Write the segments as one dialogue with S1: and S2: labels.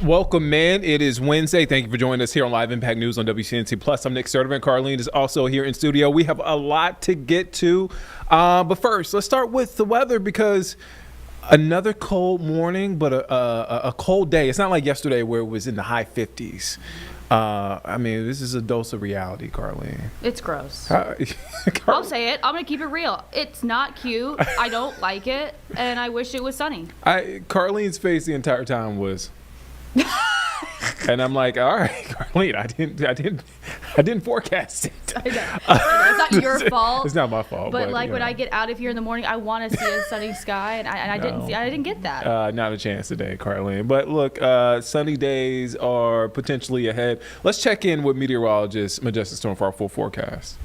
S1: Welcome, man. It is Wednesday. Thank you for joining us here on Live Impact News on WCNC Plus. I'm Nick Sturdivant. Carlene is also here in studio. We have a lot to get to. But first, let's start with the weather because another cold morning, but a cold day. It's not like yesterday where it was in the high 50s. I mean, this is a dose of reality, Carlene.
S2: It's gross. I'll say it. I'm going to keep it real. It's not cute. I don't like it, and I wish it was sunny.
S1: Carlene's face the entire time was... And I'm like, all right, Carlene, I didn't forecast it.
S2: I know. It's not your fault.
S1: It's not my fault.
S2: But like when I get out of here in the morning, I want to see a sunny sky, and I didn't get that.
S1: Not a chance today, Carlene. But look, sunny days are potentially ahead. Let's check in with meteorologist Majestic Storm for our full forecast.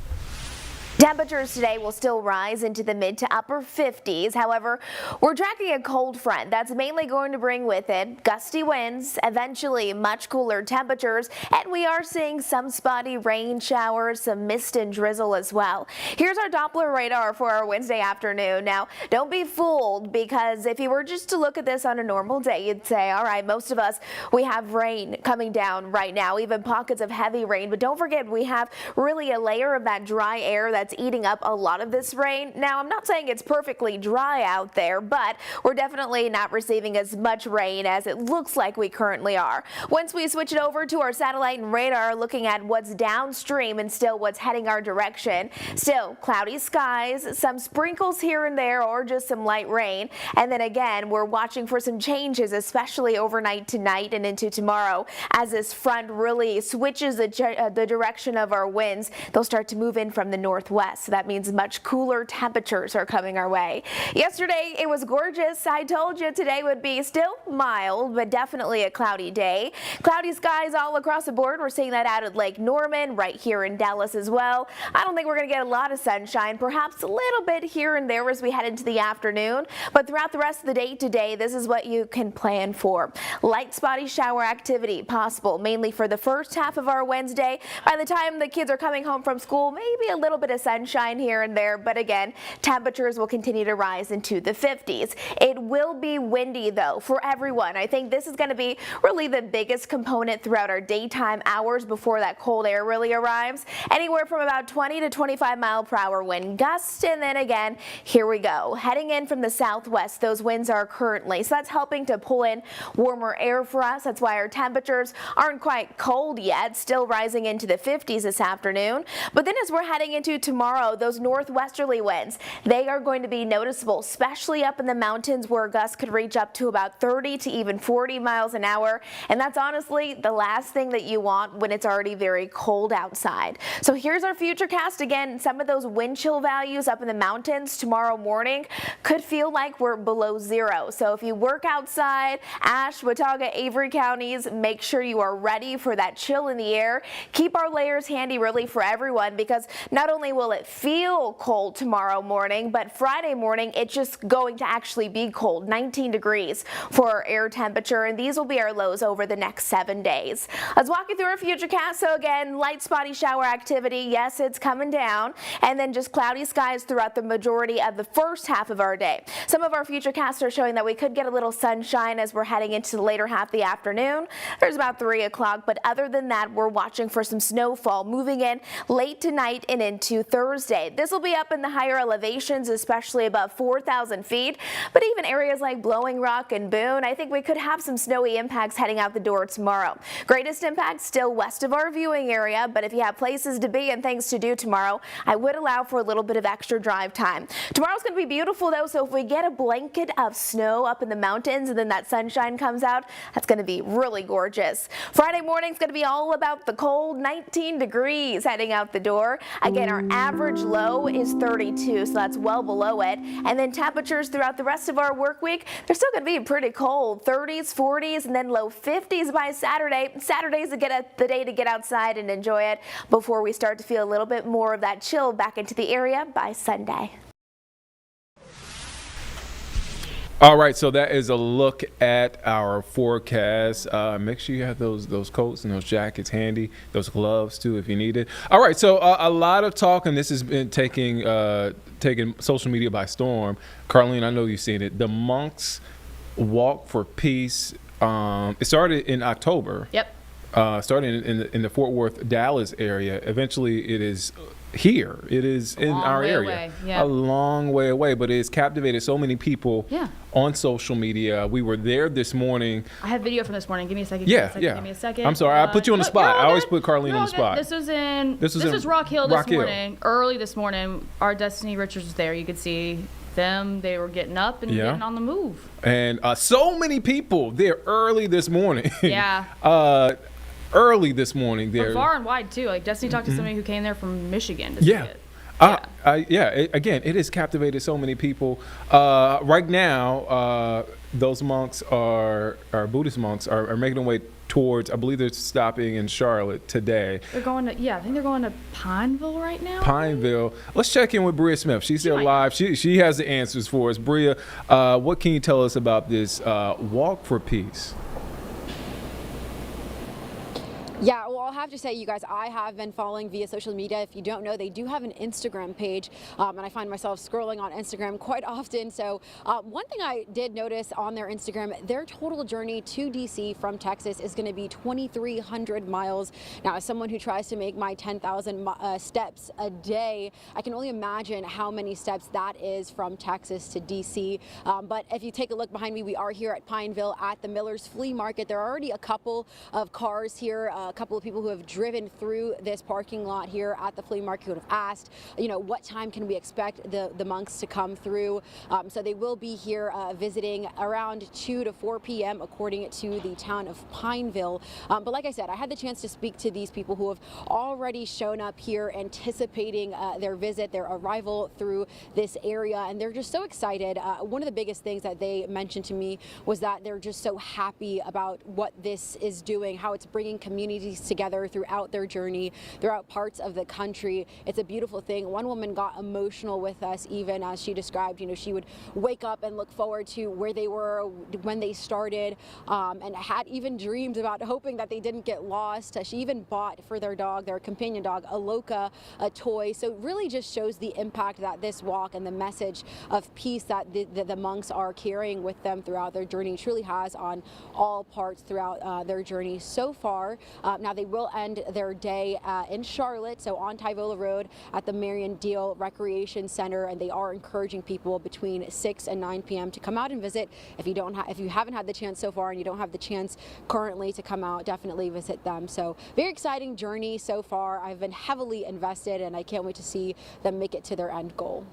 S3: Temperatures today will still rise into the mid to upper 50s. However, we're tracking a cold front that's mainly going to bring with it gusty winds, eventually much cooler temperatures, and we are seeing some spotty rain showers, some mist and drizzle as well. Here's our Doppler radar for our Wednesday afternoon. Now, don't be fooled, because if you were just to look at this on a normal day, you'd say, all right, most of us, we have rain coming down right now, even pockets of heavy rain. But don't forget, we have really a layer of that dry air that's eating up a lot of this rain. Now, I'm not saying it's perfectly dry out there, but we're definitely not receiving as much rain as it looks like we currently are. Once we switch it over to our satellite and radar, looking at what's downstream and still what's heading our direction, still cloudy skies, some sprinkles here and there, or just some light rain. And then again, we're watching for some changes, especially overnight tonight and into tomorrow, as this front really switches the direction of our winds. They'll start to move in from the northwest. So that means much cooler temperatures are coming our way. Yesterday, it was gorgeous. I told you today would be still mild, but definitely a cloudy day. Cloudy skies all across the board. We're seeing that out at Lake Norman, right here in Dallas as well. I don't think we're going to get a lot of sunshine, perhaps a little bit here and there as we head into the afternoon. But throughout the rest of the day today, this is what you can plan for. Light spotty shower activity possible, mainly for the first half of our Wednesday. By the time the kids are coming home from school, maybe a little bit of sunshine here and there, but again, temperatures will continue to rise into the 50s. It will be windy though for everyone. I think this is going to be really the biggest component throughout our daytime hours before that cold air really arrives. Anywhere from about 20 to 25 mile per hour wind gusts, and then again, here we go. Heading in from the southwest, those winds are currently, so that's helping to pull in warmer air for us. That's why our temperatures aren't quite cold yet, still rising into the 50s this afternoon. But then as we're heading into tomorrow, those northwesterly winds, they are going to be noticeable, especially up in the mountains where gusts could reach up to about 30 to even 40 miles an hour. And that's honestly the last thing that you want when it's already very cold outside. So here's our futurecast. Again, some of those wind chill values up in the mountains tomorrow morning could feel like we're below zero. So if you work outside, Ashe, Watauga, Avery counties, make sure you are ready for that chill in the air. Keep our layers handy really for everyone, because not only will it feel cold tomorrow morning, but Friday morning it's just going to actually be cold, 19 degrees for our air temperature, and these will be our lows over the next 7 days. Let's walk you through our futurecast. So again, light spotty shower activity, yes, it's coming down, and then just cloudy skies throughout the majority of the first half of our day. Some of our futurecasts are showing that we could get a little sunshine as we're heading into the later half of the afternoon. There's about 3 o'clock, but other than that, we're watching for some snowfall moving in late tonight and into Thursday. This will be up in the higher elevations, especially above 4,000 feet, but even areas like Blowing Rock and Boone, I think we could have some snowy impacts heading out the door tomorrow. Greatest impact still west of our viewing area, but if you have places to be and things to do tomorrow, I would allow for a little bit of extra drive time. Tomorrow's going to be beautiful though, so if we get a blanket of snow up in the mountains and then that sunshine comes out, that's going to be really gorgeous. Friday morning's going to be all about the cold, 19 degrees heading out the door. Again, our average low is 32, so that's well below it. And then temperatures throughout the rest of our work week, they're still going to be pretty cold, 30s, 40s, and then low 50s by Saturday. Saturday's the day to get outside and enjoy it before we start to feel a little bit more of that chill back into the area by Sunday.
S1: All right, so that is a look at our forecast. Make sure you have those coats and those jackets handy, those gloves too if you need it. All right, so a lot of talk, and this has been taking social media by storm. Carlene, I know you've seen it. The Monks Walk for Peace. It started in October.
S2: Yep.
S1: Starting in the Fort Worth, Dallas area. Eventually, it is here. It is in our area.
S2: Yeah.
S1: A long way away, but it has captivated so many people on social media. We were there this morning.
S2: I have video from this morning. Give me a second.
S1: Yeah.
S2: Give me a second.
S1: I'm sorry. I put you on the spot. I always put Carlene on the spot.
S2: This is Rock Hill this morning. Early this morning, our Destiny Richards was there. You could see them. They were getting up and getting on the move. And
S1: so many people there early this morning.
S2: Yeah.
S1: Early this morning there.
S2: From far and wide too. Like Destiny talked to somebody who came there from Michigan to see it.
S1: Again, it has captivated so many people. Right now, those monks Buddhist monks are making their way towards, I believe they're stopping in Charlotte today.
S2: They're going to, I think they're going to Pineville right now.
S1: Pineville. Let's check in with Bria Smith. She's there live. She has the answers for us. Bria, what can you tell us about this Walk for Peace?
S4: Yeah, well, I'll have to say, you guys, I have been following via social media. If you don't know, they do have an Instagram page, and I find myself scrolling on Instagram quite often. So one thing I did notice on their Instagram, their total journey to DC from Texas is going to be 2,300 miles. Now, as someone who tries to make my 10,000 steps a day, I can only imagine how many steps that is from Texas to DC. But if you take a look behind me, we are here at Pineville at the Miller's Flea Market. There are already a couple of cars here, a couple of people who have driven through this parking lot here at the flea market who have asked, what time can we expect the monks to come through? So they will be here visiting around 2 to 4 p.m. according to the town of Pineville. But like I said, I had the chance to speak to these people who have already shown up here anticipating their visit, their arrival through this area, and they're just so excited. One of the biggest things that they mentioned to me was that they're just so happy about what this is doing, how it's bringing communities together together throughout their journey, throughout parts of the country. It's a beautiful thing. One woman got emotional with us, even as she described, she would wake up and look forward to where they were when they started, and had even dreamed about hoping that they didn't get lost. She even bought for their dog, their companion dog, Aloka, a toy. So it really just shows the impact that this walk and the message of peace that the monks are carrying with them throughout their journey truly has on all parts throughout their journey so far. Now they will end their day in Charlotte, so on Tyvola Road at the Marion Deal Recreation Center, and they are encouraging people between 6 and 9 p.m. to come out and visit. If you haven't had the chance so far and you don't have the chance currently to come out, definitely visit them. So very exciting journey so far. I've been heavily invested, and I can't wait to see them make it to their end goal.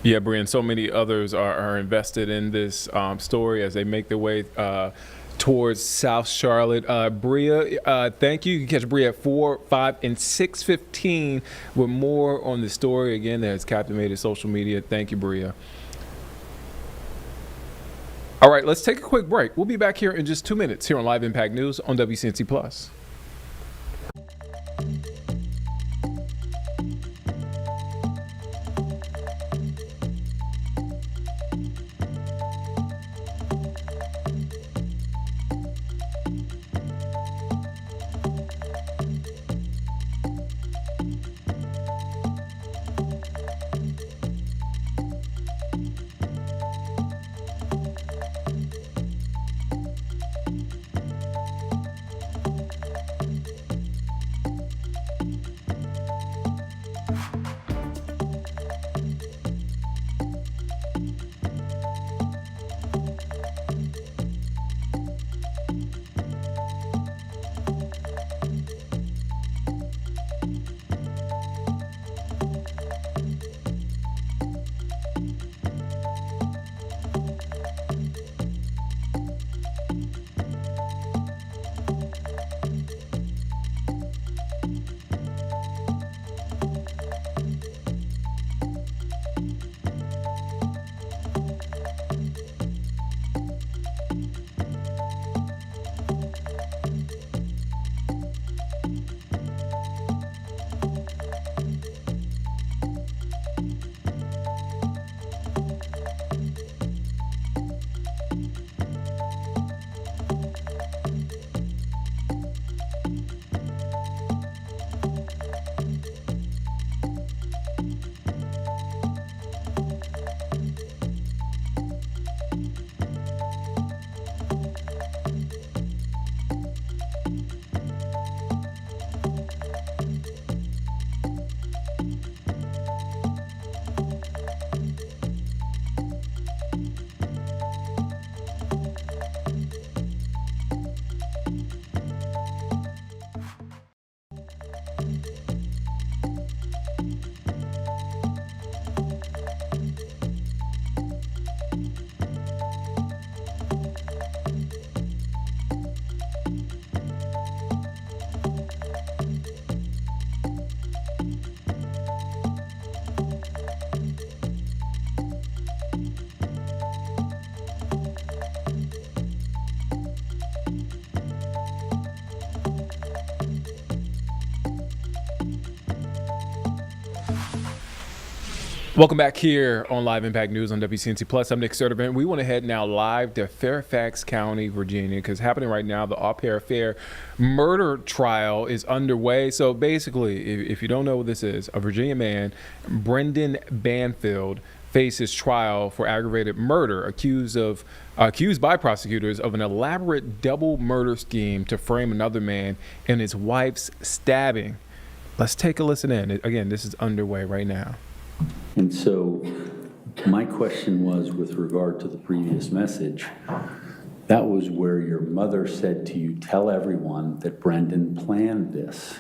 S1: Yeah, Brian, so many others are invested in this story as they make their way towards South Charlotte. Bria, thank you. You can catch Bria at 4, 5, and 6:15 with more on the story, again, that has captivated social media. Thank you, Bria. All right, let's take a quick break. We'll be back here in just 2 minutes here on Live Impact News on WCNC Plus. Welcome back here on Live Impact News on WCNC Plus. I'm Nick Sertivant. We want to head now live to Fairfax County, Virginia, because happening right now, the Au Pair Affair murder trial is underway. So basically, if you don't know what this is, a Virginia man, Brendan Banfield, faces trial for aggravated murder, accused by prosecutors of an elaborate double murder scheme to frame another man in his wife's stabbing. Let's take a listen in. Again, this is underway right now.
S5: And so my question was, with regard to the previous message, that was where your mother said to you, tell everyone that Brendan planned this.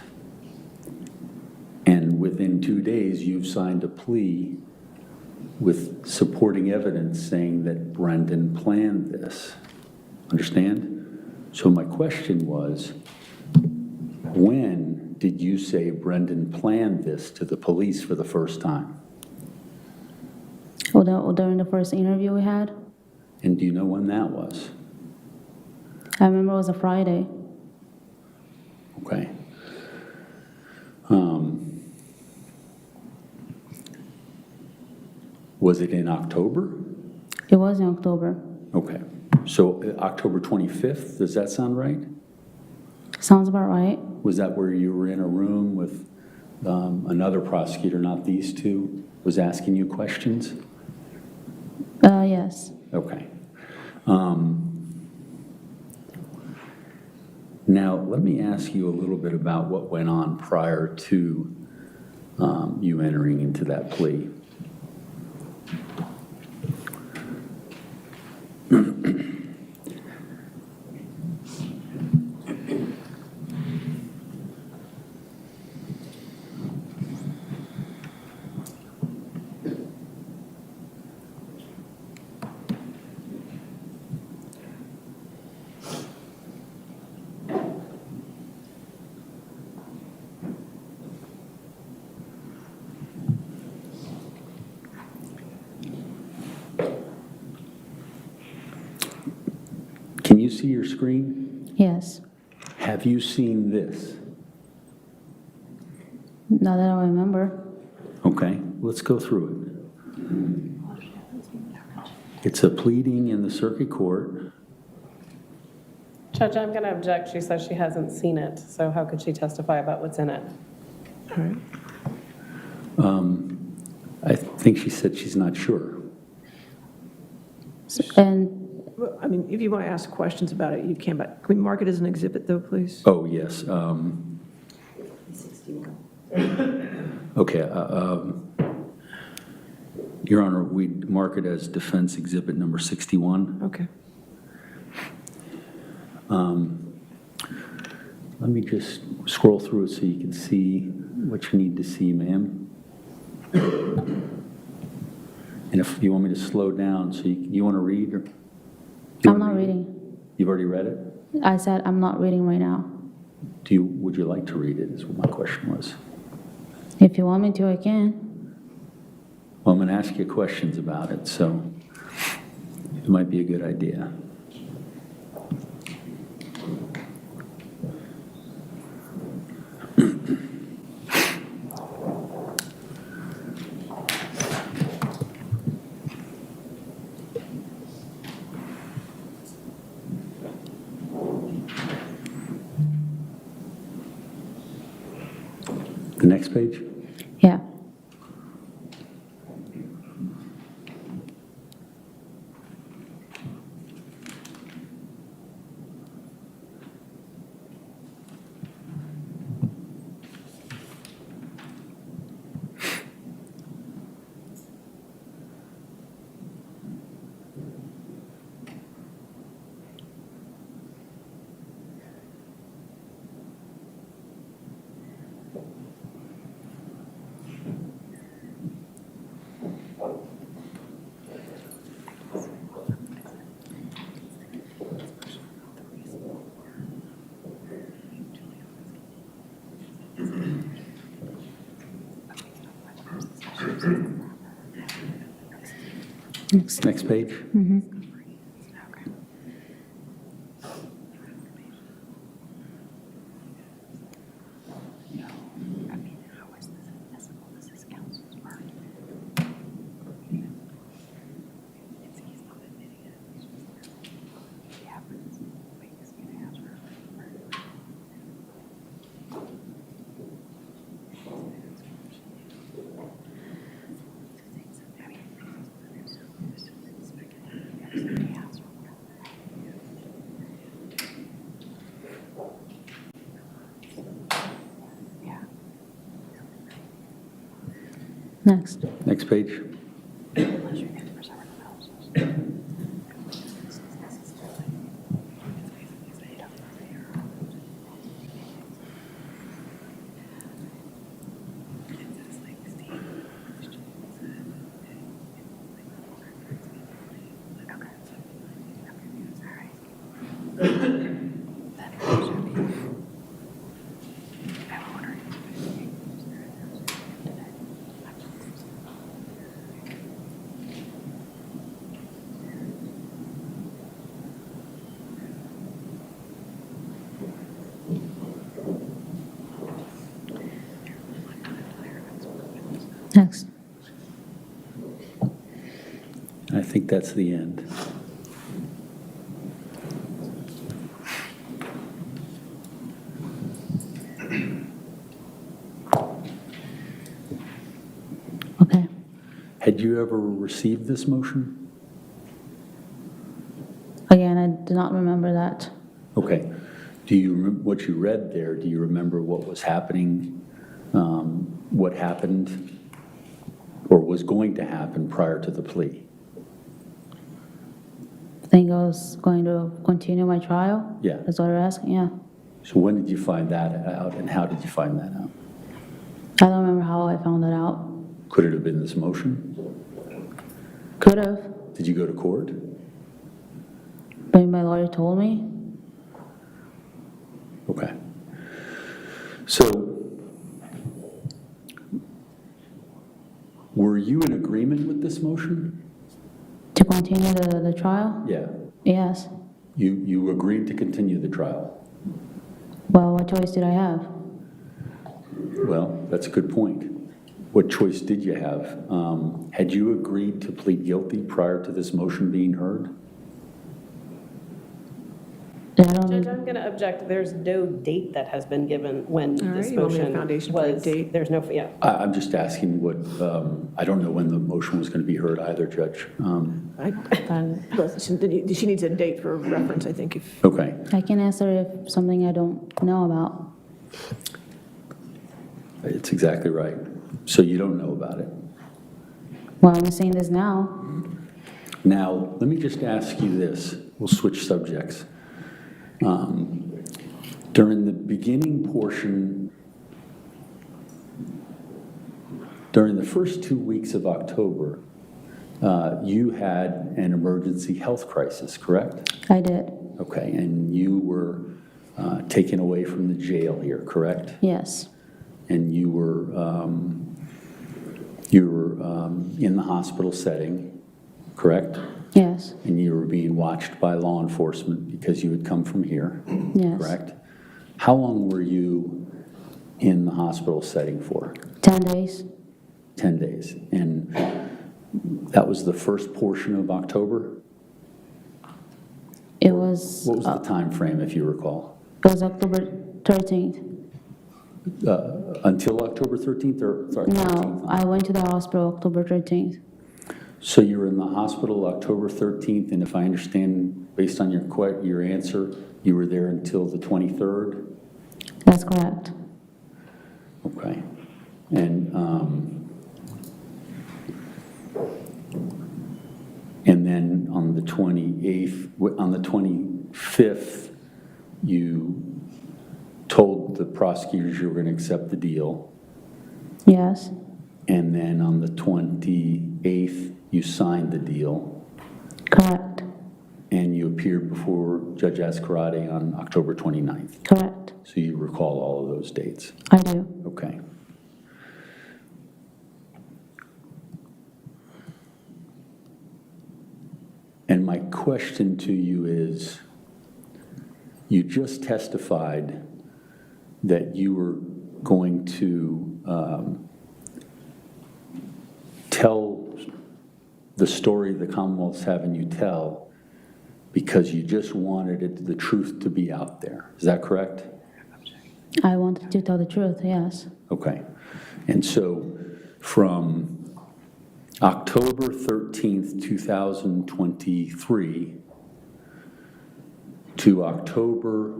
S5: And within 2 days, you've signed a plea with supporting evidence saying that Brendan planned this. Understand? So my question was, when did you say Brendan planned this to the police for the first time?
S6: Well, during the first interview we had.
S5: And do you know when that was?
S6: I remember it was a Friday.
S5: Was it in October?
S6: It was in October.
S5: Okay. So October 25th, does that sound right?
S6: Sounds about right.
S5: Was that where you were in a room with another prosecutor, not these two, was asking you questions?
S6: Yes.
S5: Okay. Now, let me ask you a little bit about what went on prior to you entering into that plea. Can you see your screen?
S6: Yes.
S5: Have you seen this?
S6: Not that I remember.
S5: Okay, let's go through it. It's a pleading in the circuit court.
S7: Judge, I'm going to object. She says she hasn't seen it, so how could she testify about what's in it?
S8: All right.
S5: I think she said she's not sure.
S6: And
S8: Well, I mean, if you want to ask questions about it, you can, but can we mark it as an exhibit, though, please?
S5: Oh, yes. Okay. Your Honor, we mark it as defense exhibit number 61.
S8: Okay.
S5: Let me just scroll through it so you can see what you need to see, ma'am. And if you want me to slow down, so you want to read? Or
S6: I'm not reading.
S5: You've already read it?
S6: I said I'm not reading right now.
S5: Would you like to read it, is what my question was.
S6: If you want me to, I can.
S5: Well, I'm going to ask you questions about it, so it might be a good idea. The next page?
S6: Yeah.
S5: Next page?
S6: Mm-hmm. Next.
S5: Next page?
S6: Next.
S5: think that's the end.
S6: Okay.
S5: Had you ever received this motion?
S6: Again, I do not remember that.
S5: Okay. Do you, what you read there, do you remember what was happening, what happened or was going to happen prior to the plea?
S6: I think I was going to continue my trial.
S5: Yeah.
S6: That's what you're asking, yeah.
S5: So when did you find that out, and how did you find that out?
S6: I don't remember how I found that out.
S5: Could it have been this motion?
S6: Could have,
S5: Did you go to court?
S6: but my lawyer told me.
S5: Okay. So, were you in agreement with this motion?
S6: To continue the trial?
S5: Yeah.
S6: Yes.
S5: You agreed to continue the trial?
S6: Well, what choice did I have?
S5: Well, that's a good point. What choice did you have? Had you agreed to plead guilty prior to this motion being heard?
S6: I don't,
S7: Judge, I'm going to object. There's no date that has been given when
S8: All right,
S7: this
S8: you want me a
S7: motion
S8: foundation for a
S7: was.
S8: date?
S7: There's no, yeah.
S5: I'm just asking what, I don't know when the motion was going to be heard either, Judge.
S8: She needs a date for reference, I think, if.
S5: Okay.
S6: I can answer if something I don't know about.
S5: It's exactly right. So you don't know about it.
S6: Well, I'm saying this now.
S5: Now, let me just ask you this. We'll switch subjects. During the beginning portion, during the first 2 weeks of October, you had an emergency health crisis, correct?
S6: I did.
S5: Okay, and you were taken away from the jail here, correct?
S6: Yes.
S5: And you were in the hospital setting, correct?
S6: Yes.
S5: And you were being watched by law enforcement because you had come from here,
S6: Yes.
S5: correct? How long were you in the hospital setting for?
S6: 10 days.
S5: 10 days. And that was the first portion of October?
S6: It was.
S5: What was the time frame, if you recall?
S6: It was October 13th.
S5: Until October 13th or sorry,
S6: No,
S5: 13th?
S6: I went to the hospital October 13th.
S5: So you were in the hospital October 13th, and if I understand, based on your answer, you were there until the 23rd?
S6: That's correct.
S5: Okay. And then on the 25th, you told the prosecutors you were going to accept the deal.
S6: Yes.
S5: And then on the 28th, you signed the deal.
S6: Correct.
S5: And you appeared before Judge Ascarate on October 29th.
S6: Correct.
S5: So you recall all of those dates?
S6: I do.
S5: Okay. And my question to you is, you just testified that you were going to tell the story the Commonwealth's having you tell because you just wanted the truth to be out there. Is that correct?
S6: I wanted to tell the truth, yes.
S5: Okay. And so from October 13th, 2023 to October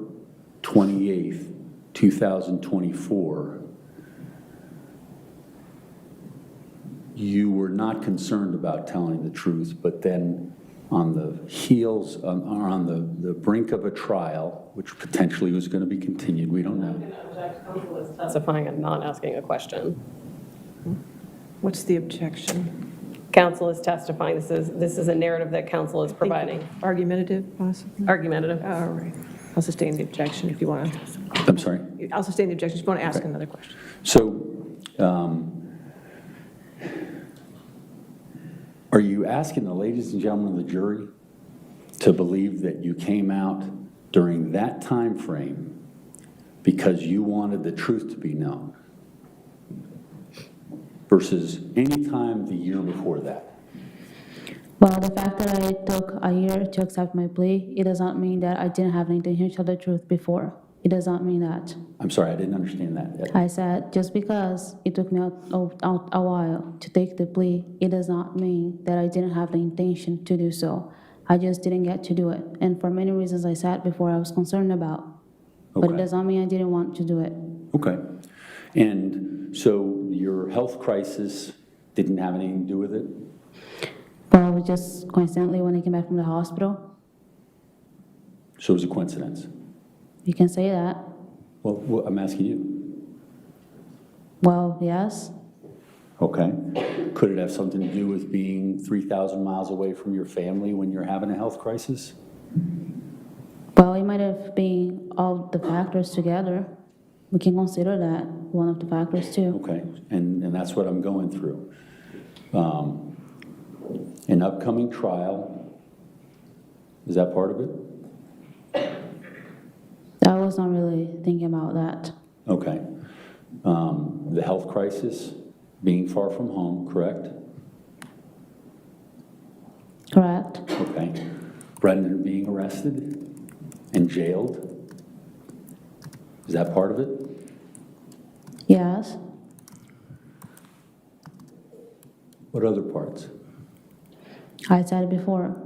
S5: 28th, 2024, you were not concerned about telling the truth, but then on the heels, or on the brink of a trial, which potentially was going to be continued, we don't know.
S7: Counsel is testifying and not asking a question.
S8: What's the objection?
S7: Counsel is testifying. This is a narrative that counsel is providing.
S8: Argumentative, possibly?
S7: Argumentative.
S8: All right. I'll sustain the objection if you want to.
S5: I'm sorry?
S8: I'll sustain the objection if you want to ask another question.
S5: So, are you asking the ladies and gentlemen of the jury to believe that you came out during that time frame because you wanted the truth to be known versus any time the year before that?
S6: Well, the fact that I took a year to accept my plea, it does not mean that I didn't have an intention to tell the truth before. It does not mean that.
S5: I'm sorry, I didn't understand that.
S6: I said, just because it took me out a while to take the plea, it does not mean that I didn't have the intention to do so. I just didn't get to do it. And for many reasons I said before I was concerned about. But it
S5: Okay.
S6: does not mean I didn't want to do it.
S5: Okay. And so your health crisis didn't have anything to do with it?
S6: But I was just coincidentally, when I came back from the hospital,
S5: So it was a coincidence?
S6: you can say that.
S5: Well, I'm asking you.
S6: Well, yes.
S5: Okay. Could it have something to do with being 3,000 miles away from your family when you're having a health crisis?
S6: Well, it might have been all the factors together. We can consider that one of the factors too.
S5: Okay, and that's what I'm going through. An upcoming trial, is that part of it?
S6: I was not really thinking about that.
S5: Okay. The health crisis, being far from home, correct?
S6: Correct?
S5: Okay. Brendan being arrested and jailed, is that part of it?
S6: Yes.
S5: What other parts?
S6: I said it before,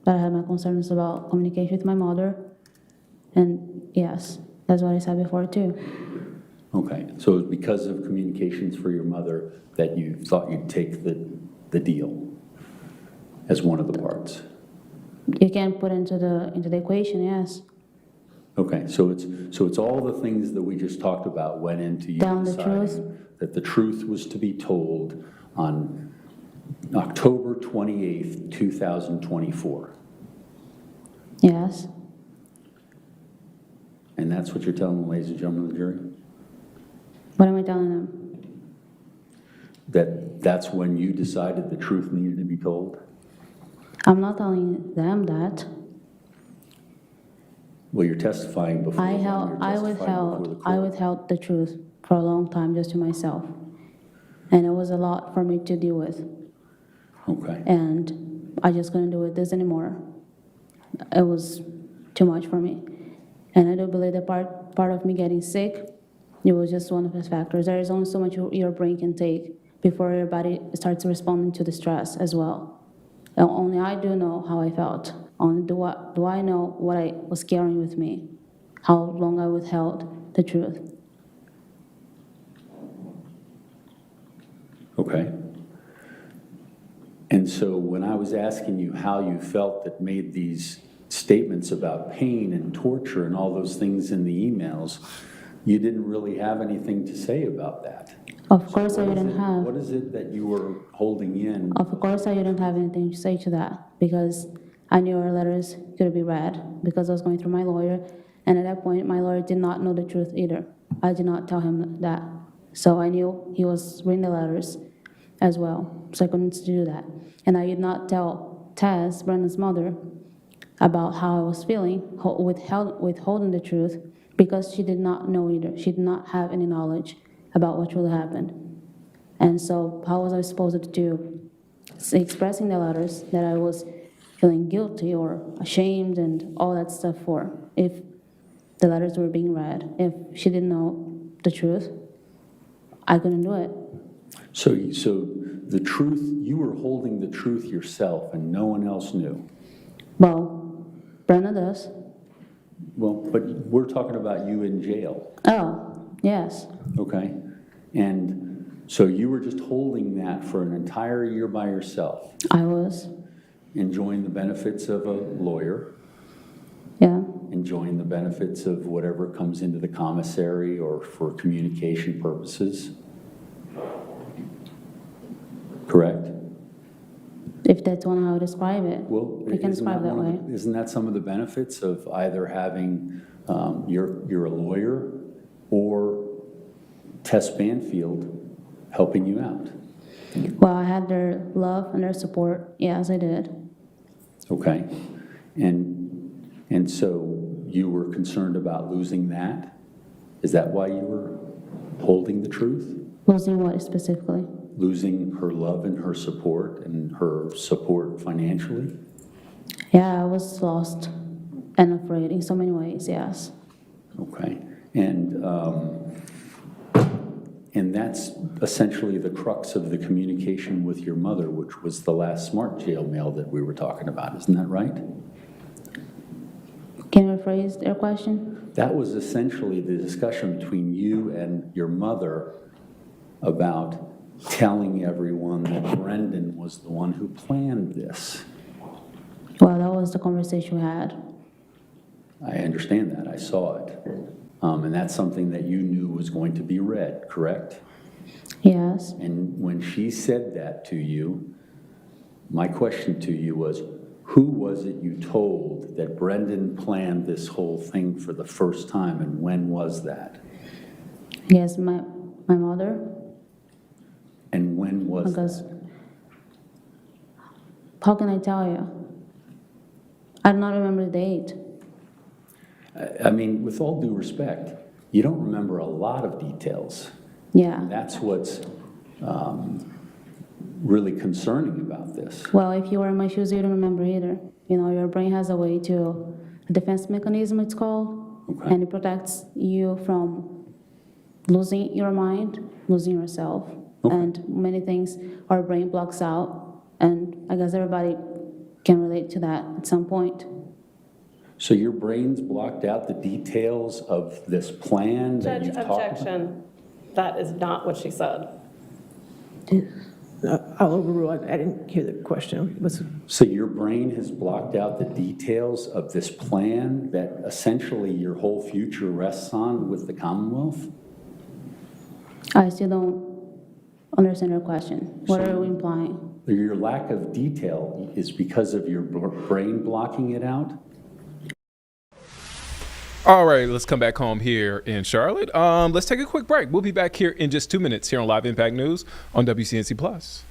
S6: that I had my concerns about communication with my mother. And yes, that's what I said before too.
S5: Okay, so it was because of communications for your mother that you thought you'd take the deal as one of the parts?
S6: You can put into the equation, yes.
S5: Okay, so it's all the things that we just talked about went into you
S6: Telling the
S5: deciding
S6: truth.
S5: that the truth was to be told on October 28th, 2024.
S6: Yes.
S5: And that's what you're telling the ladies and gentlemen of the jury?
S6: What am I telling them?
S5: That's when you decided the truth needed to be told?
S6: I'm not telling them that.
S5: Well, you're testifying before
S6: I
S5: them, you're testifying before the court.
S6: withheld the truth for a long time just to myself. And it was a lot for me to deal with.
S5: Okay,
S6: And I just couldn't do this anymore. It was too much for me. And I do believe that part of me getting sick, it was just one of the factors. There is only so much your brain can take before your body starts responding to the stress as well. And only I do know how I felt. Only do I know what I was carrying with me, how long I withheld the truth.
S5: okay. And so when I was asking you how you felt that made these statements about pain and torture and all those things in the emails, you didn't really have anything to say about that.
S6: Of course I
S5: What is
S6: didn't
S5: it-
S6: have.
S5: What is it that you were holding in?
S6: Of course, I didn't have anything to say to that because I knew our letters could be read because I was going through my lawyer. And at that point, my lawyer did not know the truth either. I did not tell him that. So I knew he was reading the letters as well. So I couldn't do that. And I did not tell Tess, Brendan's mother, about how I was feeling, withholding the truth, because she did not know either. She did not have any knowledge about what really happened. And so how was I supposed to expressing the letters that I was feeling guilty or ashamed and all that stuff for if the letters were being read? If she didn't know the truth, I couldn't do it.
S5: So the truth, you were holding the truth yourself and no one else knew?
S6: Well, Brenda does.
S5: Well, but we're talking about you in jail,
S6: Oh, yes.
S5: okay? And so you were just holding that for an entire year by yourself,
S6: I was.
S5: enjoying the benefits of a lawyer,
S6: Yeah.
S5: enjoying the benefits of whatever comes into the commissary or for communication purposes. Correct?
S6: If that's one how I describe it.
S5: Well,
S6: We can describe that way.
S5: Isn't that some of the benefits of either having, you're a lawyer or Tess Banfield helping you out?
S6: Well, I had their love and their support. Yes, I did.
S5: Okay. And so you were concerned about losing that? Is that why you were holding the truth?
S6: Losing what specifically?
S5: losing her love and her support financially?
S6: Yeah, I was lost and afraid in so many ways, yes.
S5: Okay. And that's essentially the crux of the communication with your mother, which was the last smart jail mail that we were talking about. Isn't that right?
S6: Can you rephrase your question?
S5: That was essentially the discussion between you and your mother about telling everyone that Brendan was the one who planned this.
S6: Well, that was the conversation we had.
S5: I understand that. I saw it. And that's something that you knew was going to be read, correct?
S6: Yes.
S5: And when she said that to you, my question to you was, who was it you told that Brendan planned this whole thing for the first time, and when was that?
S6: Yes, my mother.
S5: And when was
S6: Because,
S5: that?
S6: how can I tell you? I do not remember the date.
S5: I mean, with all due respect, you don't remember a lot of details.
S6: Yeah.
S5: That's what's really concerning about this.
S6: Well, if you were in my shoes, you don't remember either. You know, your brain has a way to, a defense mechanism it's called,
S5: Okay.
S6: and it protects you from losing your mind, losing yourself,
S5: Okay.
S6: and many things our brain blocks out, and I guess everybody can relate to that at some point.
S5: So your brain's blocked out the details of this plan that
S7: Judge,
S5: you've talked about?
S7: objection. That is not what she said.
S8: I'll overrule. I didn't hear the question.
S5: So your brain has blocked out the details of this plan that essentially your whole future rests on with the Commonwealth?
S6: I still don't understand your question. What are you implying?
S5: Your lack of detail is because of your brain blocking it out?
S1: All right, let's come back home here in Charlotte. Let's take a quick break. We'll be back here in just 2 minutes here on Live Impact News on WCNC Plus.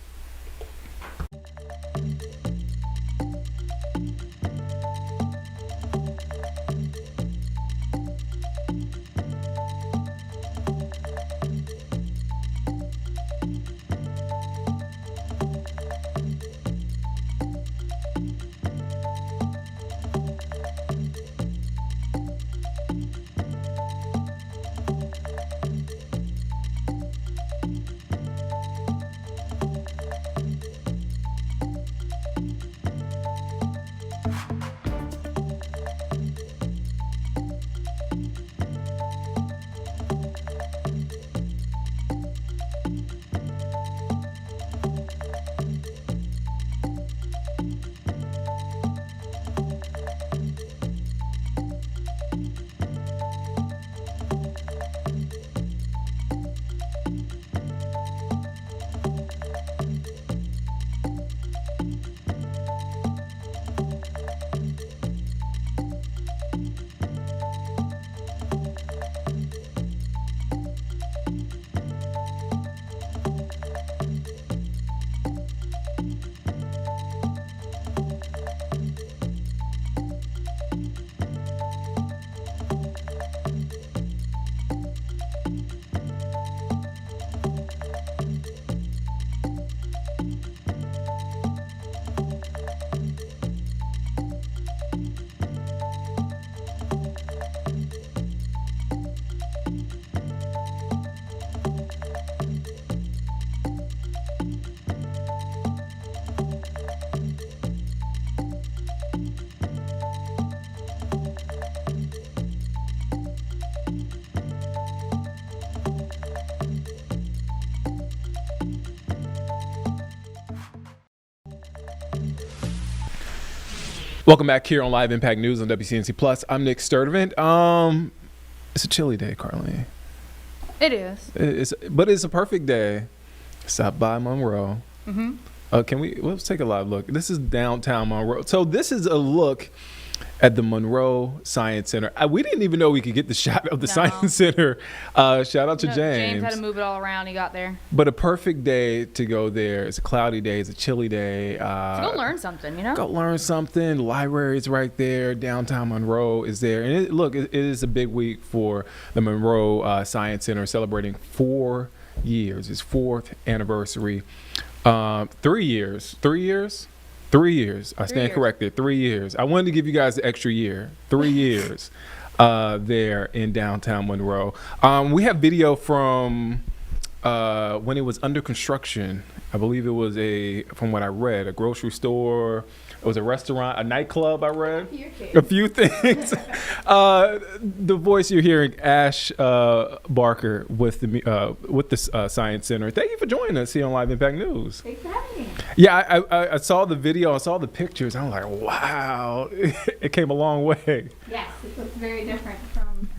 S1: Welcome back here on Live Impact News on WCNC Plus. I'm Nick Sturdivant. It's a chilly day, Carlene.
S2: It is.
S1: But it's a perfect day. Stop by Monroe.
S2: Mm-hmm.
S1: Let's take a live look. This is downtown Monroe. So this is a look at the Monroe Science Center. We didn't even know we could get the shot of the Science Center. Shout out to James.
S2: James had to move it all around. He got there.
S1: But a perfect day to go there. It's a cloudy day. It's a chilly day.
S2: To go learn something, you know?
S1: Go learn something. The library is right there. Downtown Monroe is there. And it is a big week for the Monroe Science Center, celebrating 4 years. Its 4th anniversary. 3 years. 3 years? 3 years. I stand corrected. 3 years. I wanted to give you guys the extra year. 3 years there in downtown Monroe. We have video from when it was under construction. I believe it was from what I read, a grocery store. It was a restaurant, a nightclub, I read. A few things. The voice you're hearing, Ash Barker with the Science Center. Thank you for joining us here on Live Impact News.
S9: Thanks for having me.
S1: Yeah, I saw the video, I saw the pictures. I'm like, wow, it came a long way.
S9: Yes, it looks very different from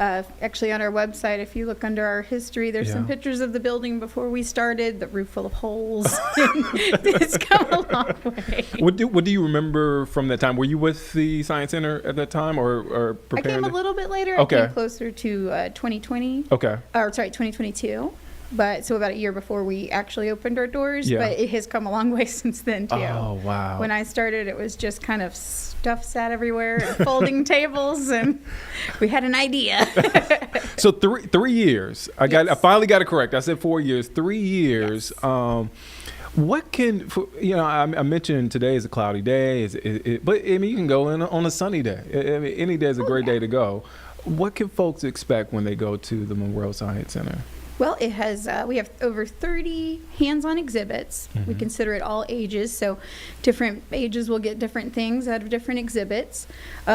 S9: actually on our website. If you look under our history, there's some pictures of the building before we started, the roof full of holes. It's come a long way.
S1: What do you remember from that time? Were you with the Science Center at that time or preparing?
S9: I came a little bit later.
S1: Okay.
S9: I came closer to 2020.
S1: Okay.
S9: Or sorry, 2022. But so about a year before we actually opened our doors, but it has come a long way since then too.
S1: Oh, wow.
S9: When I started, it was just kind of stuff sat everywhere and folding tables, and we had an idea.
S1: So 3 years. I finally got it correct. I said 4 years. 3 years.
S9: Yes.
S1: What can I mentioned today is a cloudy day, but I mean you can go in on a sunny day. I mean, any day is a great day to go. What can folks expect when they go to the Monroe Science Center?
S9: Well, it has. We have over 30 hands-on exhibits.
S1: Mm-hmm.
S9: We consider it all ages, so different ages will get different things out of different exhibits.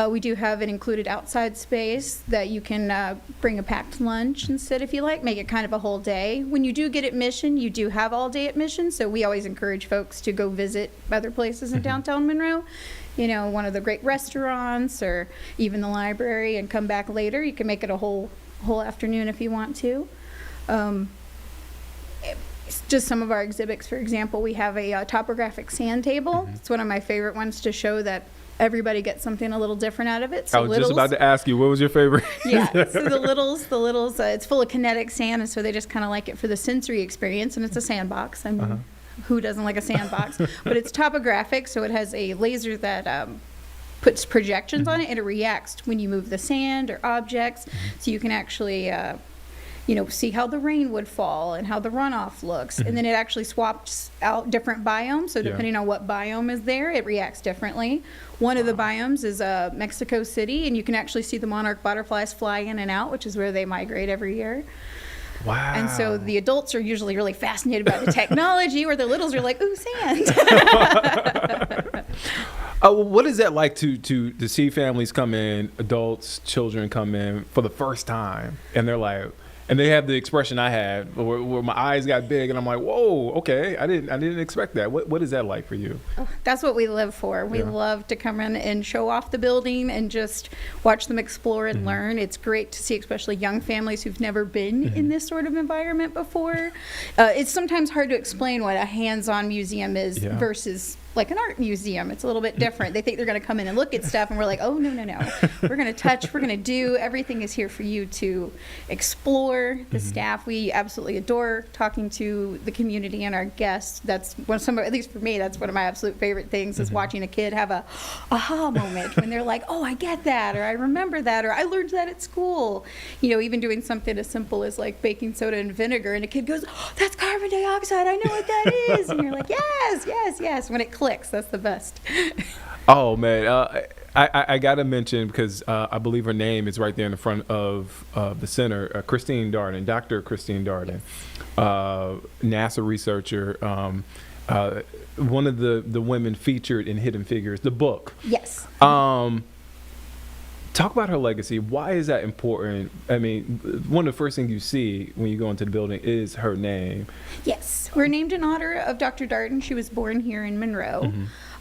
S9: We do have an included outside space that you can bring a packed lunch instead if you like, make it kind of a whole day. When you do get admission, you do have all-day admission, so we always encourage folks to go visit other places in downtown Monroe. You know, one of the great restaurants or even the library, and come back later. You can make it a whole afternoon if you want to. Just some of our exhibits, for example, we have a topographic sand table. It's one of my favorite ones to show that everybody gets something a little different out of it. So
S1: I was just about to ask you, what was your favorite?
S9: Yeah, so the littles, it's full of kinetic sand, and so they just kind of like it for the sensory experience, and it's a sandbox. I mean, who doesn't like a sandbox? But it's topographic, so it has a laser that puts projections on it, and it reacts when you move the sand or objects, so you can actually see how the rain would fall and how the runoff looks. And then it actually swaps out different biomes. So depending on what biome is there, it reacts differently. One of the biomes is Mexico City, and you can actually see the monarch butterflies fly in and out, which is where they migrate every year.
S1: Wow.
S9: And so the adults are usually really fascinated by the technology, where the littles are like, ooh, sand.
S1: What is that like to see families come in, adults, children come in for the first time, and they're like, and they have the expression I had where my eyes got big, and I'm like, whoa, okay, I didn't expect that. What is that like for you?
S9: That's what we live for. We love to come in and show off the building and just watch them explore and learn. It's great to see, especially young families who've never been in this sort of environment before. It's sometimes hard to explain what a hands-on museum is versus like an art museum. It's a little bit different. They think they're going to come in and look at stuff, and we're like, oh, no. We're going to touch, we're going to do. Everything is here for you to explore. The staff, we absolutely adore talking to the community and our guests. That's at least for me, that's one of my absolute favorite things is watching a kid have a aha moment when they're like, oh, I get that, or I remember that, or I learned that at school. Even doing something as simple as like baking soda and vinegar, and a kid goes, oh, that's carbon dioxide, I know what that is. And you're like, yes. When it clicks, that's the best.
S1: Oh man, I gotta mention, because I believe her name is right there in the front of the center, Christine Darden, Dr. Christine Darden, NASA researcher, one of the women featured in Hidden Figures, the book.
S9: Yes.
S1: Talk about her legacy. Why is that important? I mean, one of the first things you see when you go into the building is her name. Yes.
S9: We're named in honor of Dr. Darden. She was born here in Monroe.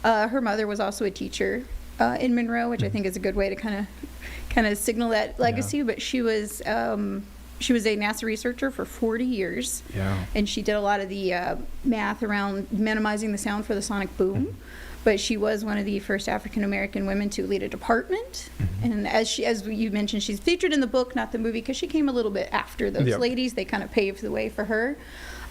S9: Her mother was also a teacher in Monroe, which I think is a good way to kind of signal that legacy. But she was a NASA researcher for 40 years. Yeah. And she did a lot of the math around minimizing the sound for the sonic boom. But she was one of the first African-American women to lead a department. And as you mentioned, she's featured in the book, not the movie, because she came a little bit after those ladies. They kind of paved the way for her.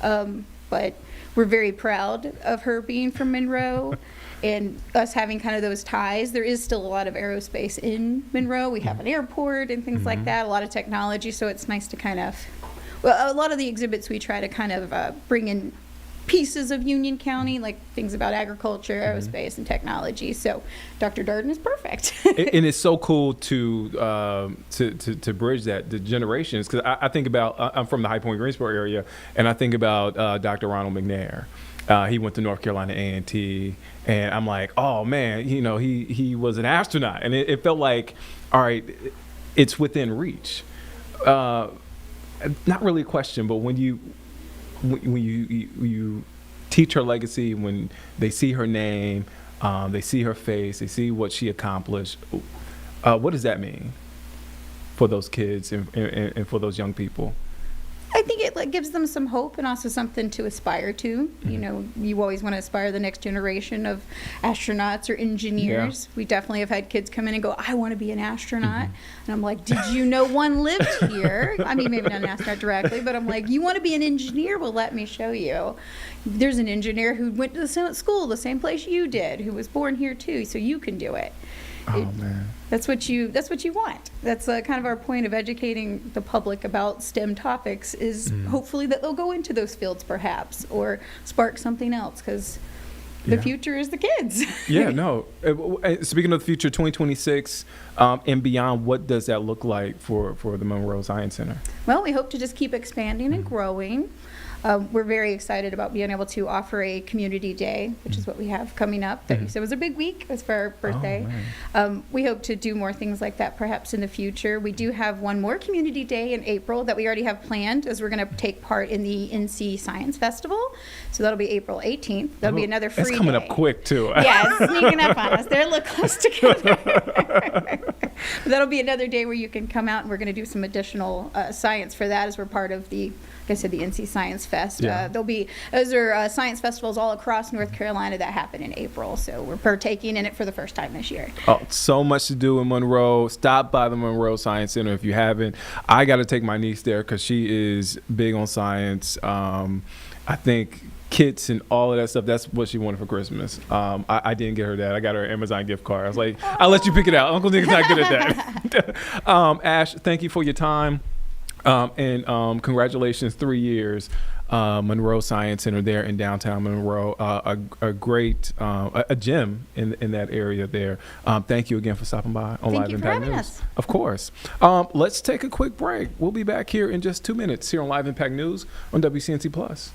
S9: But we're very proud of her being from Monroe and us having kind of those ties. There is still a lot of aerospace in Monroe. We have an airport and things like that, a lot of technology. So it's nice to kind of well, a lot of the exhibits we try to kind of bring in pieces of Union County, like things about agriculture, aerospace, and technology. So Dr. Darden is perfect.
S1: And it's so cool to bridge that the generations, because I think about, I'm from the High Point Greensboro area, and I think about Dr. Ronald McNair. He went to North Carolina A&T, and I'm like, oh man, you know, he was an astronaut, and it felt like, all right, it's within reach. Not really a question, but when you teach her legacy, when they see her name, they see her face, they see what she accomplished, what does that mean for those kids and for those young people?
S9: I think it gives them some hope and also something to aspire to. You know, you always want to aspire the next generation of astronauts or engineers. Yeah. We definitely have had kids come in and go, I want to be an astronaut. And I'm like, did you know one lived here? I mean, maybe not an astronaut directly, but I'm like, you want to be an engineer? Well, let me show you. There's an engineer who went to the same school, the same place you did, who was born here too, so you can do it.
S1: Oh, man.
S9: That's what you want. That's kind of our point of educating the public about STEM topics is hopefully that they'll go into those fields perhaps or spark something else, because the future is the kids.
S1: Yeah, no. Speaking of the future, 2026 and beyond, what does that look like for the Monroe Science Center?
S9: Well, we hope to just keep expanding and growing. We're very excited about being able to offer a community day, which is what we have coming up. So it was a big week. It was for our birthday. We hope to do more things like that perhaps in the future. We do have one more community day in April that we already have planned, as we're going to take part in the NC Science Festival. So that'll be April 18th. That'll be another free day.
S1: It's coming up quick, too.
S9: Yeah, it's sneaking up on us. They're a little close together. But that'll be another day where you can come out, and we're going to do some additional science for that, as we're part of the, like I said, the NC Science Fest. Those are science festivals all across North Carolina that happen in April. So we're partaking in it for the first time this year.
S1: Oh, so much to do in Monroe. Stop by the Monroe Science Center if you haven't. I got to take my niece there because she is big on science. I think kits and all of that stuff, that's what she wanted for Christmas. I didn't get her that. I got her an Amazon gift card. I was like, I'll let you pick it out. Uncle Nick's not good at that. Ash, thank you for your time. And congratulations, 3 years. Monroe Science Center there in downtown Monroe, a great a gym in that area there. Thank you again for stopping by on Live Impact News.
S9: Us.
S1: Of course. Let's take a quick break. We'll be back here in just 2 minutes here on Live Impact News on WCNC Plus.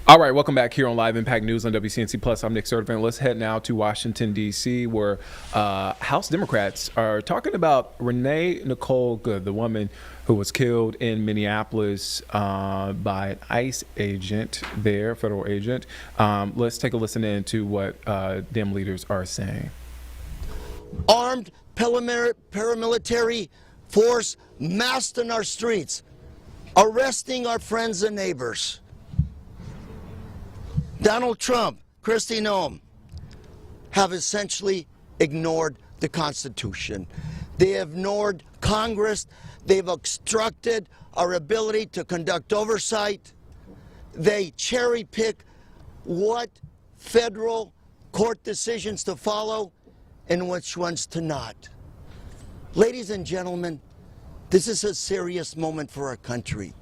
S1: All right, welcome back here on Live Impact News on WCNC Plus. I'm Nick Sertivant. Let's head now to Washington, D.C., where House Democrats are talking about Renee Nicole Good, the woman who was killed in Minneapolis by an ICE agent there, federal agent. Let's take a listen in to what Dem leaders are saying.
S10: Armed paramilitary force massed in our streets, arresting our friends and neighbors. Donald Trump, Kristi Noem, have essentially ignored the Constitution. They have ignored Congress. They've obstructed our ability to conduct oversight. They cherry pick what federal court decisions to follow and which ones to not. Ladies and gentlemen, this is a serious moment for our country.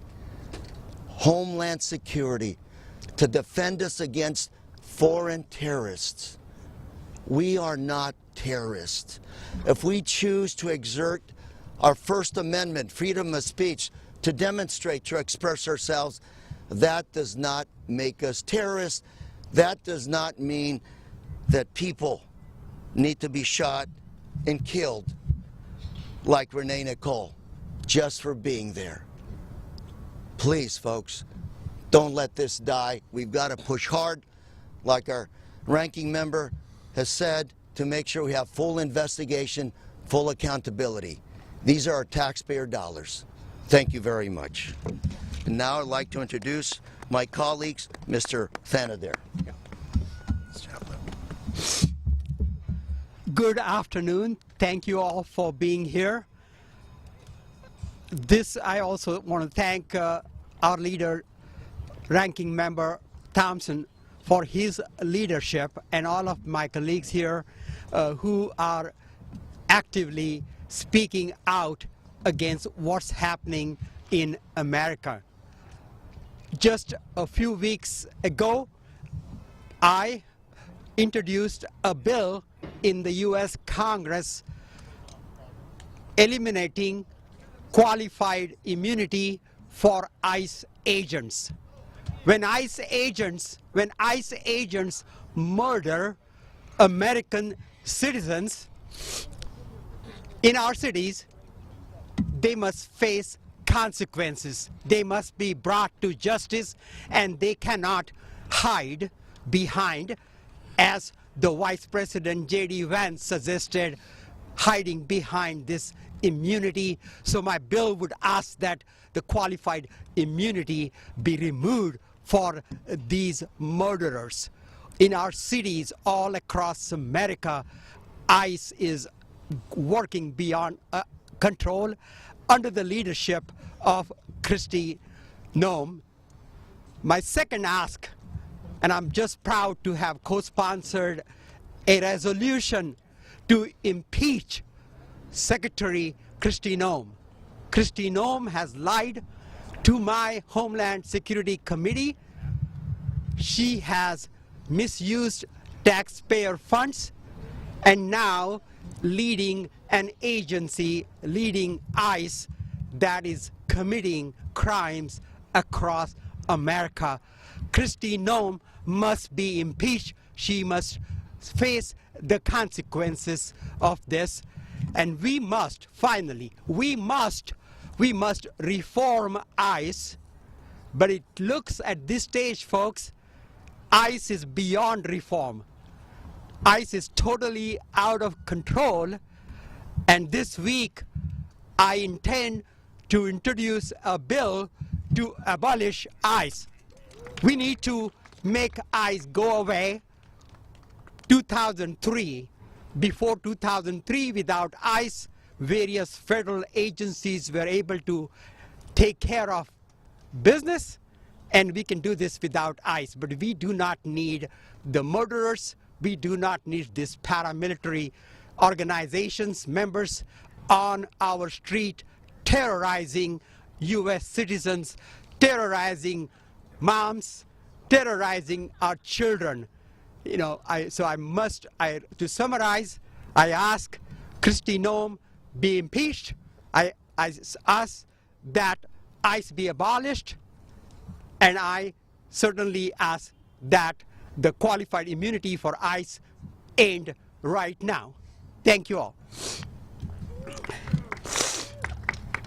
S10: Homeland security, to defend us against foreign terrorists. We are not terrorists. If we choose to exert our First Amendment, freedom of speech, to demonstrate, to express ourselves, that does not make us terrorists. That does not mean that people need to be shot and killed like Renee Nicole just for being there. Please, folks, don't let this die. We've got to push hard, like our ranking member has said, to make sure we have full investigation, full accountability. These are our taxpayer dollars. Thank you very much. And now I'd like to introduce my colleagues, Mr. Thanader.
S11: Good afternoon. Thank you all for being here. I also want to thank our leader, Ranking Member Thompson, for his leadership, and all of my colleagues here who are actively speaking out against what's happening in America. Just a few weeks ago, I introduced a bill in the U.S. Congress eliminating qualified immunity for ICE agents. When ICE agents murder American citizens in our cities, they must face consequences. They must be brought to justice, and they cannot hide behind, as the Vice President J.D. Vance suggested, hiding behind this immunity. So my bill would ask that the qualified immunity be removed for these murderers. In our cities all across America, ICE is working beyond control under the leadership of Kristi Noem. My second ask, and I'm just proud to have co-sponsored a resolution to impeach Secretary Kristi Noem. Kristi Noem has lied to my Homeland Security Committee. She has misused taxpayer funds and now leading an agency, leading ICE, that is committing crimes across America. Kristi Noem must be impeached. She must face the consequences of this. And we must, finally, we must reform ICE. But it looks at this stage, folks, ICE is beyond reform. ICE is totally out of control. And this week, I intend to introduce a bill to abolish ICE. We need to make ICE go away. 2003, before 2003, without ICE, various federal agencies were able to take care of business, and we can do this without ICE. But we do not need the murderers. We do not need these paramilitary organizations, members on our street terrorizing U.S. citizens, terrorizing moms, terrorizing our children. You know, to summarize, I ask Kristi Noem be impeached. I ask that ICE be abolished, and I certainly as that the qualified immunity for ICE end right now. Thank you all.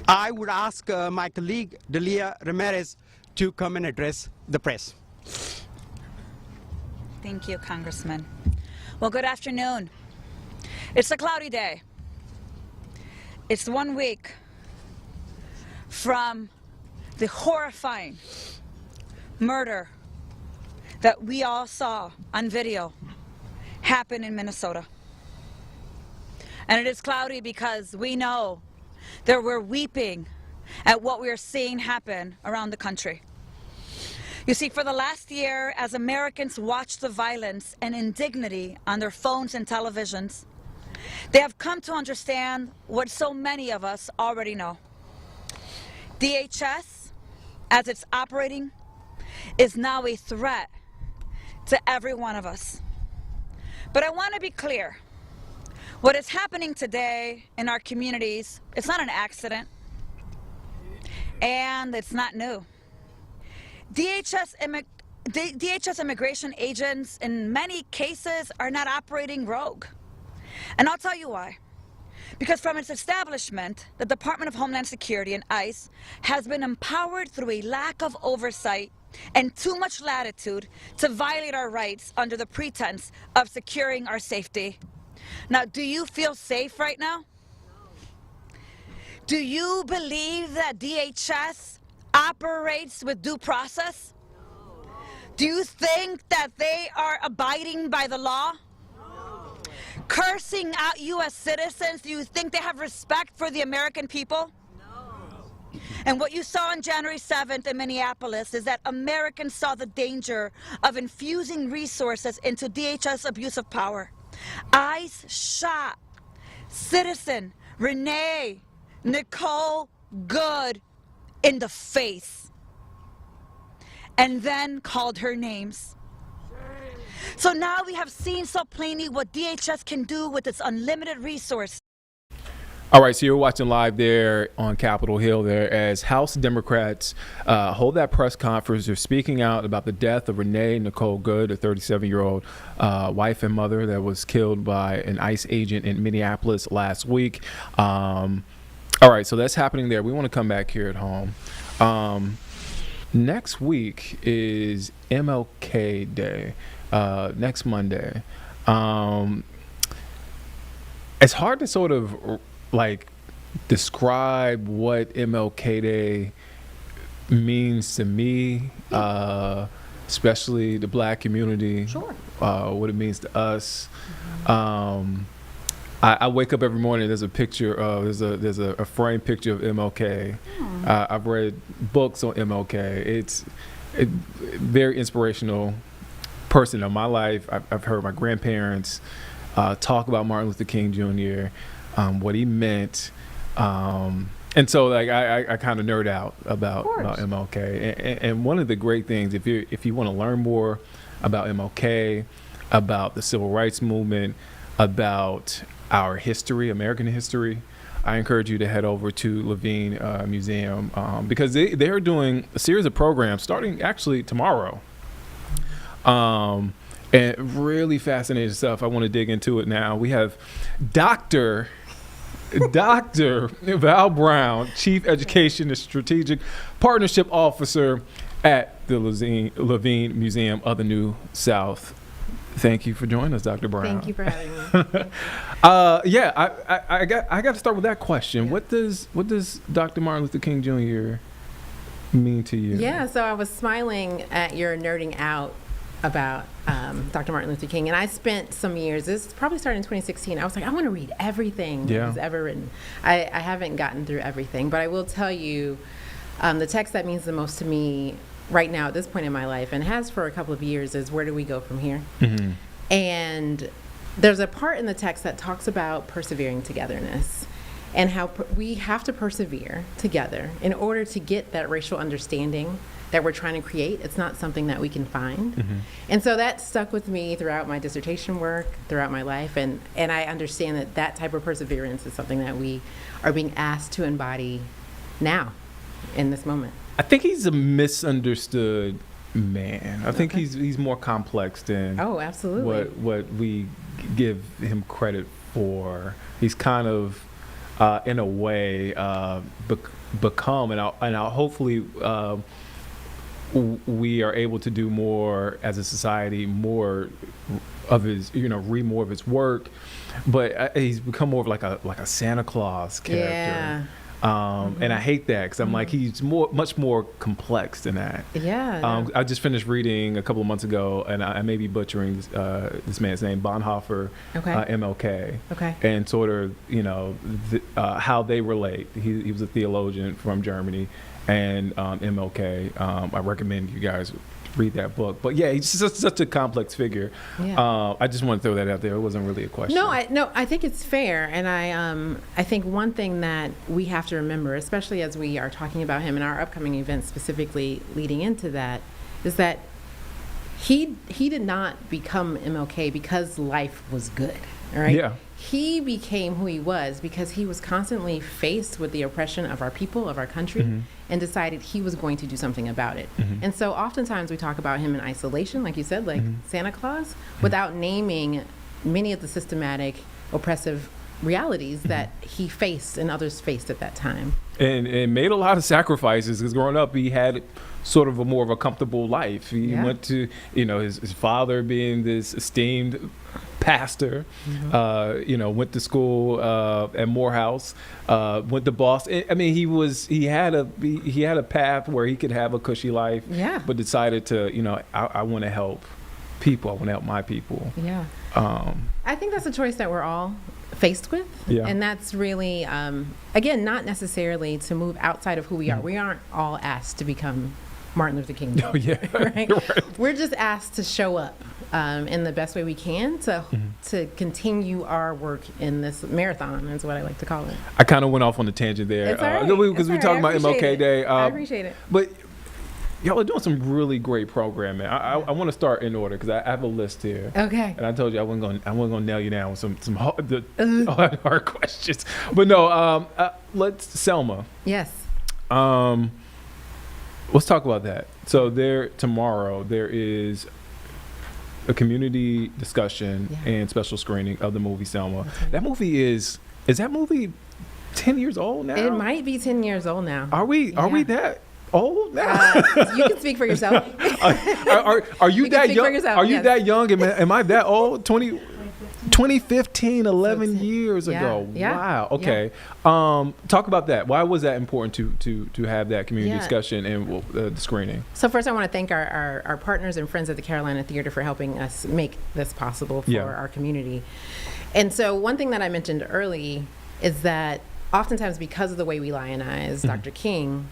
S11: I would ask my colleague Delia Ramirez to come and address the press.
S12: Thank you, Congressman. Well, good afternoon. It's a cloudy day. It's 1 week from the horrifying murder that we all saw on video happen in Minnesota. And it is cloudy because we know that we're weeping at what we're seeing happen around the country. You see, for the last year, as Americans watch the violence and indignity on their phones and televisions, they have come to understand what so many of us already know. DHS, as it's operating, is now a threat to every one of us. But I want to be clear. What is happening today in our communities, it's not an accident, and it's not new. DHS immigration agents in many cases are not operating rogue. And I'll tell you why. Because from its establishment, the Department of Homeland Security and ICE has been empowered through a lack of oversight and too much latitude to violate our rights under the pretense of securing our safety. Now, do you feel safe right now? Do you believe that DHS operates with due process? Do you think that they are abiding by the law? Cursing out U.S. citizens, do you think they have respect for the American people? No. And what you saw on January 7th in Minneapolis is that Americans saw the danger of infusing resources into DHS abuse of power. ICE shot citizen Renee Nicole Good in the face and then called her names. So now we have seen so plainly what DHS can do with its unlimited resources.
S1: All right, so you're watching live there on Capitol Hill there as House Democrats hold that press conference. They're speaking out about the death of Renee Nicole Good, a 37-year-old wife and mother that was killed by an ICE agent in Minneapolis last week. All right, so that's happening there. We want to come back here at home. Next week is MLK Day. Next Monday. It's hard to sort of like describe what MLK Day means to me, especially the Black community. Sure. What it means to us. I wake up every morning. There's a picture of there's a framed picture of MLK. I've read books on MLK. It's a very inspirational person in my life. I've heard my grandparents talk about Martin Luther King Jr., what he meant, and so like I kind of nerd out about MLK. And one of the great things, if you want to learn more about MLK, about the Civil Rights Movement, about our history, American history, I encourage you to head over to Levine Museum because they're doing a series of programs starting actually tomorrow. And really fascinating stuff. I want to dig into it now. We have Dr. Val Brown, Chief Education and Strategic Partnership Officer at the Levine Museum of the New South. Thank you for joining us, Dr. Brown.
S13: Thank you for having me.
S1: I got to start with that question. Yeah. What does Dr. Martin Luther King Jr. mean to you?
S13: Yeah, so I was smiling at your nerding out about Dr. Martin Luther King, and I spent some years, this probably started in 2016, I was like, I want to read everything that was ever written. I haven't gotten through everything, but I will tell you the text that means the most to me right now at this point in my life, and has for a couple of years, is where do we go from here? Mm-hmm. And there's a part in the text that talks about persevering togetherness and how we have to persevere together in order to get that racial understanding that we're trying to create. It's not something that we can find. Mm-hmm. And so that stuck with me throughout my dissertation work, throughout my life, and I understand that type of perseverance is something that we are being asked to embody now, in this moment.
S1: I think he's a misunderstood Man, I think he's more complex than
S13: absolutely
S1: what we give him credit for. He's kind of in a way become, and I'll hopefully we are able to do more as a society, more of his, read more of his work, but he's become more of like a Santa Claus character.
S13: Yeah.
S1: And I hate that because I'm like, he's much more complex than that.
S13: Yeah.
S1: I just finished reading a couple of months ago, and I may be butchering this man's name, Bonhoeffer, MLK.
S13: Okay.
S1: And sort of, how they relate. He was a theologian from Germany, and MLK. I recommend you guys read that book. But yeah, he's just such a complex figure.
S13: Yeah.
S1: I just want to throw that out there. It wasn't really a question.
S13: No, I think it's fair, and I think one thing that we have to remember, especially as we are talking about him in our upcoming events, specifically leading into that, is that he did not become MLK because life was good. All right.
S1: Yeah.
S13: He became who he was because he was constantly faced with the oppression of our people, of our country, and decided he was going to do something about it. And so oftentimes we talk about him in isolation, like you said, like Santa Claus, without naming many of the systematic oppressive realities that he faced and others faced at that time.
S1: And made a lot of sacrifices because growing up he had sort of more of a comfortable life. He went to, his father being this esteemed pastor, went to school at Morehouse, went to Boston. I mean, he had a path where he could have a cushy life, but decided to, I want to help people. I want to help my people.
S13: Yeah. I think that's a choice that we're all faced with.
S1: Yeah.
S13: And that's really, again, not necessarily to move outside of who we are. We aren't all asked to become Martin Luther King.
S1: Oh, yeah.
S13: Right? We're just asked to show up in the best way we can to continue our work in this marathon, is what I like to call it.
S1: I kind of went off on a tangent there.
S13: It's all right.
S1: Because we're talking about MLK Day.
S13: I appreciate it.
S1: But y'all are doing some really great programming. I want to start in order because I have a list here.
S13: Okay.
S1: And I told you I wasn't gonna nail you down with some hard questions. But no, let's Selma.
S13: Yes.
S1: Let's talk about that. So tomorrow there is a community discussion and special screening of the movie Selma.
S13: Right.
S1: That movie is that movie 10 years old now?
S13: It might be 10 years old now.
S1: Are we that old now?
S13: You can speak for yourself.
S1: Are you that young?
S13: Yourself,
S1: are you that young? Am I that old? 2015, 11 years ago.
S13: Yeah.
S1: Wow. Okay. Yeah. Talk about that. Why was that important to have that community discussion and the screening?
S13: So first I want to thank our partners and friends at the Carolina Theater for helping us make this possible for our community. And so one thing that I mentioned early is that oftentimes because of the way we lionize Dr. King,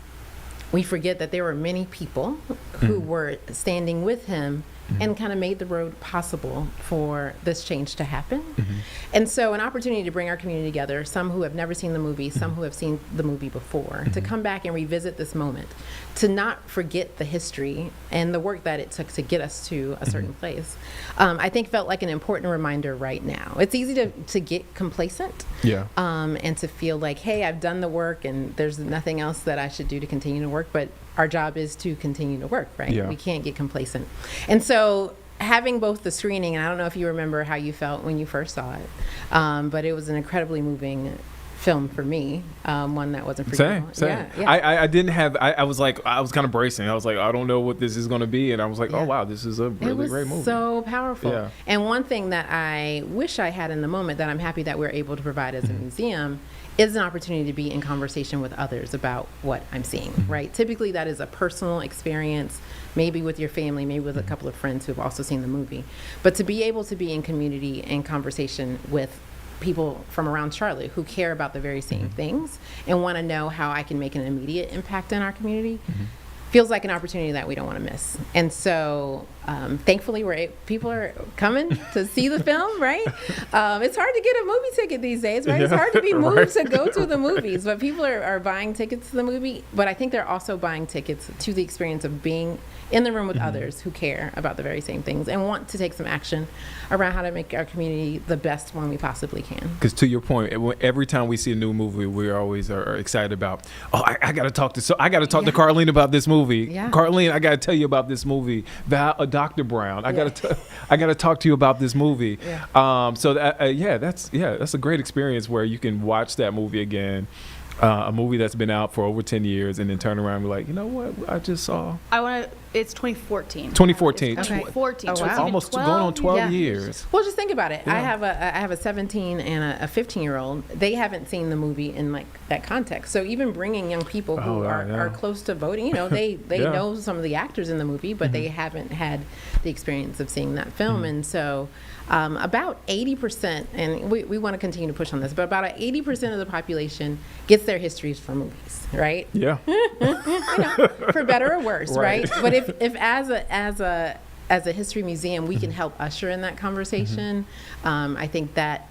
S13: we forget that there were many people who were standing with him and kind of made the road possible for this change to happen. And so an opportunity to bring our community together, some who have never seen the movie, some who have seen the movie before, to come back and revisit this moment, to not forget the history and the work that it took to get us to a certain place, I think felt like an important reminder right now. It's easy to get complacent and to feel like, hey, I've done the work and there's nothing else that I should do to continue to work, but our job is to continue to work, right? We can't get complacent. And so having both the screening, and I don't know if you remember how you felt when you first saw it, but it was an incredibly moving film for me, one that wasn't forgettable.
S1: Same. I didn't have, I was kind of bracing. I was like, I don't know what this is going to be. And I was like, oh, wow, this is a really great movie.
S13: So powerful. Yeah. And one thing that I wish I had in the moment that I'm happy that we're able to provide as a museum is an opportunity to be in conversation with others about what I'm seeing, right? Typically that is a personal experience, maybe with your family, maybe with a couple of friends who have also seen the movie. But to be able to be in community and conversation with people from around Charlotte who care about the very same things and want to know how I can make an immediate impact in our community feels like an opportunity that we don't want to miss. And so thankfully people are coming to see the film, right? It's hard to get a movie ticket these days, right? It's hard to be moved to go to the movies, but people are buying tickets to the movie. But I think they're also buying tickets to the experience of being in the room with others who care about the very same things and want to take some action around how to make our community the best one we possibly can.
S1: Because to your point, every time we see a new movie, we always are excited about, I got to talk to Carlene about this movie. movie.
S13: Yeah.
S1: Carlene, I got to tell you about this movie. Dr. Brown, I got to talk to you about this movie.
S13: Yeah.
S1: So that's a great experience where you can watch that movie again. A movie that's been out for over 10 years and then turn around and be like, you know what, I just saw.
S2: It's 2014.
S1: 2014.
S2: It's 2014.
S13: Oh,
S2: So
S13: wow.
S2: it's even
S1: Almost
S2: 12
S1: going on 12 years.
S13: Well, just think about it.
S1: Yeah.
S13: I have a 17 and a 15-year-old. They haven't seen the movie in like that context. So even bringing young people who are close to voting, you know, they know some of the actors in the movie, but they haven't had the experience of seeing that film. And so about 80%, and we want to continue to push on this, but about 80% of the population gets their histories from movies, right?
S1: Yeah.
S13: You know, for better or worse, right? But if as a history museum we can help usher in that conversation, I think that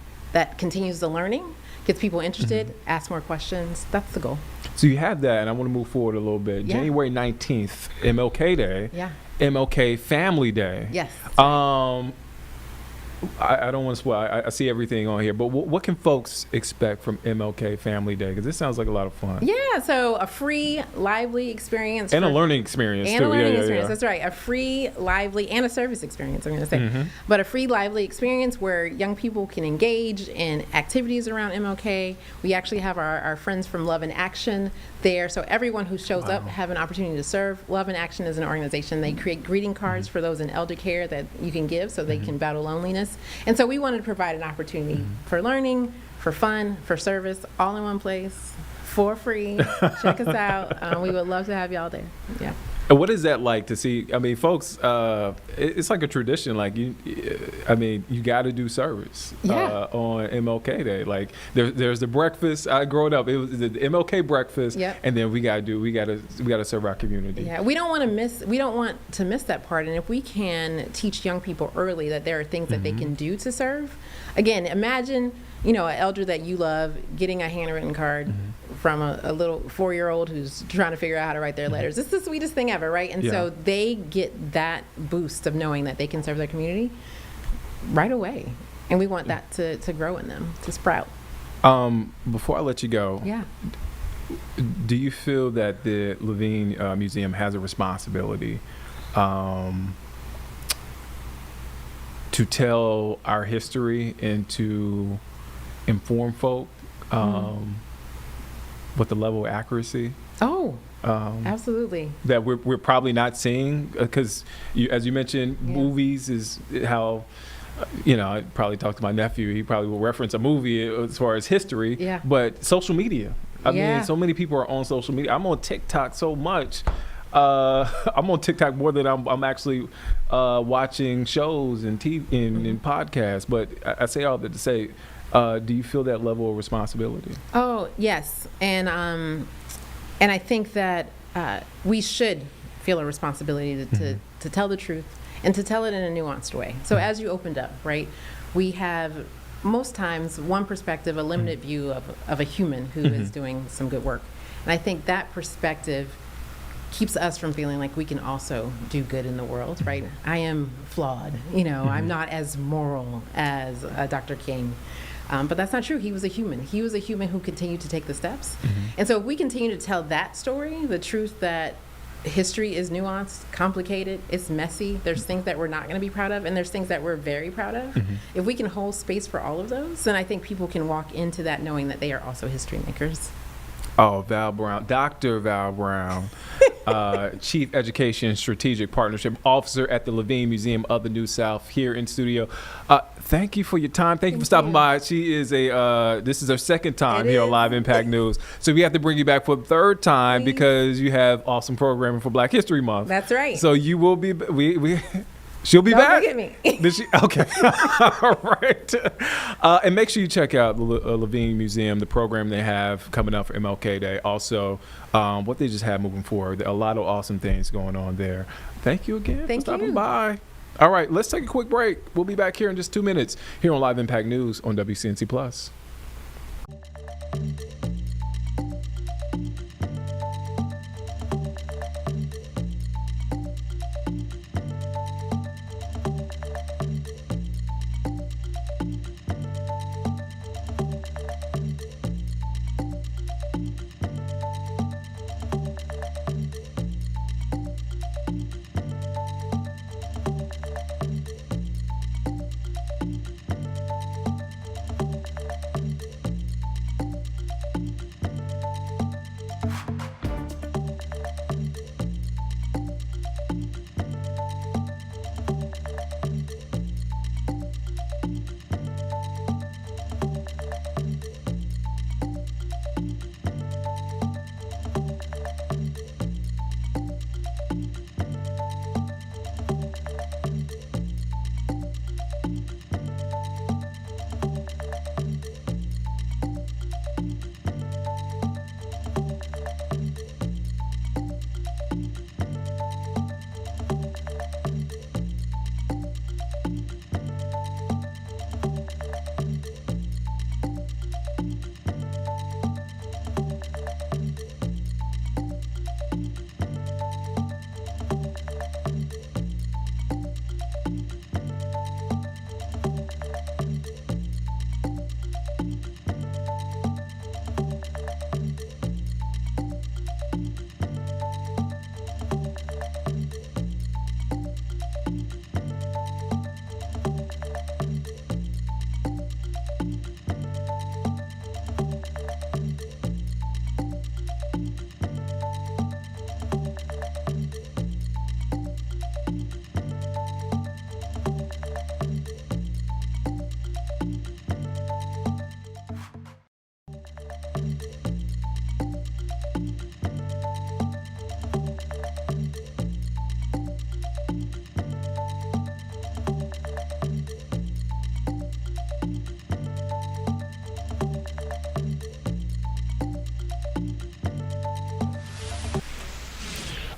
S13: continues the learning, gets people interested, ask more questions. That's the goal.
S1: So you have that, and I want to move forward a little bit.
S13: Yeah.
S1: January 19th, MLK Day.
S13: Yeah.
S1: MLK Family Day.
S13: Yes.
S1: I don't want to spoil. I see everything on here, but what can folks expect from MLK Family Day? Because this sounds like a lot of fun.
S13: Yeah, so a free, lively experience.
S1: And a learning experience,
S13: and
S1: too.
S13: A learning
S1: yeah,
S13: experience,
S1: yeah.
S13: That's right. A free, lively, and a service experience, I'm going to say. But a free, lively experience where young people can engage in activities around MLK. We actually have our friends from Love in Action there. So everyone who shows up have an opportunity to serve. Love in Action is an organization. They create greeting cards for those in elder care that you can give so they can battle loneliness. And so we wanted to provide an opportunity for learning, for fun, for service, all in one place, for free. Check us out. We would love to have y'all there. Yeah.
S1: And what is that like to see? I mean, folks, it's like a tradition. Like you got to do service on MLK Day. Like there's the breakfast. I growing up, it was the MLK breakfast, and then we got to serve our community.
S13: Yeah, we don't want to miss that part. And if we can teach young people early that there are things that they can do to serve. Again, imagine an elder that you love getting a handwritten card from a little 4-year-old who's trying to figure out how to write their letters. It's the sweetest thing ever, right? And so they get that boost of knowing that they can serve their community right away. And we want that to grow in them, to sprout.
S1: Before I let you go, do you feel that the Levine Museum has a responsibility to tell our history and to inform folk with the level of accuracy?
S13: Absolutely.
S1: That we're probably not seeing, because as you mentioned, movies is how, I probably talked to my nephew, he probably will reference a movie as far as history, but social media. I mean, so many people are on social media. I'm on TikTok so much. I'm on TikTok more than I'm actually watching shows and TV and podcasts. But I say all that to say, do you feel that level of responsibility?
S13: Oh, yes. And I think that we should feel a responsibility to tell the truth and to tell it in a nuanced way. So as you opened up, right, we have most times one perspective, a limited view of a human who is doing some good work. And I think that perspective keeps us from feeling like we can also do good in the world, right? I am flawed, I'm not as moral as Dr. King. But that's not true. He was a human. He was a human who continued to take the steps. And so if we continue to tell that story, the truth that history is nuanced, complicated, it's messy, there's things that we're not going to be proud of, and there's things that we're very proud of. If we can hold space for all of those, then I think people can walk into that knowing that they are also history makers.
S1: Oh, Val Brown, Dr. Val Brown, Chief Education Strategic Partnership Officer at the Levine Museum of the New South, here in studio. Thank you for your time. Thank you for stopping by. She is this is her second time here on Live Impact News. So we have to bring you back for the third time because you have awesome programming for Black History Month.
S13: That's right.
S1: So you will be, she'll be back.
S13: Don't forget me.
S1: Did she? Okay. All right. And make sure you check out the Levine Museum, the program they have coming up for MLK Day. Also, what they just have moving forward. There are a lot of awesome things going on there. Thank you again for stopping by. All right, let's take a quick break. We'll be back here in just 2 minutes here on Live Impact News on WCNC Plus.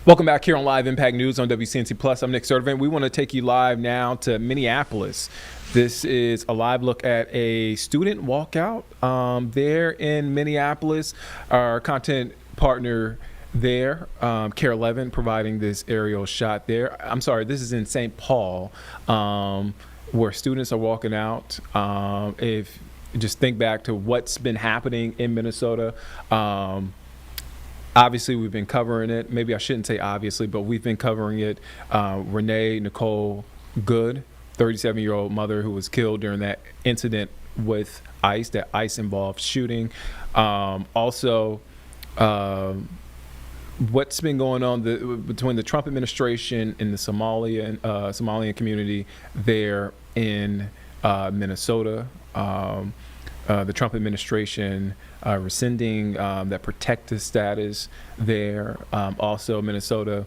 S1: Welcome back here on Live Impact News on WCNC Plus. I'm Nick Servant. We want to take you live now to Minneapolis. This is a live look at a student walkout there in Minneapolis. Our content partner there, Care 11, providing this aerial shot there. I'm sorry, this is in St. Paul, where students are walking out. If you just think back to what's been happening in Minnesota, obviously, we've been covering it. Maybe I shouldn't say obviously, but we've been covering it. Renee Nicole Good, 37-year-old mother who was killed during that incident with ICE, that ICE-involved shooting. Also, what's been going on between the Trump administration and the Somalian community there in Minnesota. The Trump administration rescinding that protected status there. Also, Minnesota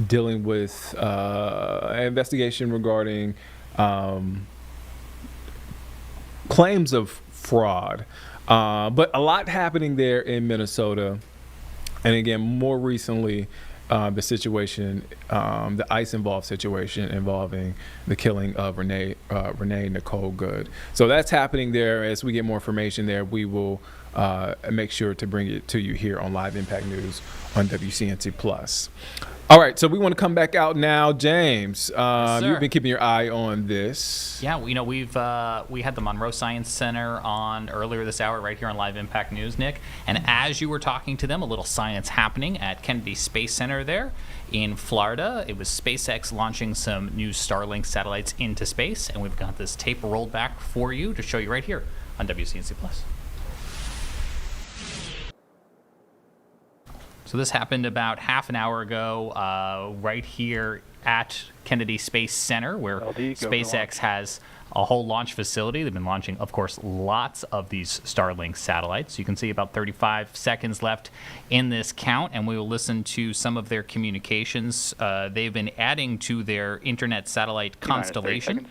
S1: dealing with an investigation regarding claims of fraud. But a lot happening there in Minnesota. And again, more recently, the situation, the ICE-involved situation involving the killing of Renee Nicole Good. So that's happening there. As we get more information there, we will make sure to bring it to you here on Live Impact News on WCNC Plus. All right, so we want to come back out now. James,
S14: Yes,
S1: you've been keeping your eye on this.
S14: Yeah, we had the Monroe Science Center on earlier this hour right here on Live Impact News, Nick. And as you were talking to them, a little science happening at Kennedy Space Center there in Florida. It was SpaceX launching some new Starlink satellites into space, and we've got this tape rolled back for you to show you right here on WCNC Plus. So this happened about half an hour ago, right here at Kennedy Space Center, where SpaceX has a whole launch facility. They've been launching, of course, lots of these Starlink satellites. You can see about 35 seconds left in this count, and we will listen to some of their communications. They've been adding to their internet satellite constellation.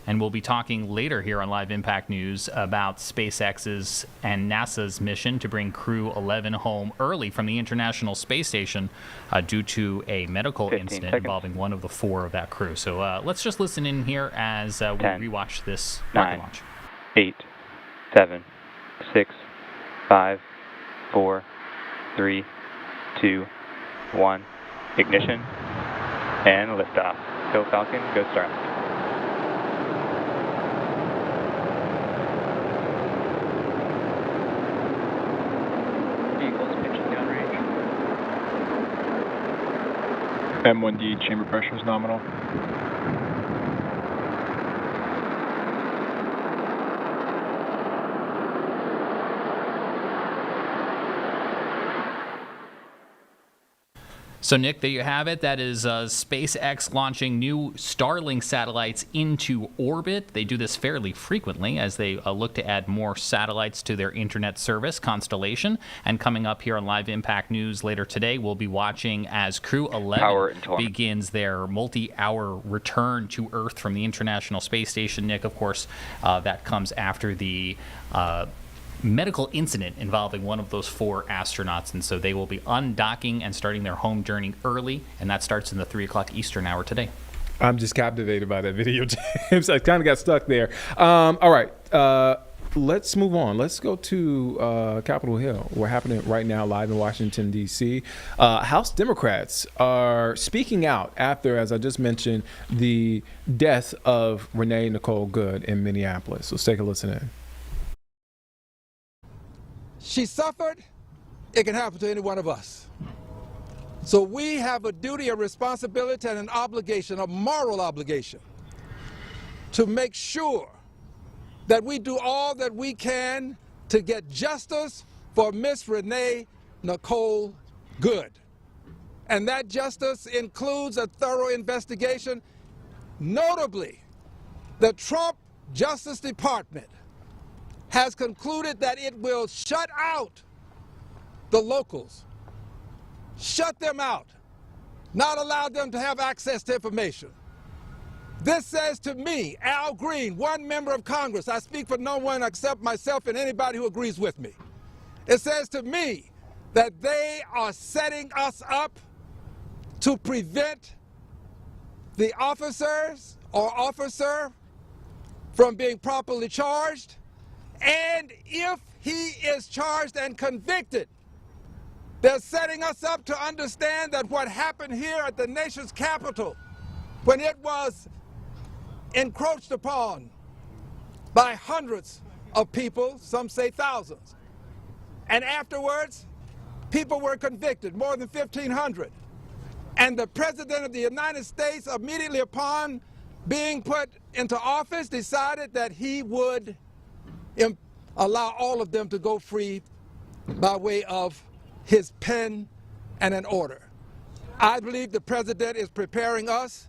S14: And we'll be talking later here on Live Impact News about SpaceX's and NASA's mission to bring Crew 11 home early from the International Space Station due to a medical incident involving one of the 4 of that crew. So let's just listen in here as we rewatch this rocket launch.
S15: 8, 7, 6, 5, 4, 3, 2, 1. Ignition and liftoff. Go Falcon, go Starlink.
S16: M1D chamber pressure is nominal.
S14: So, Nick, there you have it. That is SpaceX launching new Starlink satellites into orbit. They do this fairly frequently as they look to add more satellites to their internet service constellation. And coming up here on Live Impact News later today, we'll be watching as Crew 11 begins their multi-hour return to Earth from the International Space Station. Nick, of course, that comes after the medical incident involving one of those 4 astronauts, and so they will be undocking and starting their home journey early, and that starts in the 3 o'clock Eastern hour today.
S1: I'm just captivated by that video, James. I kind of got stuck there. All right, let's move on. Let's go to Capitol Hill. We're happening right now live in Washington, D.C. House Democrats are speaking out after, as I just mentioned, the death of Renee Nicole Good in Minneapolis. Let's take a listen in.
S17: She suffered, it can happen to any one of us. So we have a duty, a responsibility, and an obligation, a moral obligation, to make sure that we do all that we can to get justice for Miss Renee Nicole Good. And that justice includes a thorough investigation. Notably, the Trump Justice Department has concluded that it will shut out the locals, shut them out, not allow them to have access to information. This says to me, Al Green, one member of Congress, I speak for no one except myself and anybody who agrees with me. It says to me that they are setting us up to prevent the officers or officer from being properly charged, and if he is charged and convicted, they're setting us up to understand that what happened here at the nation's capital when it was encroached upon by hundreds of people, some say thousands, and afterwards people were convicted, more than 1,500. And the President of the United States, immediately upon being put into office, decided that he would allow all of them to go free by way of his pen and an order. I believe the President is preparing us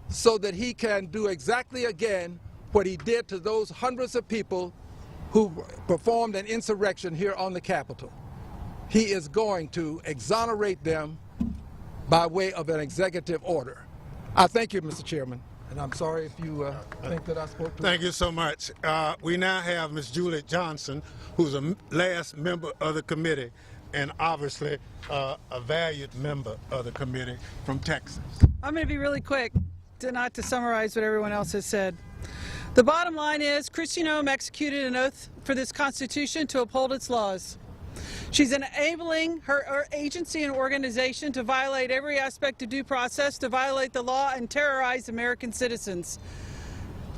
S17: so that he can do exactly again what he did to those hundreds of people who performed an insurrection here on the Capitol. He is going to exonerate them by way of an executive order. I thank you, Mr. Chairman, and I'm sorry if you think that I spoke too
S18: Thank you so much. We now have Ms. Juliet Johnson, who's a last member of the committee and obviously a valued member of the committee from Texas.
S19: I'm going to be really quick, not to summarize what everyone else has said. The bottom line is Kristi Noem executed an oath for this Constitution to uphold its laws. She's enabling her agency and organization to violate every aspect of due process, to violate the law and terrorize American citizens.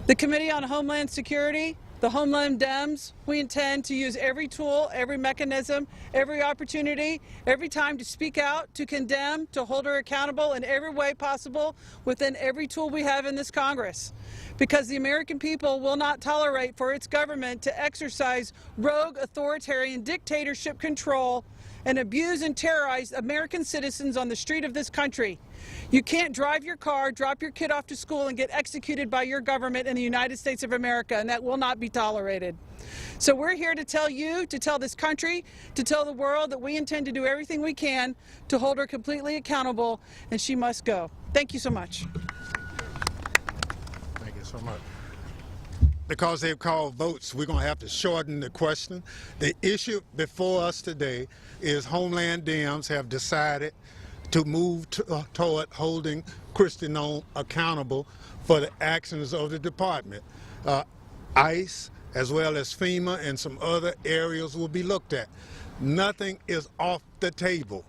S19: The Committee on Homeland Security, the Homeland Dems, we intend to use every tool, every mechanism, every opportunity, every time to speak out, to condemn, to hold her accountable in every way possible within every tool we have in this Congress. Because the American people will not tolerate for its government to exercise rogue authoritarian dictatorship control and abuse and terrorize American citizens on the street of this country. You can't drive your car, drop your kid off to school, and get executed by your government in the United States of America, and that will not be tolerated. So we're here to tell you, to tell this country, to tell the world that we intend to do everything we can to hold her completely accountable, and she must go. Thank you so much.
S18: Thank you so much. Because they've called votes, we're going to have to shorten the question. The issue before us today is Homeland Dems have decided to move toward holding Kristi Noem accountable for the actions of the department. ICE, as well as FEMA and some other areas will be looked at. Nothing is off the table,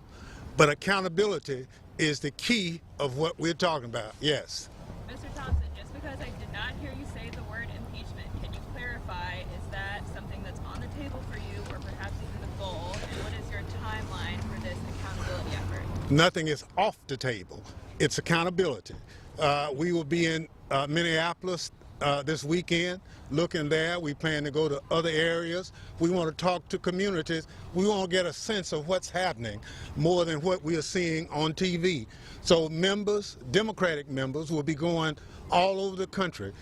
S18: but accountability is the key of what we're talking about. Yes.
S20: Mr. Thompson, just because I did not hear you say the word impeachment, can you clarify, is that something that's on the table for you or perhaps even the goal? And what is your timeline for this accountability effort?
S18: Nothing is off the table. It's accountability. We will be in Minneapolis this weekend, looking there. We plan to go to other areas. We want to talk to communities. We want to get a sense of what's happening more than what we are seeing on TV. So members, Democratic members, will be going all over the country,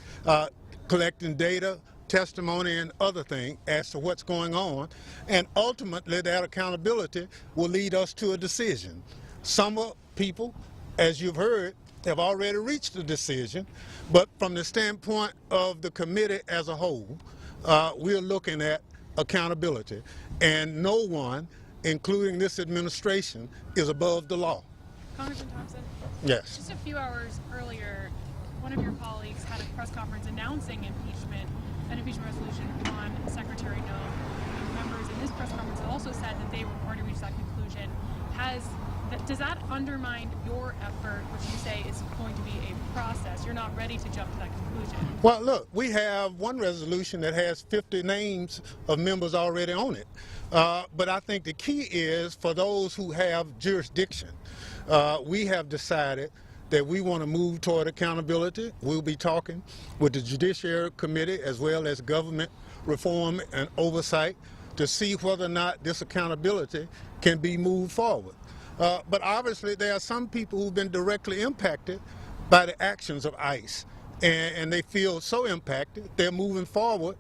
S18: collecting data, testimony, and other things as to what's going on. And ultimately, that accountability will lead us to a decision. Some people, as you've heard, have already reached a decision, but from the standpoint of the committee as a whole, we're looking at accountability. And no one, including this administration, is above the law.
S20: Congressman Thompson?
S18: Yes.
S20: Just a few hours earlier, one of your colleagues had a press conference announcing an impeachment resolution on Secretary Noem. Members in this press conference also said that they were already reached that conclusion. Does that undermine your effort, which you say is going to be a process? You're not ready to jump to that conclusion.
S18: Well, look, we have one resolution that has 50 names of members already on it. But I think the key is for those who have jurisdiction. We have decided that we want to move toward accountability. We'll be talking with the Judiciary Committee as well as Government Reform and Oversight to see whether or not this accountability can be moved forward. But obviously there are some people who've been directly impacted by the actions of ICE, and they feel so impacted they're moving forward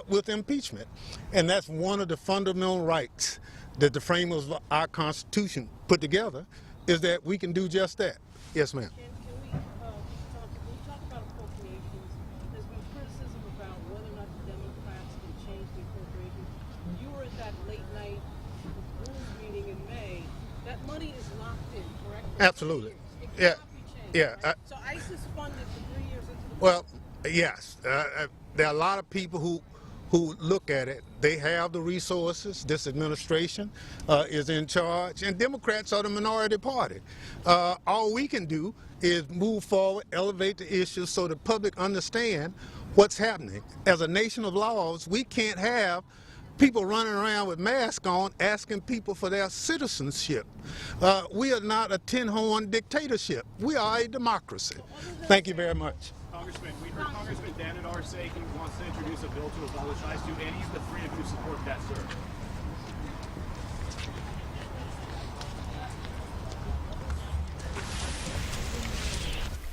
S18: with impeachment. And that's one of the fundamental rights that the framers of our Constitution put together, is that we can do just that. Yes, ma'am.
S7: Can we talk about appropriations? There's been criticism about whether or not the Democrats can change the appropriations. You were at that late night
S18: Absolutely. Yeah. Yeah.
S19: So ISIS funded for 3 years into the
S18: Well, yes. There are a lot of people who look at it. They have the resources. This administration is in charge, and Democrats are the minority party. All we can do is move forward, elevate the issues so the public understand what's happening. As a nation of laws, we can't have people running around with masks on asking people for their citizenship. We are not a tin-horn dictatorship. We are a democracy. Thank you very much.
S21: Congressman, we heard Congressman Dan say he wants to introduce a bill to abolish ICE. Do any of the three of you support that, sir?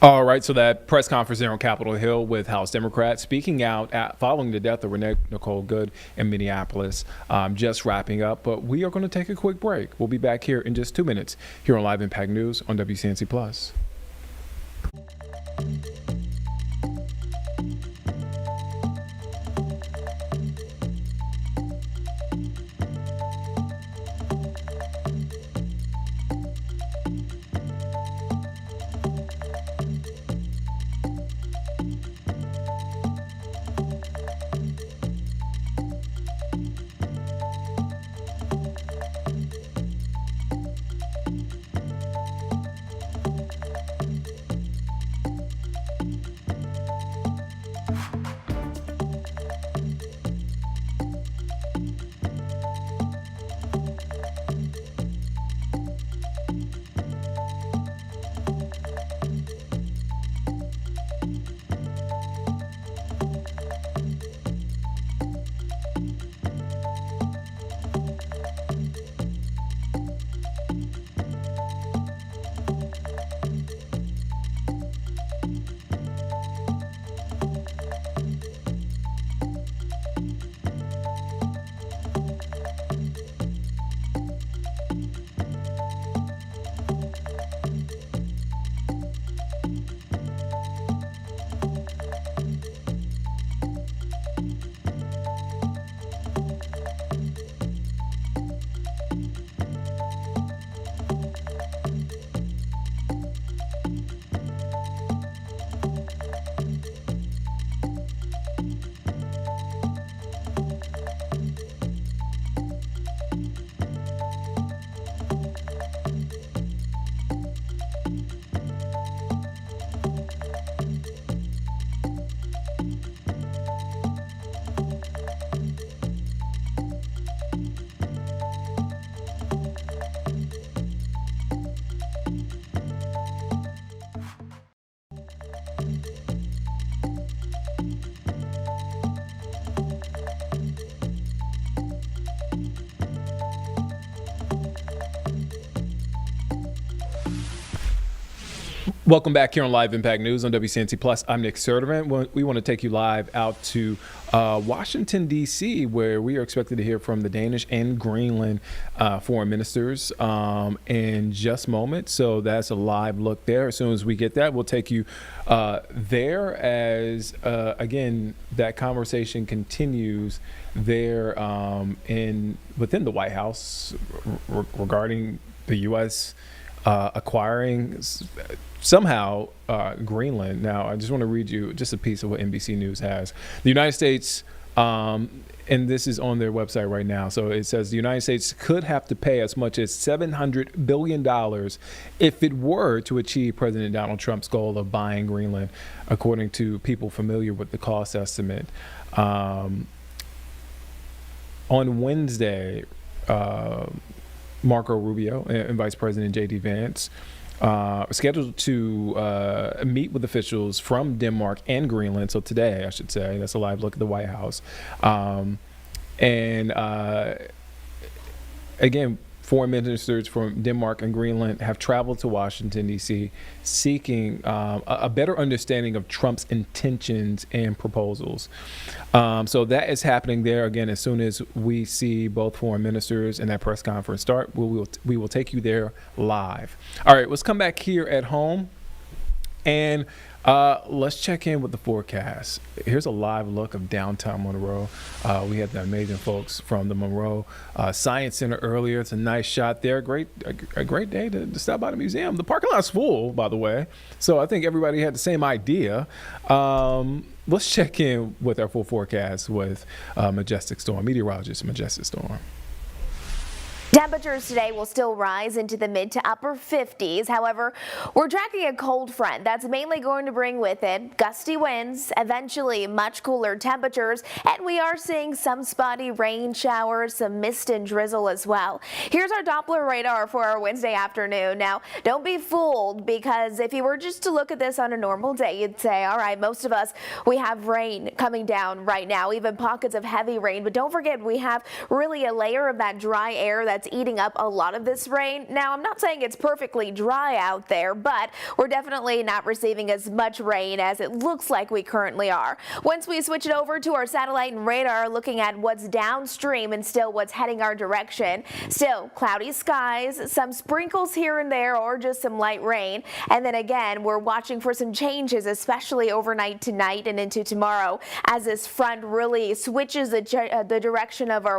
S1: All right, so that press conference there on Capitol Hill with House Democrats speaking out following the death of Renee Nicole Good in Minneapolis, just wrapping up. But we are going to take a quick break. We'll be back here in just 2 minutes here on Live Impact News on WCNC Plus. Welcome back here on Live Impact News on WCNC Plus. I'm Nick Sertivant. We want to take you live out to Washington, D.C., where we are expected to hear from the Danish and Greenland foreign ministers in just moments. So that's a live look there. As soon as we get that, we'll take you there as, again, that conversation continues there within the White House regarding the U.S. Acquiring somehow Greenland. Now, I just want to read you just a piece of what NBC News has. The United States, and this is on their website right now, so it says the United States could have to pay as much as $700 billion if it were to achieve President Donald Trump's goal of buying Greenland, according to people familiar with the cost estimate. On Wednesday, Marco Rubio and Vice President J.D. Vance scheduled to meet with officials from Denmark and Greenland. So today, I should say, that's a live look at the White House. Again, foreign ministers from Denmark and Greenland have traveled to Washington, D.C., seeking a better understanding of Trump's intentions and proposals. So that is happening there. Again, as soon as we see both foreign ministers and that press conference start, we will take you there live. All right, let's come back here at home And let's check in with the forecast. Here's a live look of downtown Monroe. We had the amazing folks from the Monroe Science Center earlier. It's a nice shot there. A great day to stop by the museum. The parking lot's full, by the way. So I think everybody had the same idea. Let's check in with our full forecast with Majestic Storm, meteorologist Majestic Storm.
S3: Temperatures today will still rise into the mid to upper 50s. However, we're tracking a cold front that's mainly going to bring with it gusty winds, eventually much cooler temperatures, and we are seeing some spotty rain showers, some mist and drizzle as well. Here's our Doppler radar for our Wednesday afternoon. Now, don't be fooled, because if you were just to look at this on a normal day, you'd say, all right, most of us, we have rain coming down right now, even pockets of heavy rain. But don't forget, we have really a layer of that dry air that's eating up a lot of this rain. Now, I'm not saying it's perfectly dry out there, but we're definitely not receiving as much rain as it looks like we currently are. Once we switch it over to our satellite and radar, looking at what's downstream and still what's heading our direction, still cloudy skies, some sprinkles here and there, or just some light rain. And then again, we're watching for some changes, especially overnight tonight and into tomorrow, as this front really switches the direction of our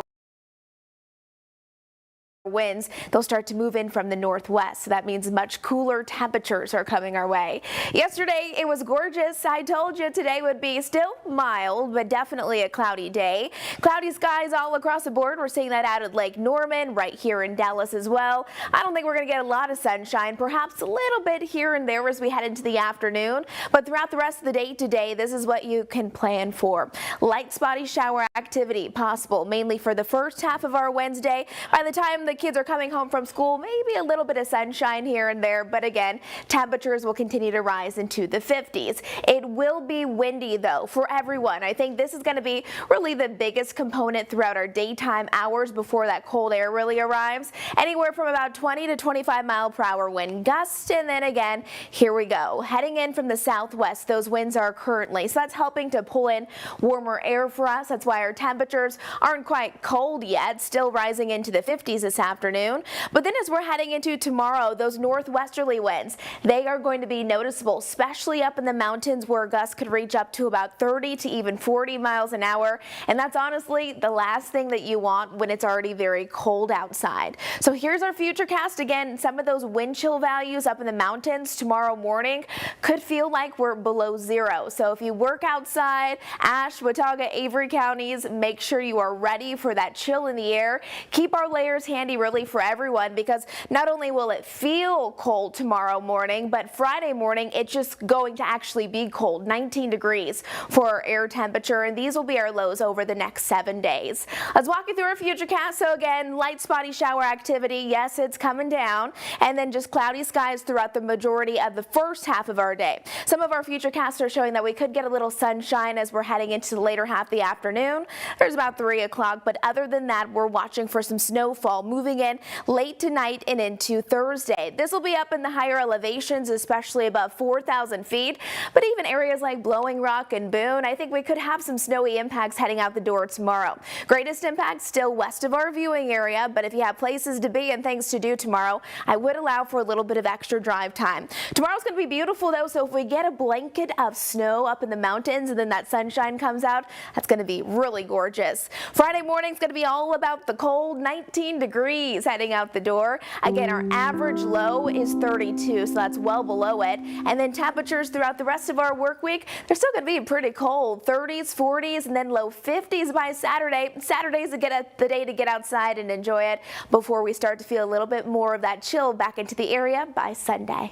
S3: winds. They'll start to move in from the northwest, so that means much cooler temperatures are coming our way. Yesterday it was gorgeous. I told you today would be still mild, but definitely a cloudy day. Cloudy skies all across the board. We're seeing that out at Lake Norman, right here in Dallas as well. I don't think we're going to get a lot of sunshine, perhaps a little bit here and there as we head into the afternoon, but throughout the rest of the day today, this is what you can plan for. Light spotty shower activity possible, mainly for the first half of our Wednesday. By the time the kids are coming home from school, maybe a little bit of sunshine here and there, but again, temperatures will continue to rise into the 50s. It will be windy though for everyone. I think this is going to be really the biggest component throughout our daytime hours before that cold air really arrives. Anywhere from about 20 to 25 mile per hour wind gusts, and then again, here we go. Heading in from the southwest, those winds are currently, so that's helping to pull in warmer air for us. That's why our temperatures aren't quite cold yet, still rising into the 50s this afternoon. But then as we're heading into tomorrow, those northwesterly winds, they are going to be noticeable, especially up in the mountains where gusts could reach up to about 30 to even 40 miles an hour. And that's honestly the last thing that you want when it's already very cold outside. So here's our futurecast. Again, some of those wind chill values up in the mountains tomorrow morning could feel like we're below zero. So if you work outside, Ashe, Watauga, Avery counties, make sure you are ready for that chill in the air. Keep our layers handy really for everyone, because not only will it feel cold tomorrow morning, but Friday morning it's just going to actually be cold, 19 degrees for our air temperature, and these will be our lows over the next 7 days. Let's walk you through our futurecast. So again, light spotty shower activity, yes, it's coming down, and then just cloudy skies throughout the majority of the first half of our day. Some of our futurecasts are showing that we could get a little sunshine as we're heading into the later half of the afternoon. There's about 3 o'clock, but other than that, we're watching for some snowfall moving in late tonight and into Thursday. This will be up in the higher elevations, especially above 4,000 feet, but even areas like Blowing Rock and Boone, I think we could have some snowy impacts heading out the door tomorrow. Greatest impact still west of our viewing area, but if you have places to be and things to do tomorrow, I would allow for a little bit of extra drive time. Tomorrow's going to be beautiful though, so if we get a blanket of snow up in the mountains and then that sunshine comes out, that's going to be really gorgeous. Friday morning's going to be all about the cold, 19 degrees heading out the door. Again, our average low is 32, so that's well below it. And then temperatures throughout the rest of our work week, they're still going to be pretty cold, 30s, 40s, and then low 50s by Saturday. Saturday's the day to get outside and enjoy it before we start to feel a little bit more of that chill back into the area by Sunday.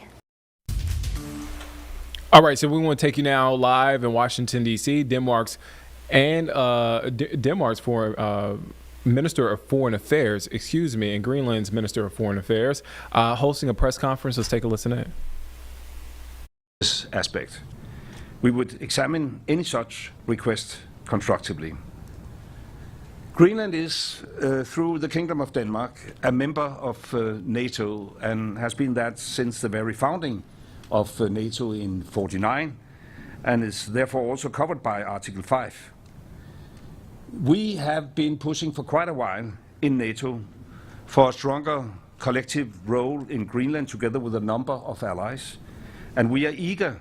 S1: All right, so we want to take you now live in Washington, D.C. Denmark's foreign Minister of Foreign Affairs, and Greenland's Minister of Foreign Affairs, hosting a press conference. Let's take a listen in.
S22: This aspect, we would examine any such request constructively. Greenland is, through the Kingdom of Denmark, a member of NATO and has been that since the very founding of NATO in 1949, and is therefore also covered by Article 5. We have been pushing for quite a while in NATO for a stronger collective role in Greenland together with a number of allies. and we are eager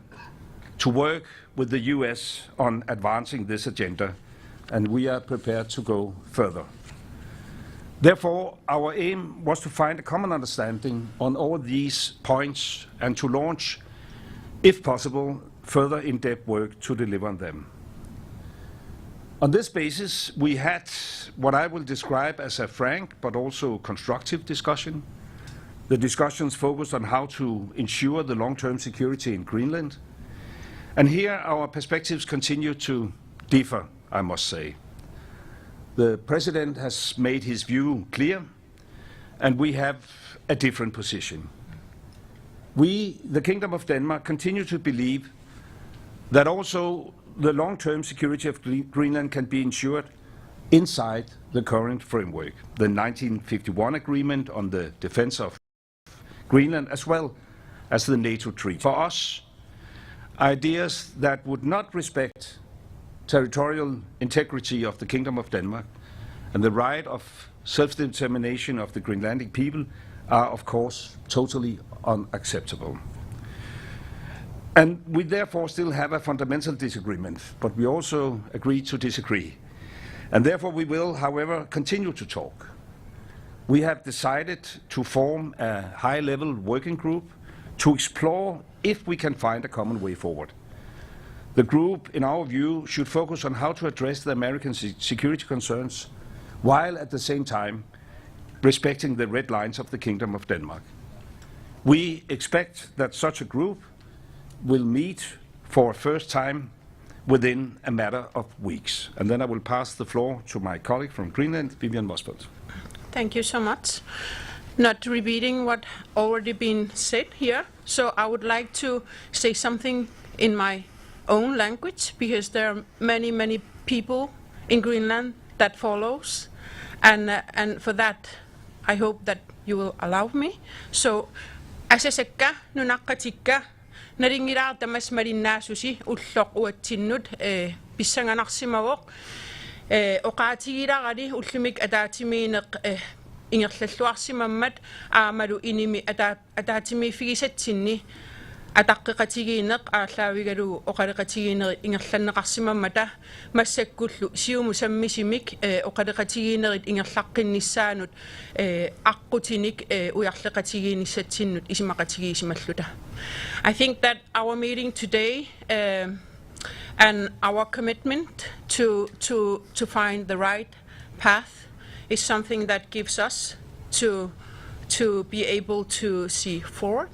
S22: to work with the US on advancing this agenda, and we are prepared to go further. Therefore, our aim was to find a common understanding on all these points and to launch, if possible, further in-depth work to deliver on them. On this basis, we had what I will describe as a frank but also constructive discussion. The discussions focused on how to ensure the long-term security in Greenland. And here our perspectives continue to differ, I must say. The President has made his view clear, and we have a different position. We, the Kingdom of Denmark, continue to believe that also the long-term security of Greenland can be ensured inside the current framework, the 1951 agreement on the defense of Greenland, as well as the NATO treaty. For us, ideas that would not respect territorial integrity of the Kingdom of Denmark and the right of self-determination of the Greenlandic people are, of course, totally unacceptable. And we therefore still have a fundamental disagreement, but we also agree to disagree. And therefore we will, however, continue to talk. We have decided to form a high-level working group to explore if we can find a common way forward. The group, in our view, should focus on how to address the American security concerns, while at the same time respecting the red lines of the Kingdom of Denmark. We expect that such a group will meet for a first time within a matter of weeks. And then I will pass the floor to my colleague from Greenland, Vivian Mosfeld.
S4: Thank you so much. Not repeating what already been said here, so I would like to say something in my own language, because there are many, many people in Greenland that follows, and for that I hope that you will allow me. So, asasakka nunaqatikka naringiraarta masmarinnaasusi ulloq uatsinnut pissanganarsimagoq oqaatigilaqali ullumik ataatimiineq ingerlalluarsimammat aamalu inimi ataatimiiffigisatsinni атаққиқатигиинеқ ааллаавигалугу оқалеқатигиинери ингерланнеқарсимаммата массаккуллу сиуму саммисимик оқалеқатигиинерит ингерлаққиннissaанут аққутиник уярлеқатигииниссатсиннут исимақатигиисималлута. I think that our meeting today and our commitment to find the right path is something that gives us to be able to see forward.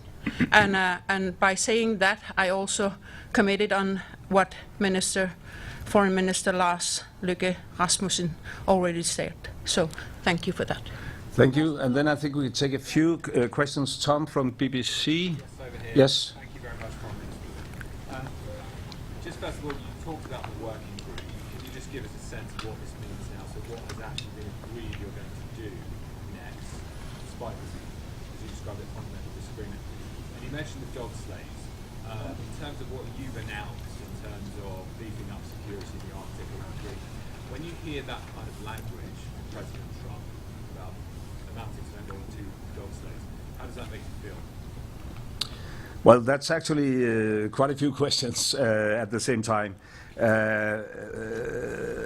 S4: And by saying that, I also committed on what Foreign Minister Lars Løkke Rasmussen already said. So thank you for that.
S22: Thank you. And then I think we take a few questions. Tom from BBC. Yes.
S1: Thank you very much, Prime Minister. Just first of all, you talked about the working group. Can you just give us a sense of what this means now? So what has actually been agreed you're going to do next, despite this, as you described it, fundamental disagreement? You mentioned the dog slaves. In terms of what you've announced in terms of beefing up security in the Arctic around Greenland, when you hear that kind of language from President Trump about amounting to number two dog slaves, how does that make you feel?
S22: Well, that's actually quite a few questions at the same time.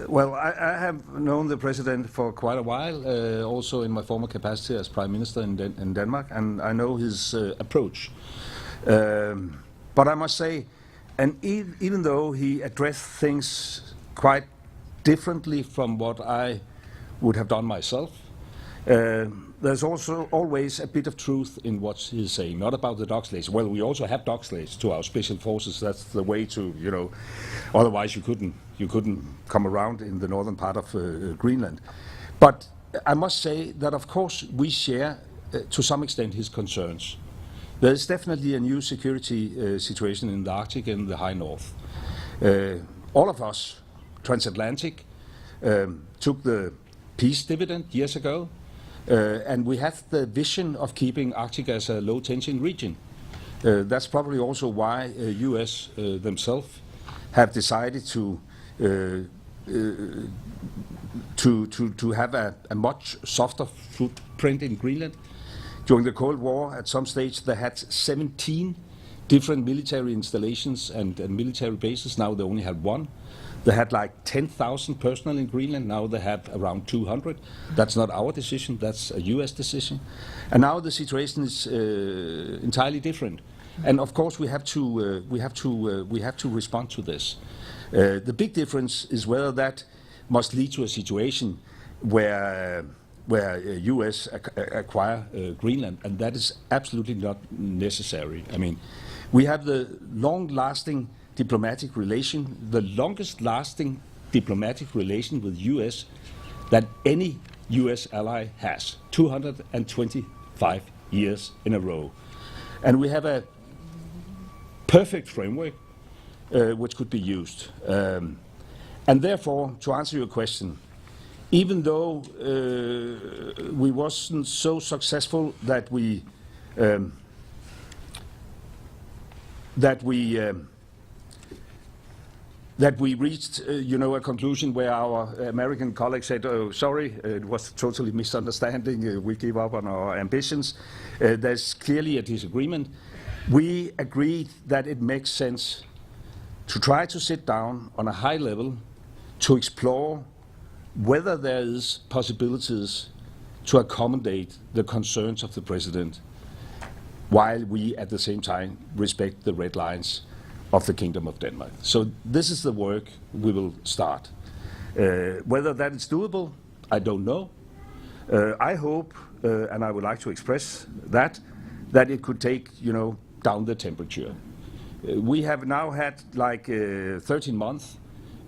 S22: Well, I have known the President for quite a while, also in my former capacity as Prime Minister in Denmark, and I know his approach. But I must say, and even though he addressed things quite differently from what I would have done myself, there's also always a bit of truth in what he's saying, not about the dog slaves. Well, we also have dog slaves to our special forces. That's the way to, otherwise you couldn't come around in the northern part of Greenland. But I must say that, of course, we share to some extent his concerns. There is definitely a new security situation in the Arctic and the high north. All of us, transatlantic, took the peace dividend years ago. And we have the vision of keeping Arctic as a low-tension region. That's probably also why US themselves have decided to have a much softer footprint in Greenland. During the Cold War, at some stage, they had 17 different military installations and military bases. Now they only have one. They had like 10,000 personnel in Greenland. Now they have around 200. That's not our decision. That's a U.S. decision. And now the situation is entirely different. And of course, we have to respond to this. The big difference is whether that must lead to a situation where U.S. acquire Greenland, and that is absolutely not necessary. I mean, we have the long-lasting diplomatic relation, the longest-lasting diplomatic relation with U.S. that any U.S. ally has, 225 years in a row. And we have a perfect framework which could be used. And therefore, to answer your question, even though we wasn't so successful that we reached, a conclusion where our American colleagues said, "Oh, sorry, it was a totally misunderstanding. We give up on our ambitions." There's clearly a disagreement. We agreed that it makes sense to try to sit down on a high level to explore whether there is possibilities to accommodate the concerns of the president, while we at the same time respect the red lines of the Kingdom of Denmark. So this is the work we will start. Whether that is doable, I don't know. I hope, and I would like to express that it could take, down the temperature. We have now had like 13 months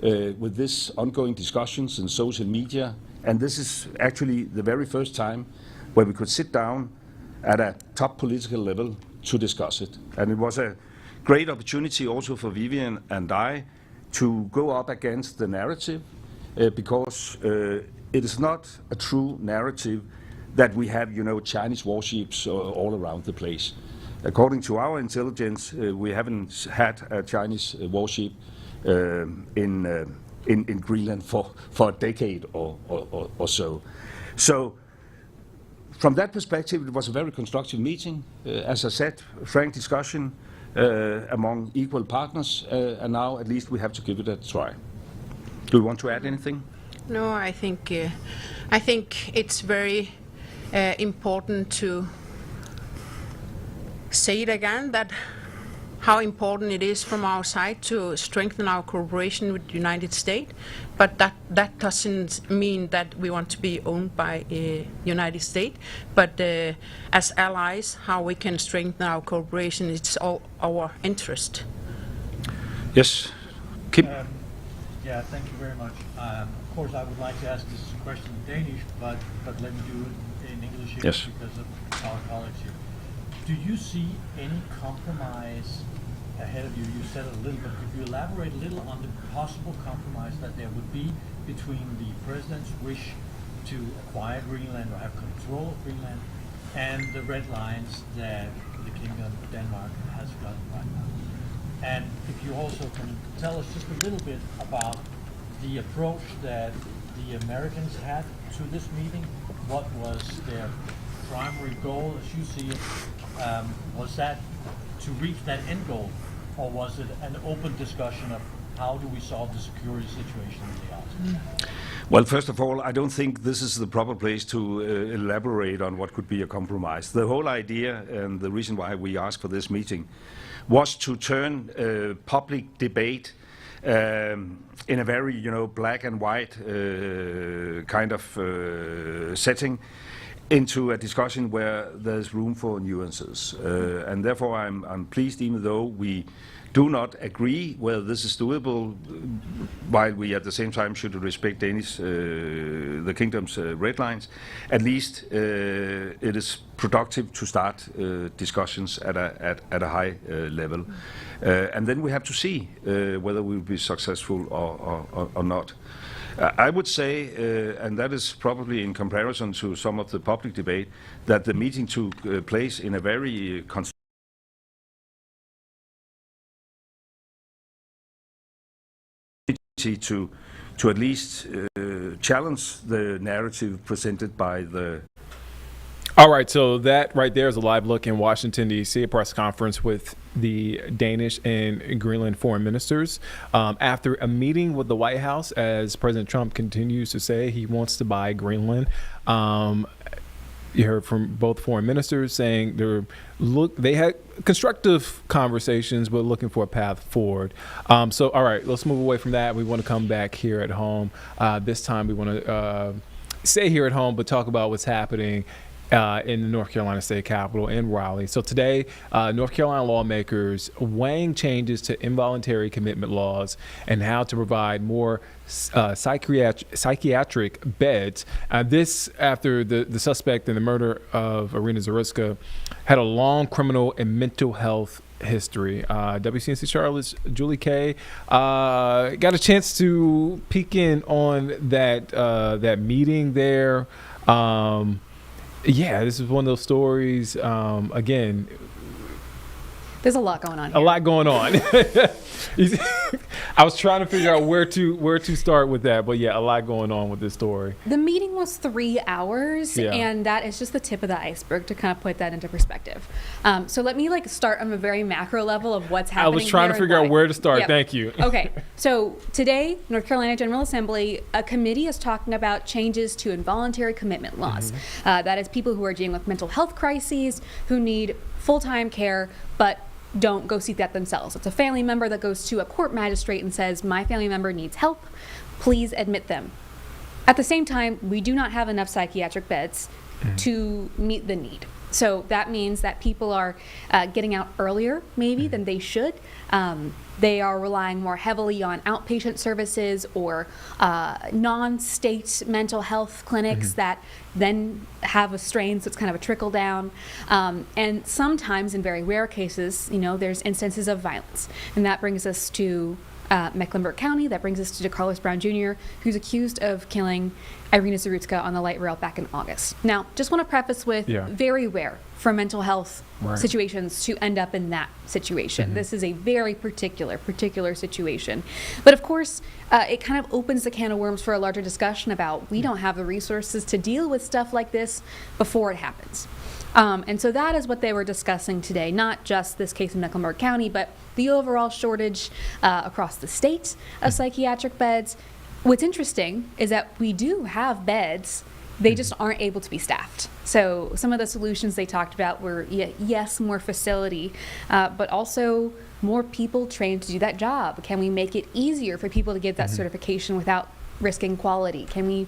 S22: with this ongoing discussions in social media, and this is actually the very first time where we could sit down at a top political level to discuss it. And it was a great opportunity also for Vivian and I to go up against the narrative, because it is not a true narrative that we have, Chinese warships all around the place. According to our intelligence, we haven't had a Chinese warship in Greenland for a decade or so. So from that perspective, it was a very constructive meeting. As I said, frank discussion among equal partners, and now at least we have to give it a try. Do you want to add anything?
S4: No, I think it's very important to say it again, that how important it is from our side to strengthen our cooperation with the United States, but that doesn't mean that we want to be owned by United States, but as allies, how we can strengthen our cooperation, it's all our interest.
S22: Yes, Kim?
S6: Yeah, thank you very much. Of course, I would like to ask this question in Danish, but let me do it in English here,
S22: yes,
S6: because of our colleagues here. Do you see any compromise ahead of you? You said it a little bit. Could you elaborate a little on the possible compromise that there would be between the president's wish to acquire Greenland or have control of Greenland and the red lines that the Kingdom of Denmark has got right now? And if you also can tell us just a little bit about the approach that the Americans had to this meeting. What was their primary goal, as you see it? Was that to reach that end goal, or was it an open discussion of how do we solve the security situation in the Arctic?
S22: Well, first of all, I don't think this is the proper place to elaborate on what could be a compromise. The whole idea and the reason why we asked for this meeting was to turn public debate in a very, black and white kind of setting into a discussion where there's room for nuances. And therefore I'm pleased, even though we do not agree whether this is doable, while we at the same time should respect the Kingdom's red lines, at least it is productive to start discussions at a high level. And then we have to see whether we will be successful or not. I would say, and that is probably in comparison to some of the public debate, that the meeting took place in a very to at least challenge the narrative presented by the.
S1: All right, so that right there is a live look in Washington, D.C., a press conference with the Danish and Greenland foreign ministers after a meeting with the White House, as President Trump continues to say he wants to buy Greenland. You heard from both foreign ministers saying they had constructive conversations, but looking for a path forward. So, all right, let's move away from that. We want to come back here at home. This time we want to stay here at home, but talk about what's happening in the North Carolina state capitol in Raleigh. So today, North Carolina lawmakers weighing changes to involuntary commitment laws and how to provide more psychiatric beds. This after the suspect in the murder of Irina Zaruska had a long criminal and mental health history. WCNC Charlotte's Julie Kay got a chance to peek in on that meeting there. Yeah, this is one of those stories. Again,
S5: there's a lot going on here.
S1: A lot going on. I was trying to figure out where to start with that, but yeah, a lot going on with this story.
S5: The meeting was 3 hours, and that is just the tip of the iceberg to kind of put that into perspective. So let me start on a very macro level of what's happening.
S1: I was trying to figure out where to start.
S5: Yep.
S1: Thank you.
S5: Okay, so today, North Carolina General Assembly, a committee is talking about changes to involuntary commitment laws. That is people who are dealing with mental health crises, who need full-time care, but don't go seek that themselves. It's a family member that goes to a court magistrate and says, my family member needs help, please admit them. At the same time, we do not have enough psychiatric beds to meet the need. So that means that people are getting out earlier maybe than they should. They are relying more heavily on outpatient services or non-state mental health clinics that then have a strain, so it's kind of a trickle down. And sometimes, in very rare cases, there's instances of violence. And that brings us to Mecklenburg County. That brings us to DeCarlos Brown Jr., who's accused of killing Irina Zaruska on the light rail back in August. Now, just want to preface with very rare for mental health situations to end up in that situation. This is a very particular situation. But of course, it kind of opens the can of worms for a larger discussion about we don't have the resources to deal with stuff like this before it happens. And so that is what they were discussing today, not just this case in Mecklenburg County, but the overall shortage across the state of psychiatric beds. What's interesting is that we do have beds, they just aren't able to be staffed. So some of the solutions they talked about were, yes, more facility, but also more people trained to do that job. Can we make it easier for people to get that certification without risking quality? Can we,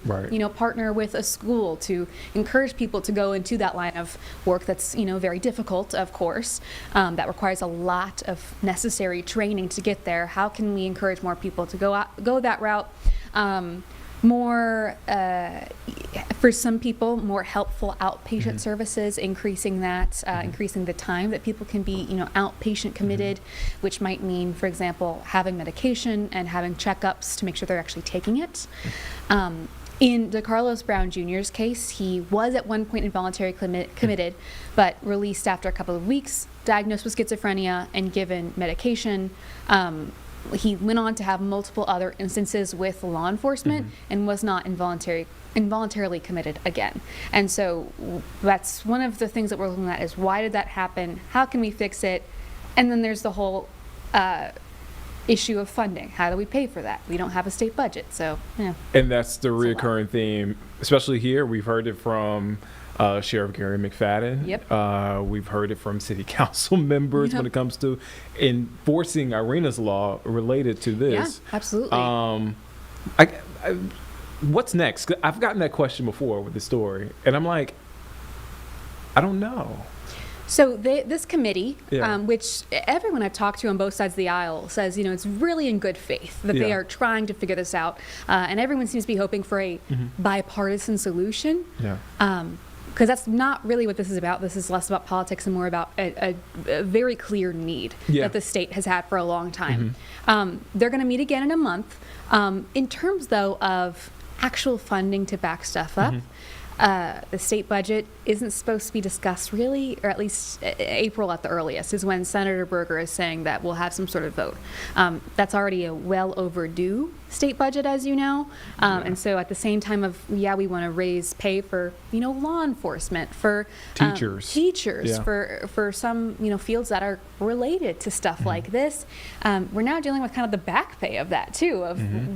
S5: partner with a school to encourage people to go into that line of work that's, very difficult, of course, that requires a lot of necessary training to get there? How can we encourage more people to go that route? More, for some people, more helpful outpatient services, increasing that, increasing the time that people can be, outpatient committed, which might mean, for example, having medication and having checkups to make sure they're actually taking it. In DeCarlos Brown Jr.'s case, he was at one point involuntary committed, but released after a couple of weeks, diagnosed with schizophrenia, and given medication. He went on to have multiple other instances with law enforcement and was not involuntarily committed again. And so that's one of the things that we're looking at is why did that happen? How can we fix it? And then there's the whole issue of funding. How do we pay for that? We don't have a state budget, so
S1: And that's the reoccurring theme, especially here. We've heard it from Sheriff Gary McFadden. We've heard it from city council members when it comes to enforcing Irina's law related to this.
S5: Yeah, absolutely.
S1: What's next? 'Cause I've gotten that question before with the story, and I'm like, I don't know.
S5: So this committee, which everyone I've talked to on both sides of the aisle says, it's really in good faith that they are trying to figure this out, and everyone seems to be hoping for a bipartisan solution. Because that's not really what this is about. This is less about politics and more about a very clear need that the state has had for a long time. They're going to meet again in a month. In terms, though, of actual funding to back stuff up, the state budget isn't supposed to be discussed really, or at least April at the earliest is when Senator Berger is saying that we'll have some sort of vote. That's already well overdue state budget, as you know. And so at the same time of, we want to raise pay for, law enforcement, for
S1: teachers,
S5: for some, fields that are related to stuff like this. We're now dealing with kind of the back pay of that too,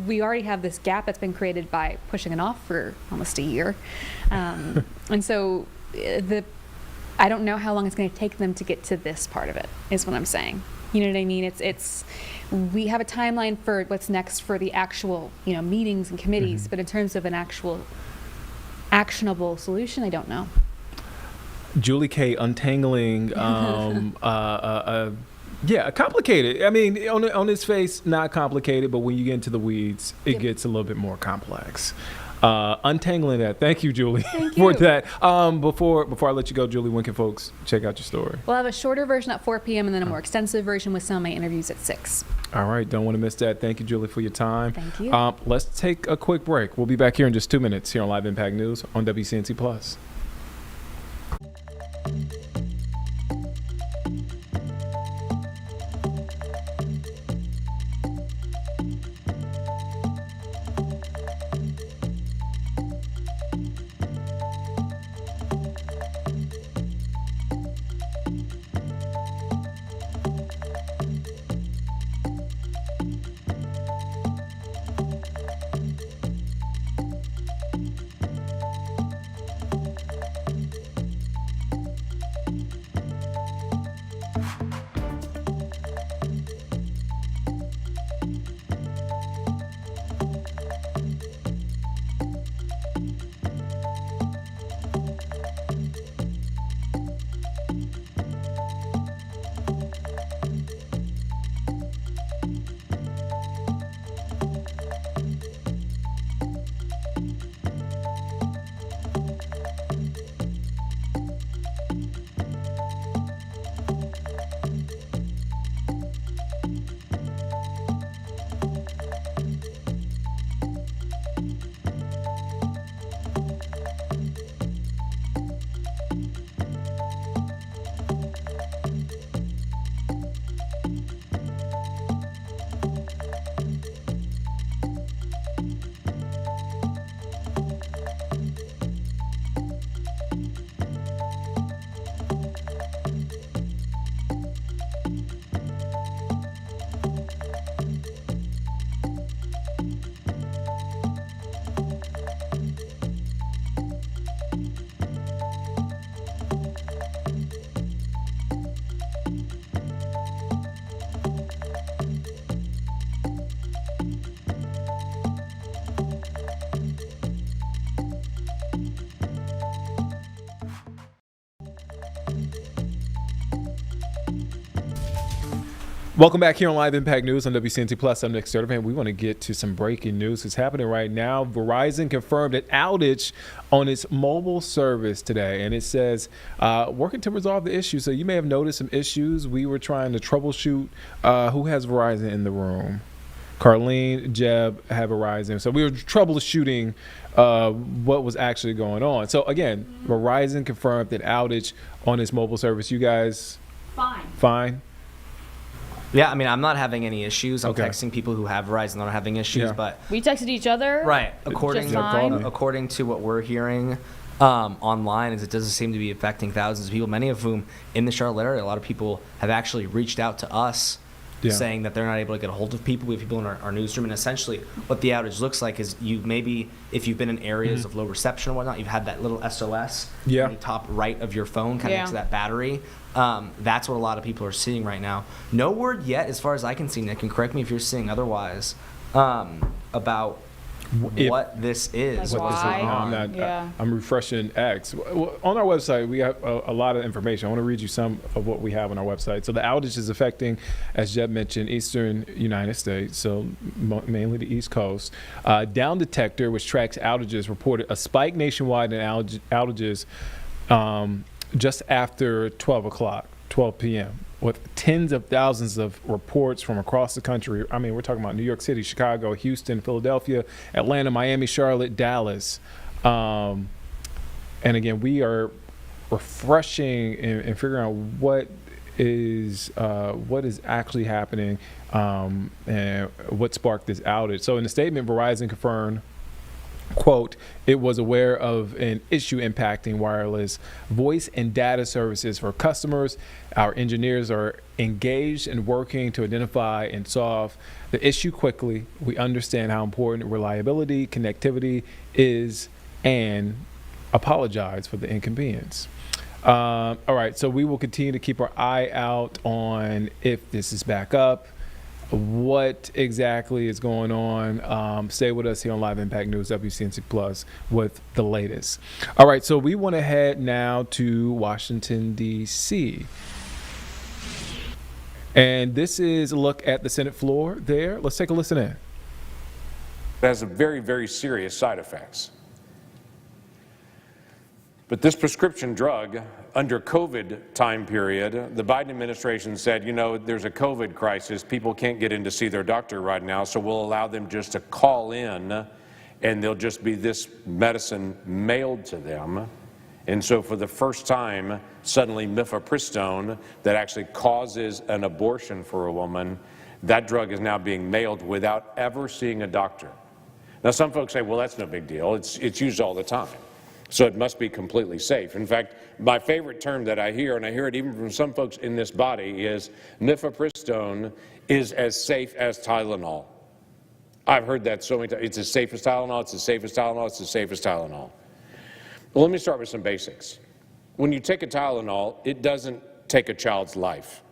S5: we already have this gap that's been created by pushing it off for almost a year. And so I don't know how long it's going to take them to get to this part of it, is what I'm saying. You know what I mean? We have a timeline for what's next for the actual, meetings and committees, but in terms of an actual actionable solution, I don't know.
S1: Julie K. untangling, complicated. I mean, on its face, not complicated, but when you get into the weeds, it gets a little bit more complex. Untangling that. Thank you, Julie, for that. Before I let you go, Julie, when can folks check out your story?
S5: We'll have a shorter version at 4 p.m. and then a more extensive version with some of my interviews at 6.
S1: All right. Don't want to miss that. Thank you, Julie, for your time.
S5: Thank you.
S1: Let's take a quick break. We'll be back here in just 2 minutes here on Live Impact News on WCNC Plus. Welcome back here on Live Impact News on WCNC Plus. I'm Nick Sturtevant. We want to get to some breaking news that's happening right now. Verizon confirmed an outage on its mobile service today, and it says working to resolve the issue. So you may have noticed some issues. We were trying to troubleshoot. Who has Verizon in the room? Carlene, Jeb have Verizon. So we were troubleshooting what was actually going on. So again, Verizon confirmed an outage on its mobile service. You guys? Fine?
S8: Yeah, I mean, I'm not having any issues. I'm texting people who have Verizon that are having issues, but
S2: we texted each other.
S8: Right. According to what we're hearing online, is it doesn't seem to be affecting thousands of people, many of whom in the Charlotte area. A lot of people have actually reached out to us saying that they're not able to get a hold of people. We have people in our newsroom, and essentially what the outage looks like is you maybe, if you've been in areas of low reception or whatnot, you've had that little SOS in the top right of your phone kind of next to that battery. That's what a lot of people are seeing right now. No word yet, as far as I can see, Nick, and correct me if you're seeing otherwise, about what this is.
S2: Like why?
S1: I'm refreshing X. On our website, we have a lot of information. I want to read you some of what we have on our website. So the outage is affecting, as Jeb mentioned, eastern United States, so mainly the East Coast. Down Detector, which tracks outages, reported a spike nationwide in outages just after 12 p.m. with tens of thousands of reports from across the country. I mean, we're talking about New York City, Chicago, Houston, Philadelphia, Atlanta, Miami, Charlotte, Dallas. And again, we are refreshing and figuring out what is what is actually happening and what sparked this outage. So in the statement, Verizon confirmed, quote, it was aware of an issue impacting wireless voice and data services for customers. Our engineers are engaged in working to identify and solve the issue quickly. We understand how important reliability, connectivity is, and apologize for the inconvenience. All right, so we will continue to keep our eye out on if this is back up, what exactly is going on. Stay with us here on Live Impact News, WCNC Plus, with the latest. All right, so we want to head now to Washington, D.C. And this is a look at the Senate floor there. Let's take a listen in.
S9: It has a very, very serious side effects. But this prescription drug, under COVID time period, the Biden administration said, you know, there's a COVID crisis. People can't get in to see their doctor right now, so we'll allow them just to call in, and there'll just be this medicine mailed to them. And so for the first time, suddenly mifepristone, that actually causes an abortion for a woman, that drug is now being mailed without ever seeing a doctor. Now, some folks say, well, that's no big deal. It's used all the time. So it must be completely safe. In fact, my favorite term that I hear, and I hear it even from some folks in this body, is mifepristone is as safe as Tylenol. I've heard that so many times. It's as safe as Tylenol, it's as safe as Tylenol, it's as safe as Tylenol. Well, let me start with some basics. When you take a Tylenol, it doesn't take a child's life.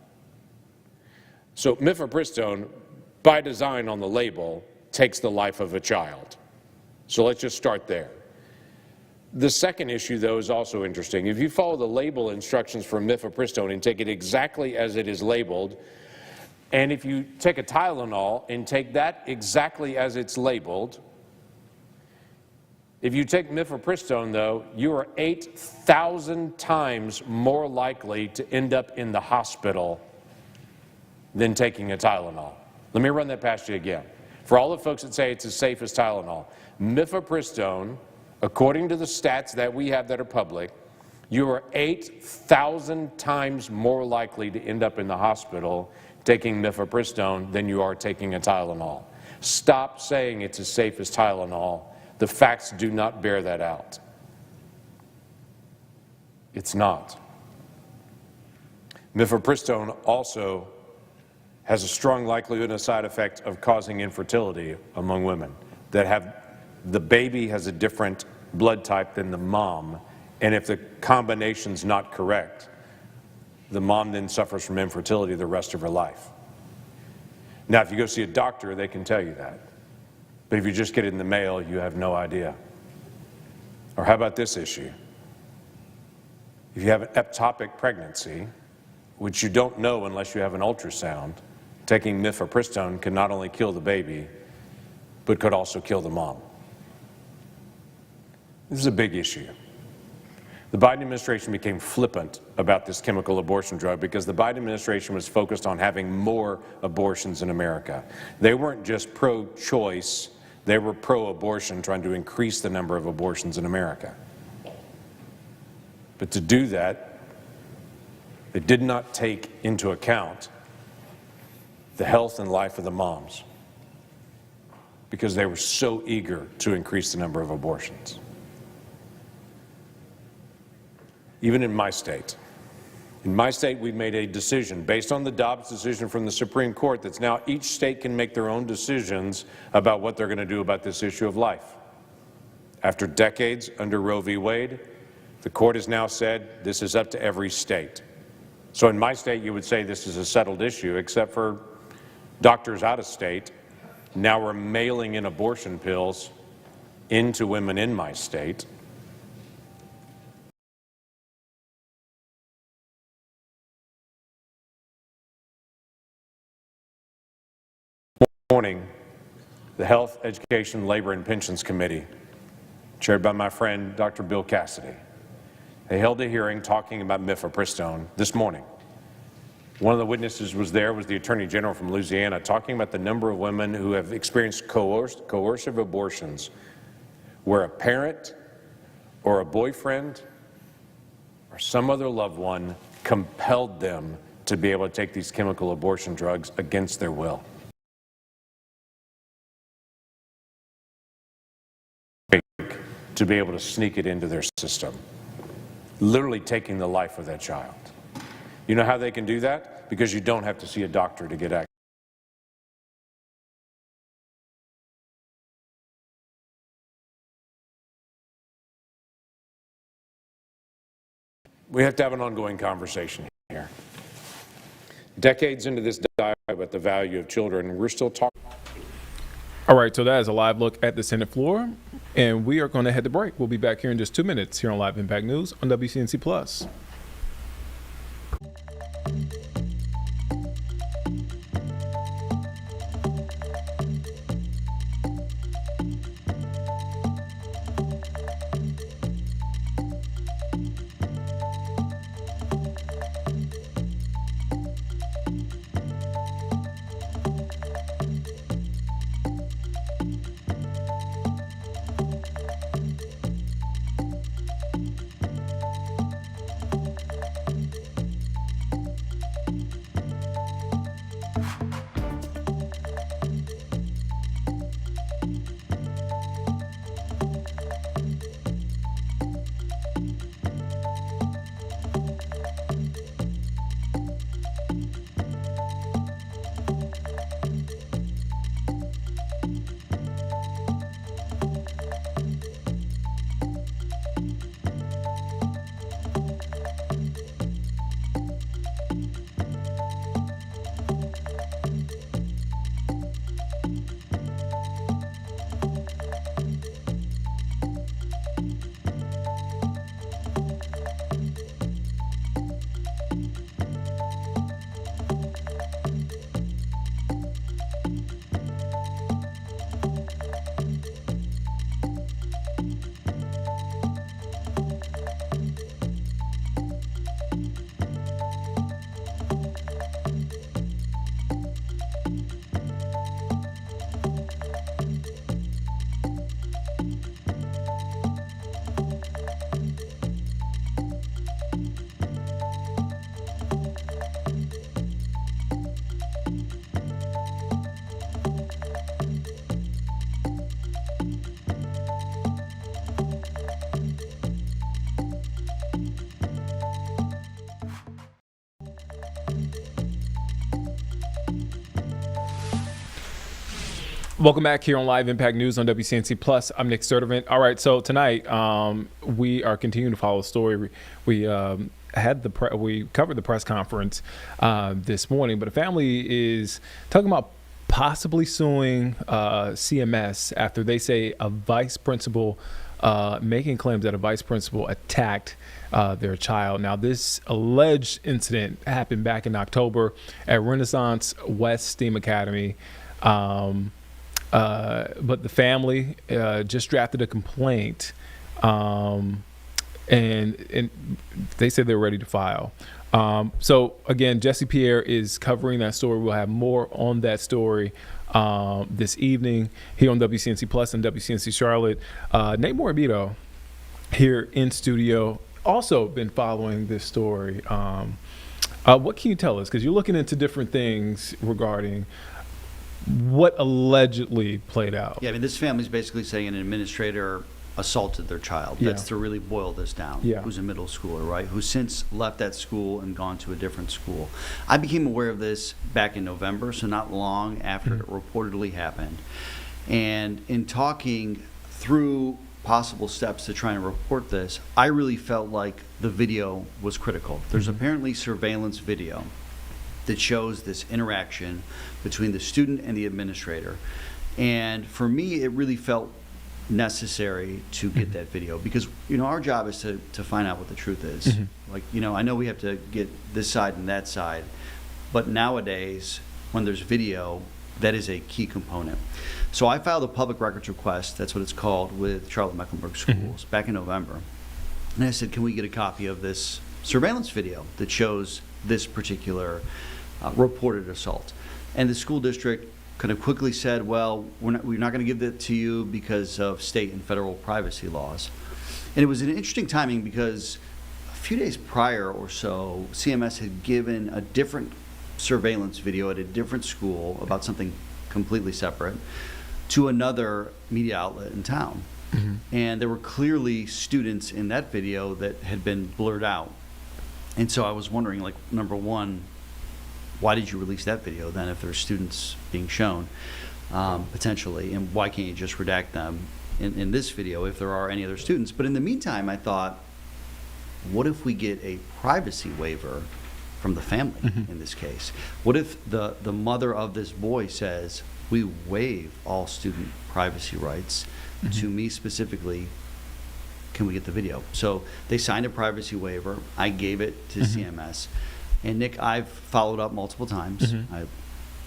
S9: So mifepristone, by design on the label, takes the life of a child. So let's just start there. The second issue, though, is also interesting. If you follow the label instructions for mifepristone and take it exactly as it is labeled, and if you take a Tylenol and take that exactly as it's labeled, if you take mifepristone, though, you are 8,000 times more likely to end up in the hospital than taking a Tylenol. Let me run that past you again. For all the folks that say it's as safe as Tylenol, mifepristone, according to the stats that we have that are public, you are 8,000 times more likely to end up in the hospital taking mifepristone than you are taking a Tylenol. Stop saying it's as safe as Tylenol. The facts do not bear that out. It's not. Mifepristone also has a strong likelihood and a side effect of causing infertility among women that have the baby has a different blood type than the mom, and if the combination's not correct, the mom then suffers from infertility the rest of her life. Now, if you go see a doctor, they can tell you that. But if you just get it in the mail, you have no idea. Or how about this issue? If you have an ectopic pregnancy, which you don't know unless you have an ultrasound, taking mifepristone can not only kill the baby, but could also kill the mom. This is a big issue. The Biden administration became flippant about this chemical abortion drug because the Biden administration was focused on having more abortions in America. They weren't just pro-choice, they were pro-abortion, trying to increase the number of abortions in America. But to do that, they did not take into account the health and life of the moms because they were so eager to increase the number of abortions. Even in my state, we've made a decision based on the Dobbs decision from the Supreme Court that's now each state can make their own decisions about what they're going to do about this issue of life. After decades under Roe v. Wade, the court has now said this is up to every state. So in my state, you would say this is a settled issue, except for doctors out of state. Now we're mailing in abortion pills into women in my state. Morning, the Health, Education, Labor, and Pensions Committee, chaired by my friend Dr. Bill Cassidy, they held a hearing talking about mifepristone this morning. One of the witnesses was the Attorney General from Louisiana, talking about the number of women who have experienced coercive abortions where a parent or a boyfriend or some other loved one compelled them to be able to take these chemical abortion drugs against their will. To be able to sneak it into their system, literally taking the life of that child. You know how they can do that? Because you don't have to see a doctor to get access. We have to have an ongoing conversation here. Decades into this dialogue about the value of children, we're still talking.
S1: All right, so that is a live look at the Senate floor, and we are going to head to break. We'll be back here in just 2 minutes here on Live Impact News on WCNC Plus. Welcome back here on Live Impact News on WCNC Plus. I'm Nick Sturdivant. All right, so tonight we are continuing to follow the story. We we covered the press conference this morning, but a family is talking about possibly suing CMS after they say a vice principal making claims that a vice principal attacked their child. Now, this alleged incident happened back in October at Renaissance West STEAM Academy. But the family just drafted a complaint, and they said they're ready to file. So again, Jesse Pierre is covering that story. We'll have more on that story this evening here on WCNC Plus and WCNC Charlotte. Nate Morabito here in studio, also been following this story. What can you tell us? Because you're looking into different things regarding what allegedly played out.
S10: Yeah, I mean, this family's basically saying an administrator assaulted their child. That's to really boil this down. Who's a middle schooler, right? Who's since left that school and gone to a different school. I became aware of this back in November, so not long after it reportedly happened. And in talking through possible steps to try and report this, I really felt like the video was critical. There's apparently surveillance video that shows this interaction between the student and the administrator. And for me, it really felt necessary to get that video because, you know, our job is to find out what the truth is. Like, you know, I know we have to get this side and that side, but nowadays, when there's video, that is a key component. So I filed a public records request, that's what it's called, with Charlotte Mecklenburg Schools back in November. And I said, can we get a copy of this surveillance video that shows this particular reported assault? And the school district kind of quickly said, well, we're not going to give that to you because of state and federal privacy laws. And it was an interesting timing because few days prior or so, CMS had given a different surveillance video at a different school about something completely separate to another media outlet in town. And there were clearly students in that video that had been blurred out. And so I was wondering, like, number one, why did you release that video then if there's students being shown, potentially, and why can't you just redact them in this video if there are any other students? But in the meantime, I thought, what if we get a privacy waiver from the family in this case? What if the mother of this boy says, we waive all student privacy rights, to me specifically, can we get the video? So they signed a privacy waiver. I gave it to CMS. And Nick, I've followed up multiple times. I've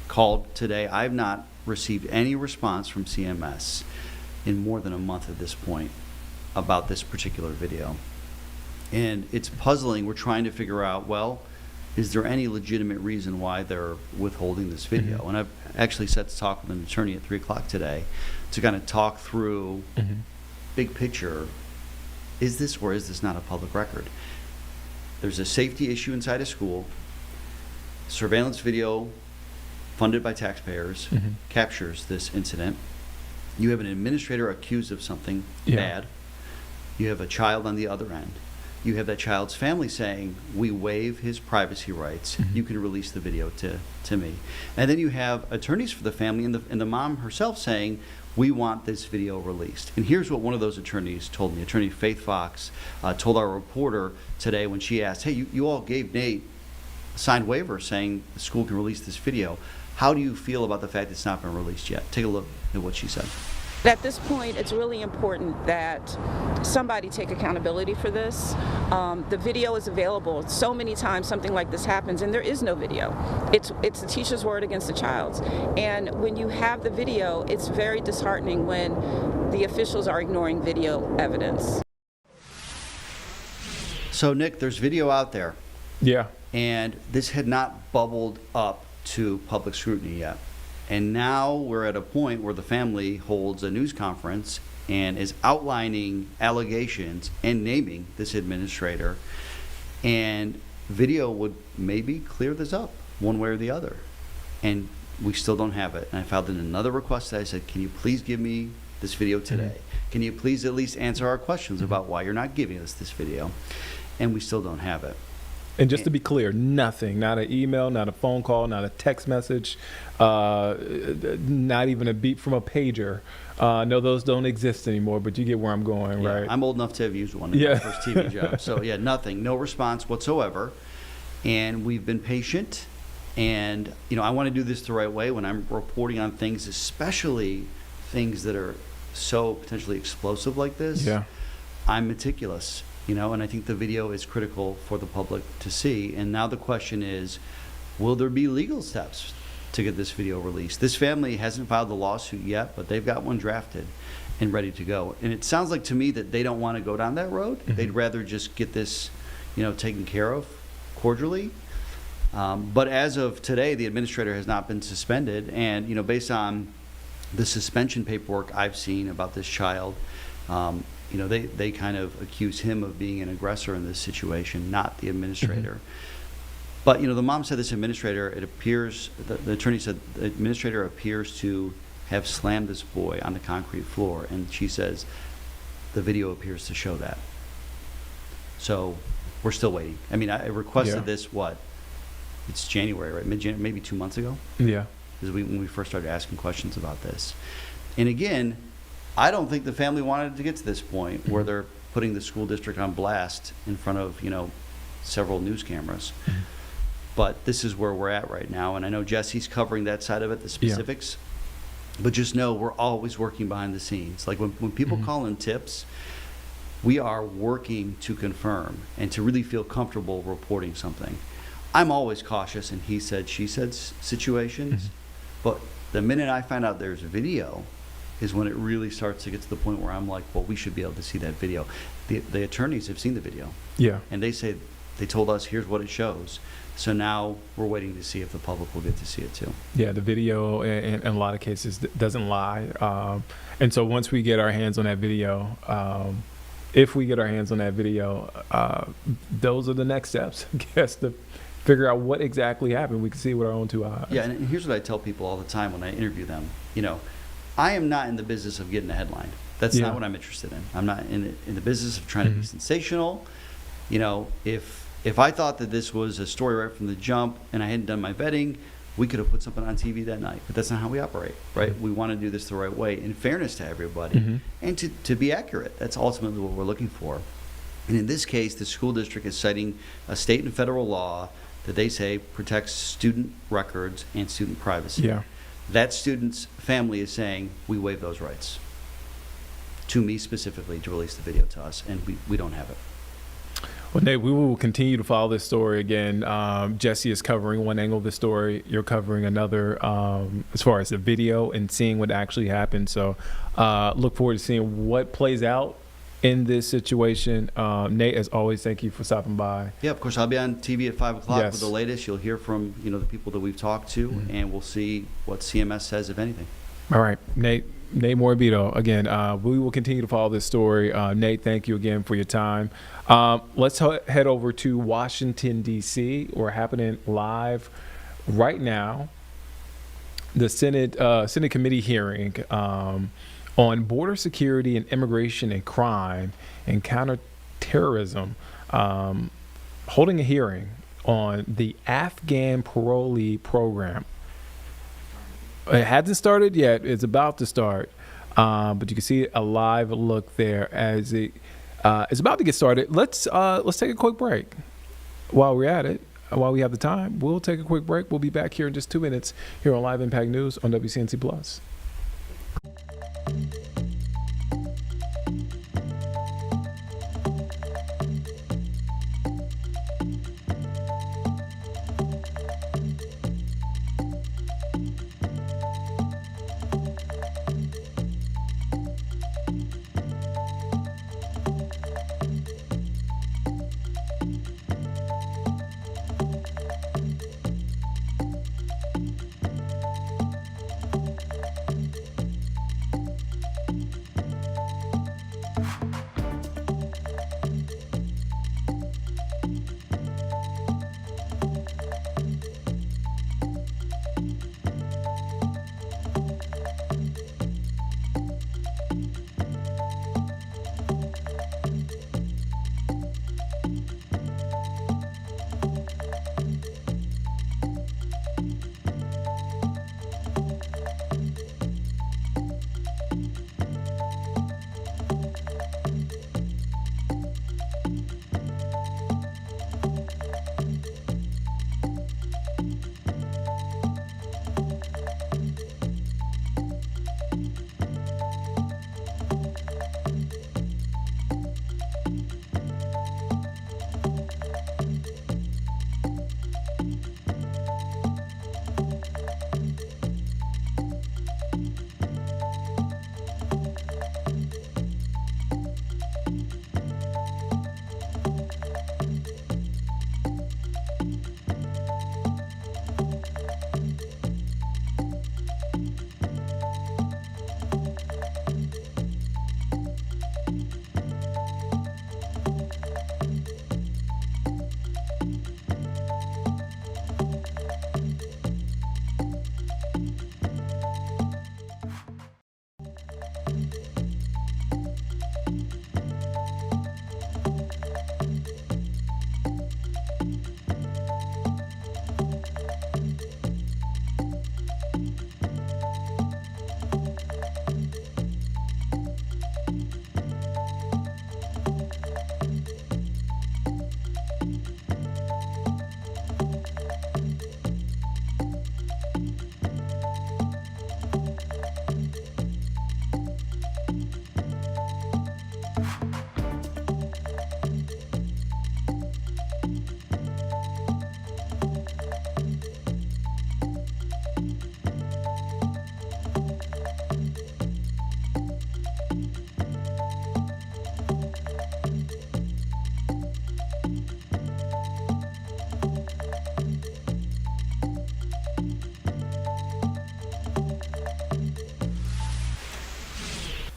S10: called today. I've not received any response from CMS in more than a month at this point about this particular video. And it's puzzling. We're trying to figure out, well, is there any legitimate reason why they're withholding this video? And I've actually set to talk with an attorney at 3 o'clock today to kind of talk through big picture. Is this or is this not a public record? There's a safety issue inside a school. Surveillance video funded by taxpayers captures this incident. You have an administrator accused of something bad. You have a child on the other end. You have that child's family saying, we waive his privacy rights. You can release the video to me. And then you have attorneys for the family and the mom herself saying, we want this video released. And here's what one of those attorneys told me. Attorney Faith Fox told our reporter today when she asked, hey, you all gave Nate a signed waiver saying the school can release this video. How do you feel about the fact it's not been released yet? Take a look at what she said.
S11: At this point, it's really important that somebody take accountability for this. The video is available. So many times something like this happens and there is no video. It's the teacher's word against the child's. And when you have the video, it's very disheartening when the officials are ignoring video evidence.
S10: So Nick, there's video out there.
S1: Yeah.
S10: And this had not bubbled up to public scrutiny yet. And now we're at a point where the family holds a news conference and is outlining allegations and naming this administrator. And video would maybe clear this up one way or the other. And we still don't have it. And I filed in another request that I said, can you please give me this video today? Can you please at least answer our questions about why you're not giving us this video? And we still don't have it.
S1: And just to be clear, nothing, not an email, not a phone call, not a text message, not even a beep from a pager. No, those don't exist anymore, but you get where I'm going, right?
S10: I'm old enough to have used one in my first TV job. So yeah, nothing, no response whatsoever. And we've been patient. And I want to do this the right way when I'm reporting on things, especially things that are so potentially explosive like this.
S1: Yeah.
S10: I'm meticulous. And I think the video is critical for the public to see. And now the question is, will there be legal steps to get this video released? This family hasn't filed the lawsuit yet, but they've got one drafted and ready to go. And it sounds like to me that they don't want to go down that road. They'd rather just get this, taken care of cordially. But as of today, the administrator has not been suspended. And, based on the suspension paperwork I've seen about this child, they kind of accuse him of being an aggressor in this situation, not the administrator. But, the mom said this administrator, it appears, the attorney said the administrator appears to have slammed this boy on the concrete floor. And she says the video appears to show that. So we're still waiting. I mean, I requested this, it's January, right? Mid-January, maybe 2 months ago?
S1: Yeah.
S10: Because when we first started asking questions about this. And again, I don't think the family wanted to get to this point where they're putting the school district on blast in front of, several news cameras. But this is where we're at right now. And I know Jesse's covering that side of it, the specifics. But just know we're always working behind the scenes. Like when people call in tips, we are working to confirm and to really feel comfortable reporting something. I'm always cautious in he said, she said situations. But the minute I find out there's a video, is when it really starts to get to the point where I'm like, well, we should be able to see that video. The attorneys have seen the video.
S1: Yeah.
S10: And they told us, here's what it shows. So now we're waiting to see if the public will get to see it too.
S1: Yeah, the video in a lot of cases doesn't lie. And so once we get our hands on that video, if we get our hands on that video, those are the next steps, I guess, to figure out what exactly happened. We can see with our own 2 eyes.
S10: Yeah, and here's what I tell people all the time when I interview them. You know, I am not in the business of getting a headline. That's not what I'm interested in. I'm not in the business of trying to be sensational. You know, if I thought that this was a story right from the jump and I hadn't done my vetting, we could have put something on TV that night. But that's not how we operate, right? We want to do this the right way in fairness to everybody and to be accurate. That's ultimately what we're looking for. And in this case, the school district is citing a state and federal law that they say protects student records and student privacy.
S1: Yeah.
S10: That student's family is saying, we waive those rights. To me specifically, to release the video to us, and we don't have it.
S1: Well, Nate, we will continue to follow this story again. Jesse is covering one angle of the story. You're covering another as far as the video and seeing what actually happened. So look forward to seeing what plays out in this situation. Nate, as always, thank you for stopping by.
S10: Yeah, of course, I'll be on TV at 5 o'clock with the latest. You'll hear from the people that we've talked to, and we'll see what CMS says, if anything.
S1: All right, Nate Morabito, again, we will continue to follow this story. Nate, thank you again for your time. Let's head over to Washington, D.C. We're happening live right now. The Senate committee hearing on border security and immigration and crime and counterterrorism, holding a hearing on the Afghan parolee program. It hasn't started yet. It's about to start, but you can see a live look there as it is about to get started. Let's take a quick break while we're at it. While we have the time, we'll take a quick break. We'll be back here in just 2 minutes here on Live Impact News on WCNC Plus.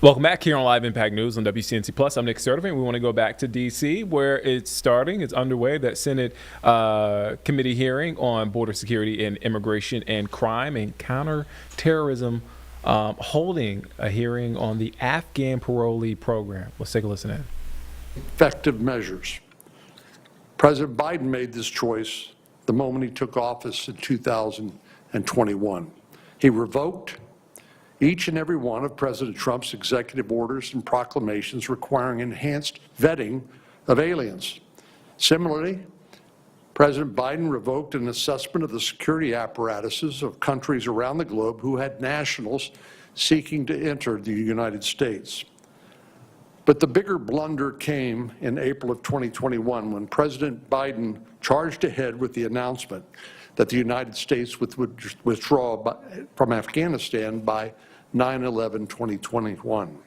S1: Welcome back here on Live Impact News on WCNC Plus. I'm Nick Sturdivant. We want to go back to D.C. where it's underway, that Senate committee hearing on border security and immigration and crime and counterterrorism, holding a hearing on the Afghan parolee program. Let's take a listen in.
S12: Effective measures. President Biden made this choice the moment he took office in 2021. He revoked each and every one of President Trump's executive orders and proclamations requiring enhanced vetting of aliens. Similarly, President Biden revoked an assessment of the security apparatuses of countries around the globe who had nationals seeking to enter the United States. But the bigger blunder came in April of 2021 when President Biden charged ahead with the announcement that the United States would withdraw from Afghanistan by 9/11/2021.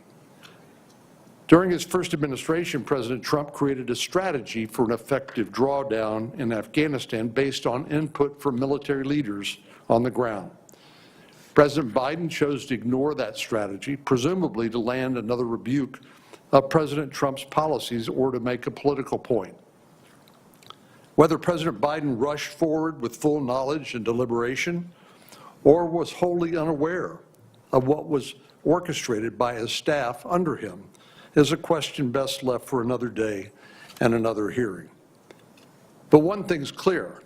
S12: During his first administration, President Trump created a strategy for an effective drawdown in Afghanistan based on input from military leaders on the ground. President Biden chose to ignore that strategy, presumably to land another rebuke of President Trump's policies or to make a political point. Whether President Biden rushed forward with full knowledge and deliberation or was wholly unaware of what was orchestrated by his staff under him is a question best left for another day and another hearing. But one thing's clear: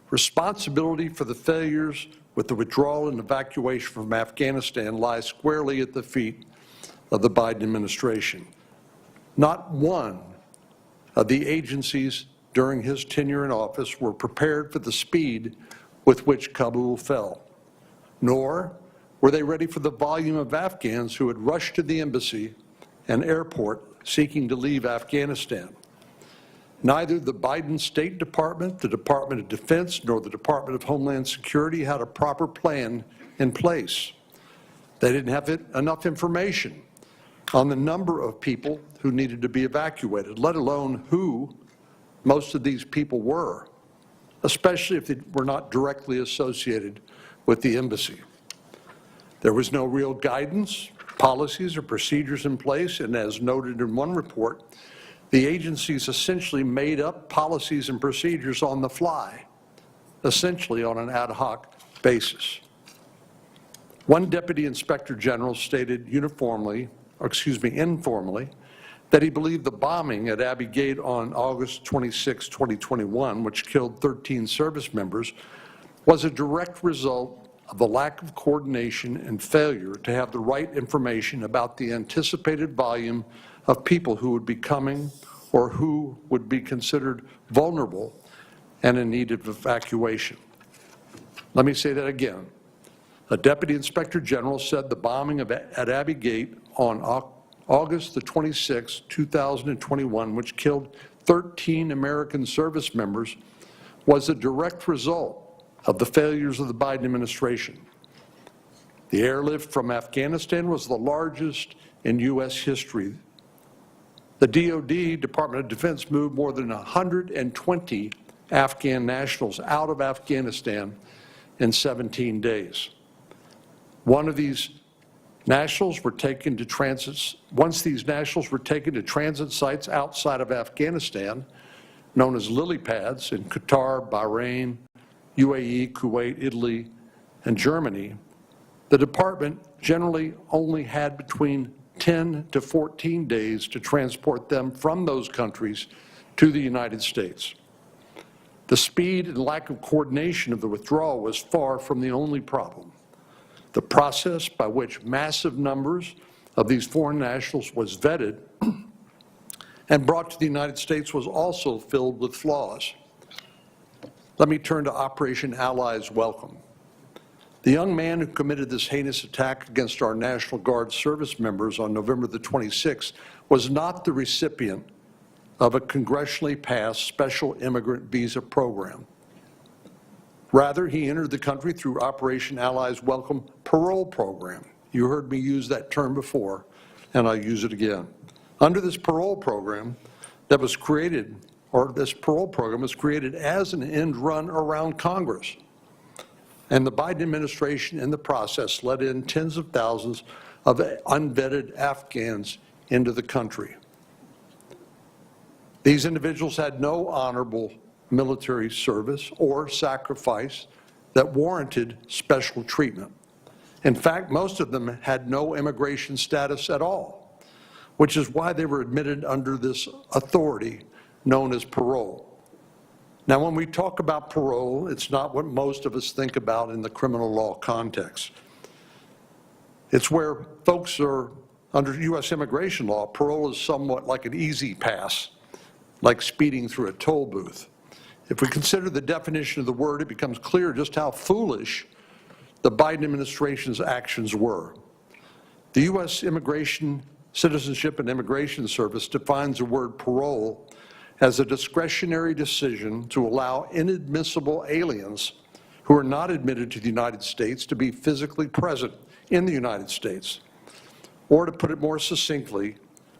S12: responsibility for the failures with the withdrawal and evacuation from Afghanistan lies squarely at the feet of the Biden administration. Not one of the agencies during his tenure in office were prepared for the speed with which Kabul fell, nor were they ready for the volume of Afghans who had rushed to the embassy and airport seeking to leave Afghanistan. Neither the Biden State Department, the Department of Defense, nor the Department of Homeland Security had a proper plan in place. They didn't have enough information on the number of people who needed to be evacuated, let alone who most of these people were, especially if they were not directly associated with the embassy. There was no real guidance, policies, or procedures in place, and as noted in one report, the agencies essentially made up policies and procedures on the fly, essentially on an ad hoc basis. One Deputy Inspector General stated informally, that he believed the bombing at Abbey Gate on August 26, 2021, which killed 13 service members, was a direct result of the lack of coordination and failure to have the right information about the anticipated volume of people who would be coming or who would be considered vulnerable and in need of evacuation. Let me say that again. A Deputy Inspector General said the bombing at Abbey Gate on August the 26th, 2021, which killed 13 American service members, was a direct result of the failures of the Biden administration. The airlift from Afghanistan was the largest in U.S. history. The DoD, Department of Defense, moved more than 120 Afghan nationals out of Afghanistan in 17 days. Once these nationals were taken to transit sites outside of Afghanistan, known as lily pads in Qatar, Bahrain, UAE, Kuwait, Italy, and Germany, the department generally only had between 10 to 14 days to transport them from those countries to the United States. The speed and lack of coordination of the withdrawal was far from the only problem. The process by which massive numbers of these foreign nationals was vetted and brought to the United States was also filled with flaws. Let me turn to Operation Allies Welcome. The young man who committed this heinous attack against our National Guard service members on November the 26th was not the recipient of a congressionally passed special immigrant visa program. Rather, he entered the country through Operation Allies Welcome parole program. You heard me use that term before, and I'll use it again. Under this parole program that was created, this parole program was created as an end run around Congress. And the Biden administration in the process let in tens of thousands of unvetted Afghans into the country. These individuals had no honorable military service or sacrifice that warranted special treatment. In fact, most of them had no immigration status at all, which is why they were admitted under this authority known as parole. Now, when we talk about parole, it's not what most of us think about in the criminal law context. It's where folks are, under U.S. immigration law, parole is somewhat like an easy pass, like speeding through a toll booth. If we consider the definition of the word, it becomes clear just how foolish the Biden administration's actions were. The U.S. Citizenship and Immigration Service defines the word parole as a discretionary decision to allow inadmissible aliens who are not admitted to the United States to be physically present in the United States. Or to put it more succinctly,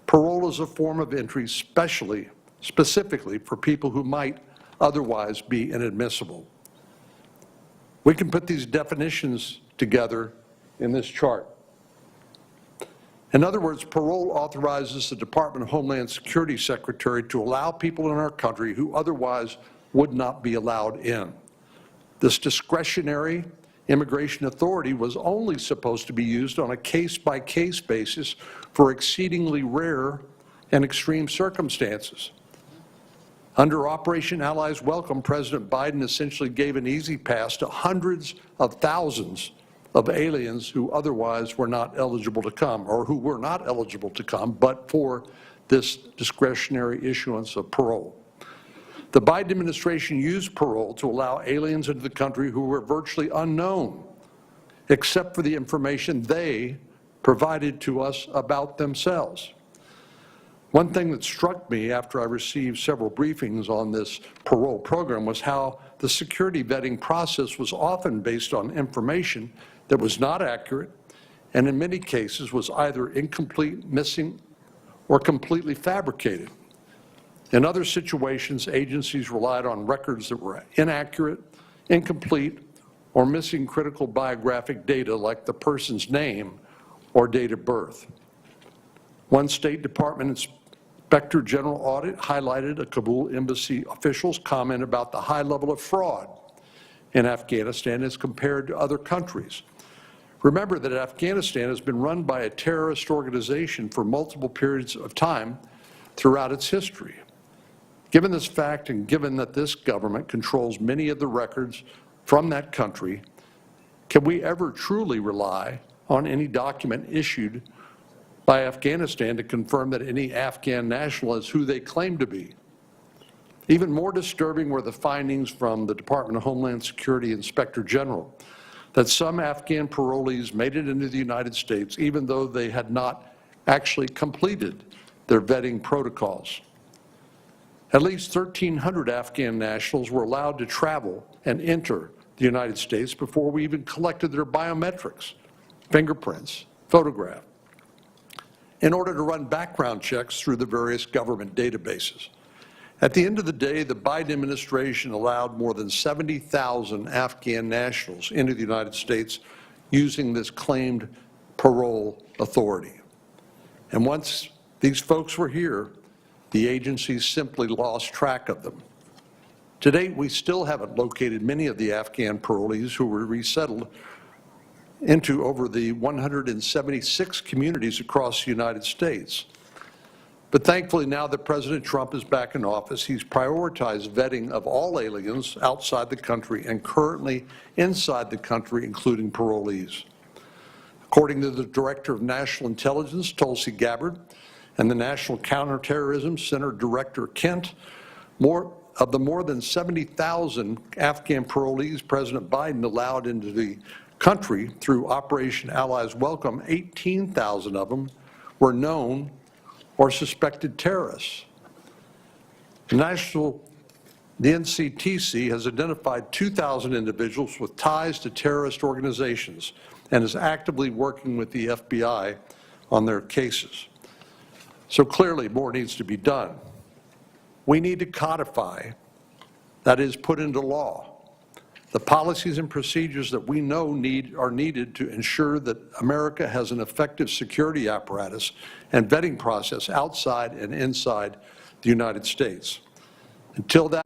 S12: parole is a form of entry specifically for people who might otherwise be inadmissible. We can put these definitions together in this chart. In other words, parole authorizes the Department of Homeland Security Secretary to allow people in our country who otherwise would not be allowed in. This discretionary immigration authority was only supposed to be used on a case-by-case basis for exceedingly rare and extreme circumstances. Under Operation Allies Welcome, President Biden essentially gave an easy pass to hundreds of thousands of aliens who otherwise were not eligible to come, or who were not eligible to come, but for this discretionary issuance of parole. The Biden administration used parole to allow aliens into the country who were virtually unknown, except for the information they provided to us about themselves. One thing that struck me after I received several briefings on this parole program was how the security vetting process was often based on information that was not accurate, and in many cases was either incomplete, missing, or completely fabricated. In other situations, agencies relied on records that were inaccurate, incomplete, or missing critical biographic data like the person's name or date of birth. One State Department Inspector General audit highlighted a Kabul embassy official's comment about the high level of fraud in Afghanistan as compared to other countries. Remember that Afghanistan has been run by a terrorist organization for multiple periods of time throughout its history. Given this fact, and given that this government controls many of the records from that country, can we ever truly rely on any document issued by Afghanistan to confirm that any Afghan national is who they claim to be? Even more disturbing were the findings from the Department of Homeland Security Inspector General that some Afghan parolees made it into the United States even though they had not actually completed their vetting protocols. At least 1,300 Afghan nationals were allowed to travel and enter the United States before we even collected their biometrics, fingerprints, photograph, in order to run background checks through the various government databases. At the end of the day, the Biden administration allowed more than 70,000 Afghan nationals into the United States using this claimed parole authority. And once these folks were here, the agencies simply lost track of them. To date, we still haven't located many of the Afghan parolees who were resettled into over the 176 communities across the United States. But thankfully, now that President Trump is back in office, he's prioritized vetting of all aliens outside the country and currently inside the country, including parolees. According to the Director of National Intelligence, Tulsi Gabbard, and the National Counterterrorism Center Director Kent, more than 70,000 Afghan parolees President Biden allowed into the country through Operation Allies Welcome, 18,000 of them were known or suspected terrorists. The NCTC has identified 2,000 individuals with ties to terrorist organizations and is actively working with the FBI on their cases. So clearly, more needs to be done. We need to codify, that is, put into law, the policies and procedures that we know are needed to ensure that America has an effective security apparatus and vetting process outside and inside the United States. Until that.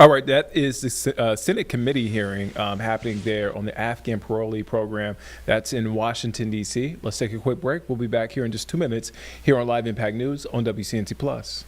S1: All right, that is the Senate committee hearing happening there on the Afghan parolee program. That's in Washington, D.C. Let's take a quick break. We'll be back here in just 2 minutes here on Live Impact News on WCNC Plus.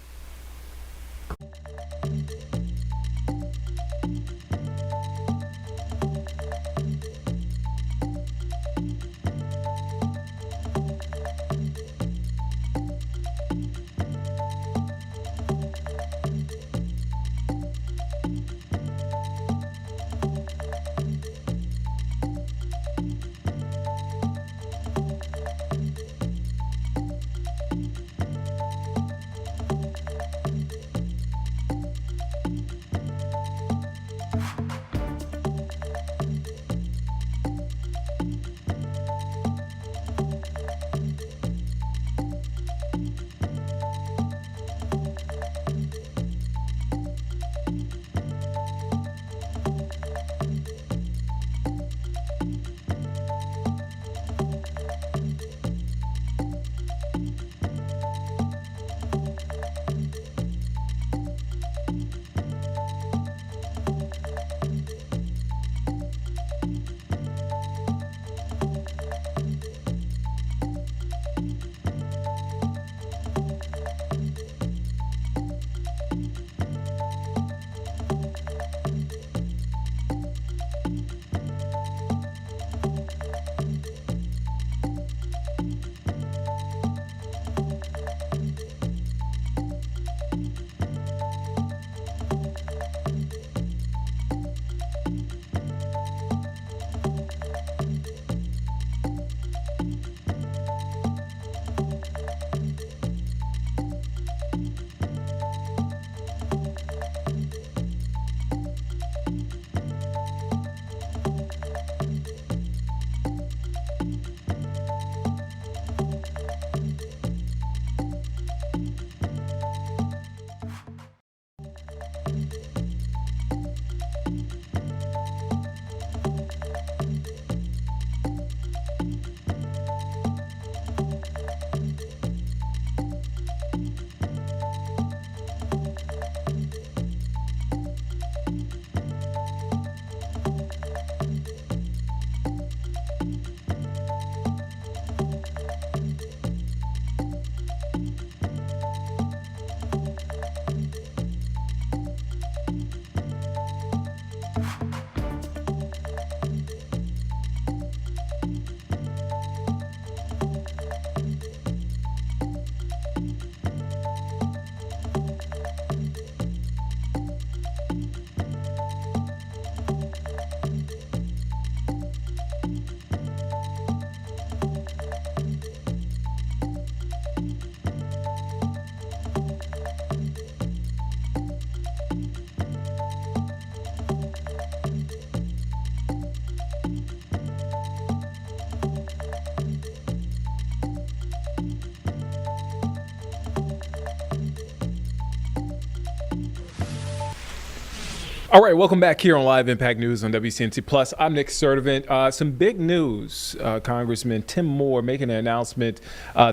S1: All right, welcome back here on Live Impact News on WCNC Plus. I'm Nick Sturdivant. Some big news. Congressman Tim Moore making an announcement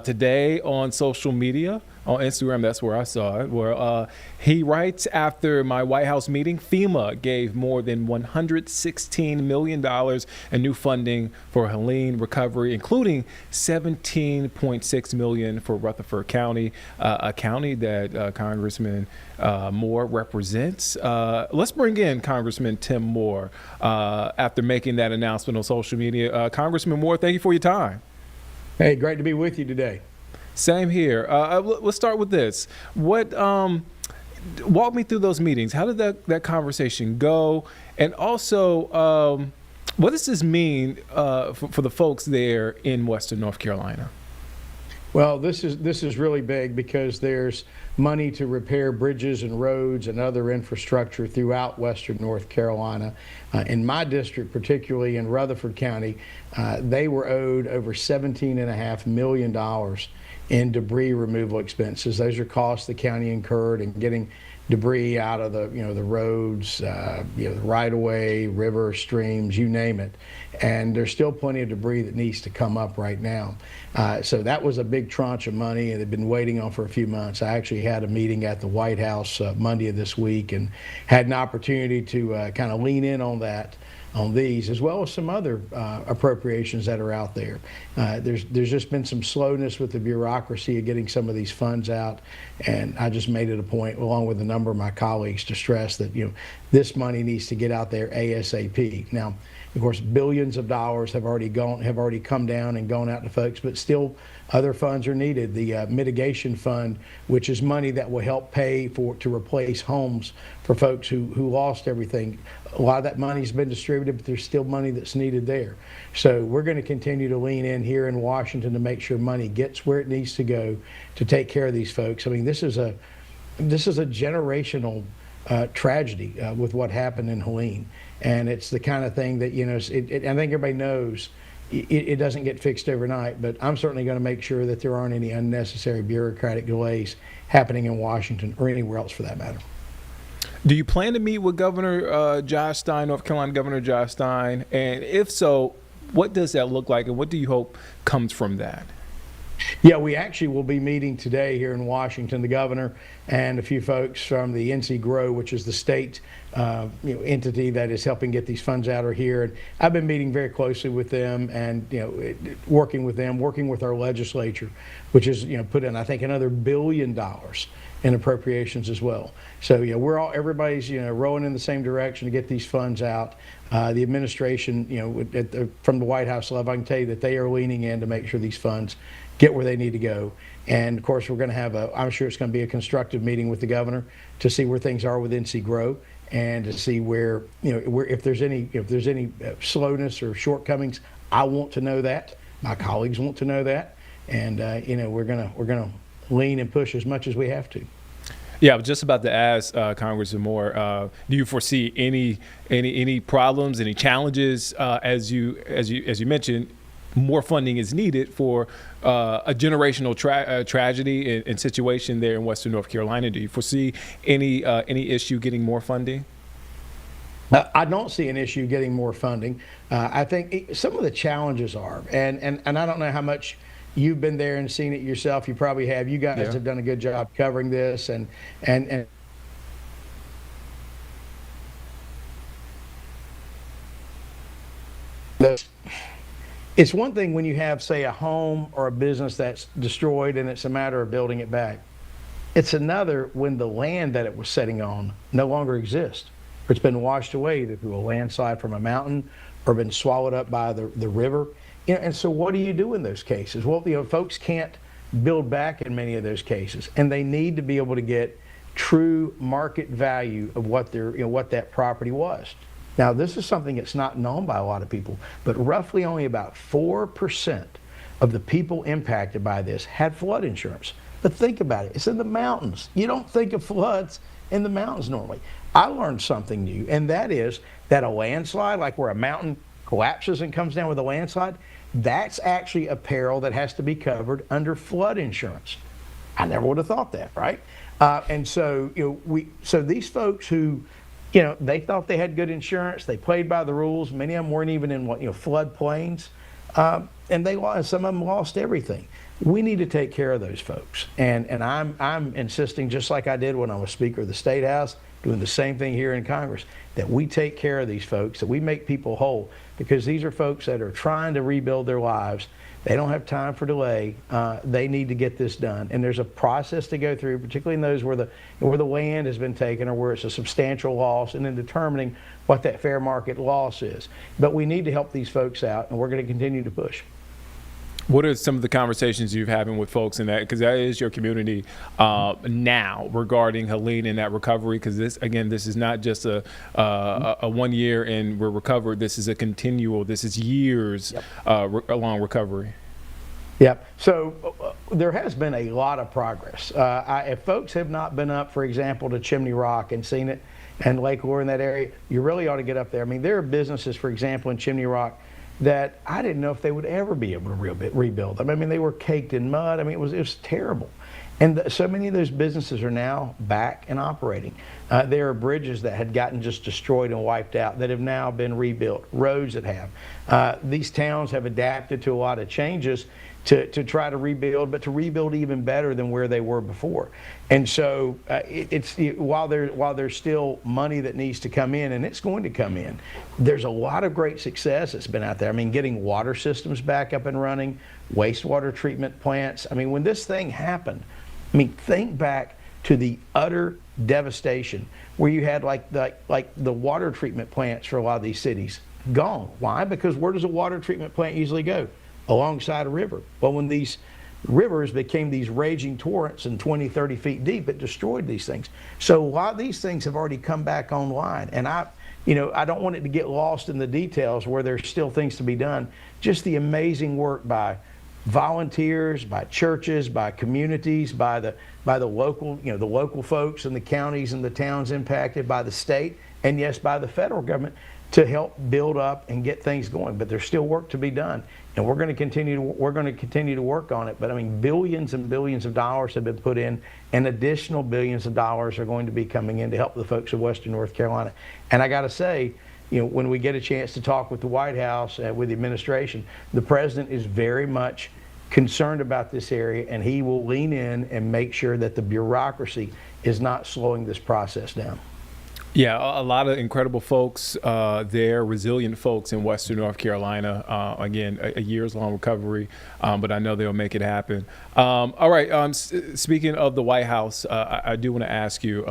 S1: today on social media. On Instagram, that's where I saw it, where he writes, after my White House meeting, FEMA gave more than $116 million in new funding for Helene recovery, including $17.6 million for Rutherford County, a county that Congressman Moore represents. Let's bring in Congressman Tim Moore after making that announcement on social media. Congressman Moore, thank you for your time.
S13: Hey, great to be with you today.
S1: Same here. Let's start with this. Walk me through those meetings. How did that conversation go? And also, what does this mean for the folks there in Western North Carolina?
S13: Well, this is really big because there's money to repair bridges and roads and other infrastructure throughout Western North Carolina. In my district, particularly in Rutherford County, they were owed over $17.5 million in debris removal expenses. Those are costs the county incurred in getting debris out of the the roads, the right of way, river, streams, you name it. And there's still plenty of debris that needs to come up right now. So that was a big tranche of money, and they've been waiting on for a few months. I actually had a meeting at the White House Monday of this week and had an opportunity to kind of lean in on that, on these, as well as some other appropriations that are out there. There's just been some slowness with the bureaucracy of getting some of these funds out, and I just made it a point, along with a number of my colleagues, to stress that this money needs to get out there ASAP. Now, of course, billions of dollars have already come down and gone out to folks, but still other funds are needed. The mitigation fund, which is money that will help pay to replace homes for folks who lost everything. A lot of that money's been distributed, but there's still money that's needed there. So we're going to continue to lean in here in Washington to make sure money gets where it needs to go to take care of these folks. I mean, this is a generational tragedy with what happened in Helene. And it's the kind of thing that, I think everybody knows it doesn't get fixed overnight, but I'm certainly going to make sure that there aren't any unnecessary bureaucratic delays happening in Washington or anywhere else for that matter.
S1: Do you plan to meet with Governor Josh Stein, North Carolina Governor Josh Stein? And if so, what does that look like, and what do you hope comes from that?
S13: Yeah, we actually will be meeting today here in Washington. The governor and a few folks from the NC GROW, which is the state entity that is helping get these funds out, are here. And I've been meeting very closely with them and working with our legislature, which is put in, I think, another $1 billion in appropriations as well. So everybody's rowing in the same direction to get these funds out. The administration, from the White House level, I can tell you that they are leaning in to make sure these funds get where they need to go. And of course, we're going to have I'm sure it's going to be a constructive meeting with the governor to see where things are with NC GROW and to see where if there's any slowness or shortcomings. I want to know that. My colleagues want to know that, and we're gonna lean and push as much as we have to.
S1: Yeah, I was just about to ask Congressman Moore. Do you foresee any problems, any challenges as you mentioned? More funding is needed for a generational tragedy and situation there in Western North Carolina. Do you foresee any issue getting more funding?
S13: I don't see an issue getting more funding. I think some of the challenges are, and I don't know how much you've been there and seen it yourself. You probably have. You guys have done a good job covering this, and it's one thing when you have, say, a home or a business that's destroyed and it's a matter of building it back. It's another when the land that it was sitting on no longer exists, or it's been washed away either through a landslide from a mountain or been swallowed up by the river. And so what do you do in those cases? Well, folks can't build back in many of those cases, and they need to be able to get true market value of what what that property was. Now, this is something that's not known by a lot of people, but roughly only about 4% of the people impacted by this had flood insurance. But think about it, it's in the mountains. You don't think of floods in the mountains normally. I learned something new, and that is that a landslide, like where a mountain collapses and comes down with a landslide, that's actually a peril that has to be covered under flood insurance. I never would have thought that, right? And so, so these folks who, they thought they had good insurance, they played by the rules. Many of them weren't even in flood plains, and some of them lost everything. We need to take care of those folks, and I'm insisting, just like I did when I was Speaker of the State House, doing the same thing here in Congress, that we take care of these folks, that we make people whole, because these are folks that are trying to rebuild their lives. They don't have time for delay. They need to get this done, and there's a process to go through, particularly in those where the land has been taken or where it's a substantial loss, and then determining what that fair market loss is. But we need to help these folks out, and we're going to continue to push.
S1: What are some of the conversations you've having with folks in that, because that is your community now, regarding Helene and that recovery? Because this is not just a 1 year and we're recovered. This is a continual. This is years long recovery.
S13: Yep. So there has been a lot of progress. If folks have not been up, for example, to Chimney Rock and seen it, and Lake Lure in that area, you really ought to get up there. I mean, there are businesses, for example, in Chimney Rock that I didn't know if they would ever be able to rebuild them. I mean, they were caked in mud. I mean, it was terrible. And so many of those businesses are now back and operating. There are bridges that had gotten just destroyed and wiped out that have now been rebuilt, roads that have. These towns have adapted to a lot of changes to try to rebuild, but to rebuild even better than where they were before. And so while there's still money that needs to come in, and it's going to come in, there's a lot of great success that's been out there. I mean, getting water systems back up and running, wastewater treatment plants. I mean, when this thing happened, I mean, think back to the utter devastation where you had like the water treatment plants for a lot of these cities gone. Why? Because where does a water treatment plant usually go? Alongside a river. Well, when these rivers became these raging torrents and 20, 30 feet deep, it destroyed these things. So a lot of these things have already come back online. And I don't want it to get lost in the details where there's still things to be done. Just the amazing work by volunteers, by churches, by communities, by the local, the local folks in the counties and the towns impacted, by the state, and yes, by the federal government to help build up and get things going. But there's still work to be done, and we're going to continue to work on it. But I mean, billions and billions of dollars have been put in, and additional billions of dollars are going to be coming in to help the folks of Western North Carolina. And I got to say, when we get a chance to talk with the White House, with the administration, the president is very much concerned about this area, and he will lean in and make sure that the bureaucracy is not slowing this process down.
S1: Yeah, a lot of incredible folks there, resilient folks in Western North Carolina. Again, a years-long recovery, but I know they'll make it happen. All right, speaking of the White House, I do want to ask you,